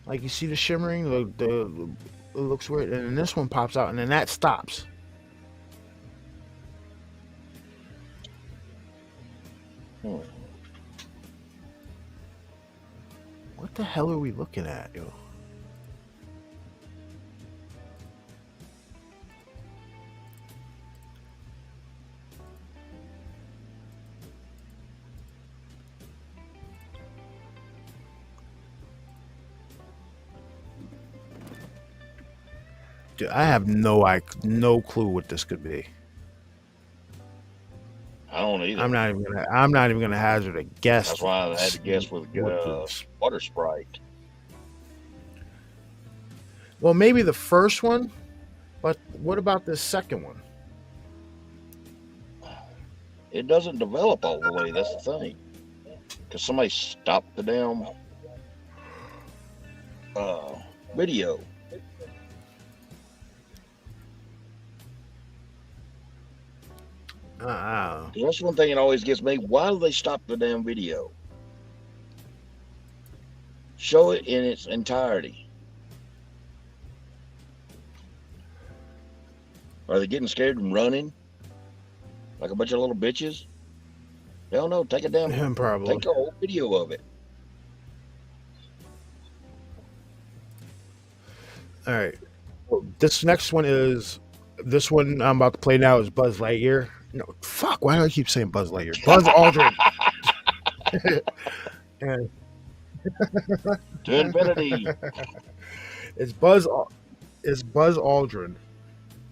Like you see the shimmering, it looks weird, and then this one pops out, and then that stops. What the hell are we looking at, yo? Dude, I have no clue what this could be. I don't either. I'm not even gonna hazard a guess. That's why I had to guess with water sprite. Well, maybe the first one, but what about the second one? It doesn't develop all the way. That's the thing. Because somebody stopped the damn video. That's one thing that always gets me. Why do they stop the damn video? Show it in its entirety. Are they getting scared and running like a bunch of little bitches? Hell no! Take a damn. Probably. Take a whole video of it. All right. This next one I'm about to play now is Buzz Lightyear. No, fuck. Why do I keep saying Buzz Lightyear? Buzz Aldrin. And To infinity. It's Buzz Aldrin.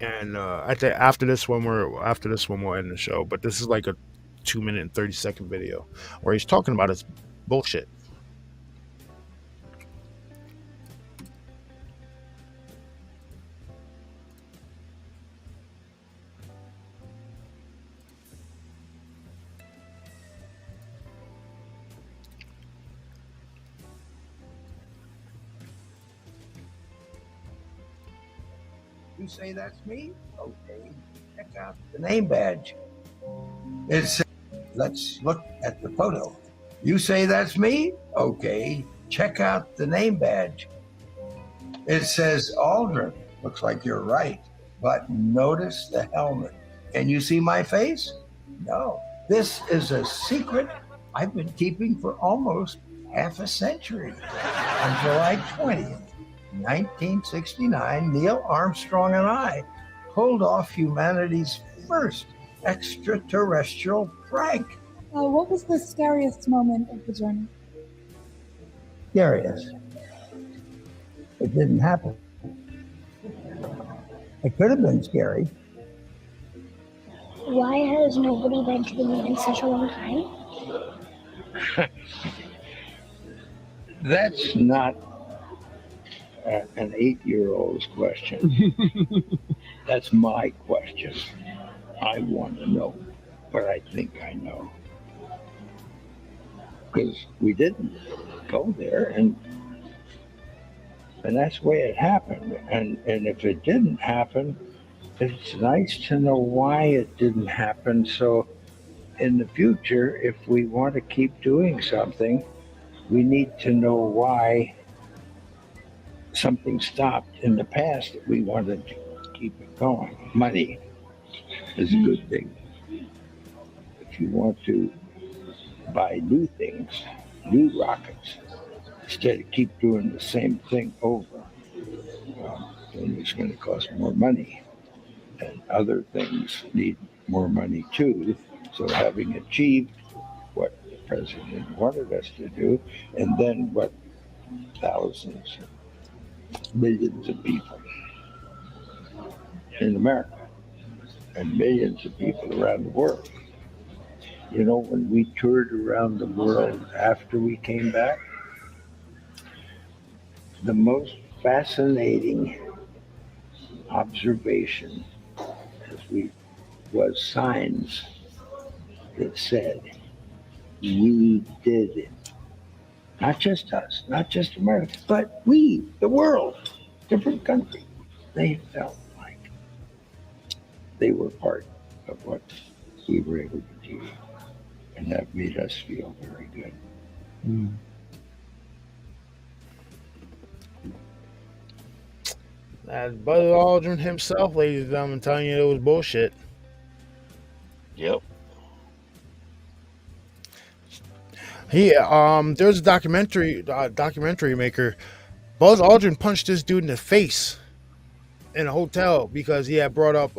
And I think after this one we'll end the show. But this is like a 2-minute and 30-second video where he's talking about his bullshit. You say that's me? Okay. Check out the name badge. Let's look at the photo. You say that's me? Okay. Check out the name badge. It says Aldrin. Looks like you're right. But notice the helmet. Can you see my face? No. This is a secret I've been keeping for almost half a century. On July 20th. 1969, Neil Armstrong and I pulled off humanity's first extraterrestrial prank. What was the scariest moment of the journey? Scariest. It didn't happen. It could have been scary. Why has nobody been to the moon in such a long time? That's not an 8-year-old's question. That's my question. I want to know what I think I know. Because we didn't go there, and that's the way it happened. And if it didn't happen, it's nice to know why it didn't happen. So in the future, if we want to keep doing something, we need to know why something stopped in the past that we wanted to keep it going. Money is a good thing. If you want to buy new things, new rockets, instead of keep doing the same thing over, then it's going to cost more money. And other things need more money too. So having achieved what the president wanted us to do, and then what thousands, millions of people in America and millions of people around the world. You know, when we toured around the world after we came back, the most fascinating observation was signs that said, we did it. Not just us, not just America, but we, the world, different countries. They felt like they were part of what we were able to do. And that made us feel very good. That's Buzz Aldrin himself, ladies and gentlemen, telling you it was bullshit. Yep. There's a documentary maker. Buzz Aldrin punched this dude in the face in a hotel because he had brought up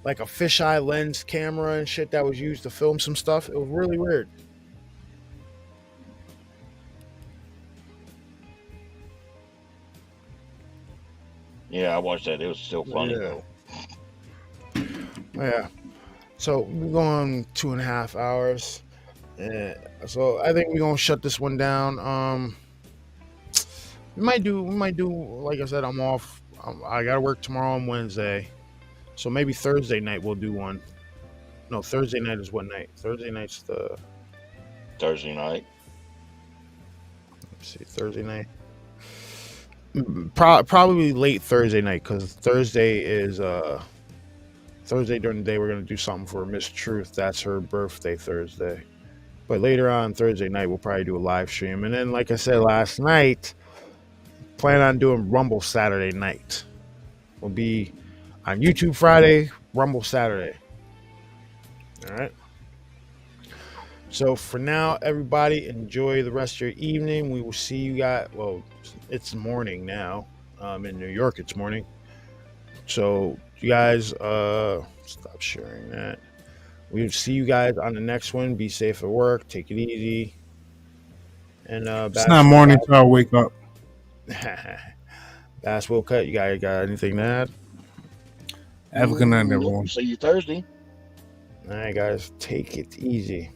like a fisheye lens camera and shit that was used to film some stuff. It was really weird. Yeah, I watched that. It was still funny though. Yeah. So we're going 2.5 hours. So I think we're gonna shut this one down. We might do like I said, I'm off. I gotta work tomorrow and Wednesday. So maybe Thursday night we'll do one. No, Thursday night is what night? Thursday night's the Thursday night. Let's see, Thursday night. Probably late Thursday night, because Thursday is Thursday during the day we're gonna do something for Miss Truth. That's her birthday Thursday. But later on Thursday night we'll probably do a live stream. And then like I said last night, plan on doing Rumble Saturday night. We'll be on YouTube Friday, Rumble Saturday. All right. So for now, everybody, enjoy the rest of your evening. We will see you guys. Well, it's morning now. In New York, it's morning. So you guys, stop sharing that. We'll see you guys on the next one. Be safe at work. Take it easy. And it's not morning till I wake up. Bass will cut. You guys got anything to add? Have a good night, everyone. See you Thursday. All right, guys. Take it easy.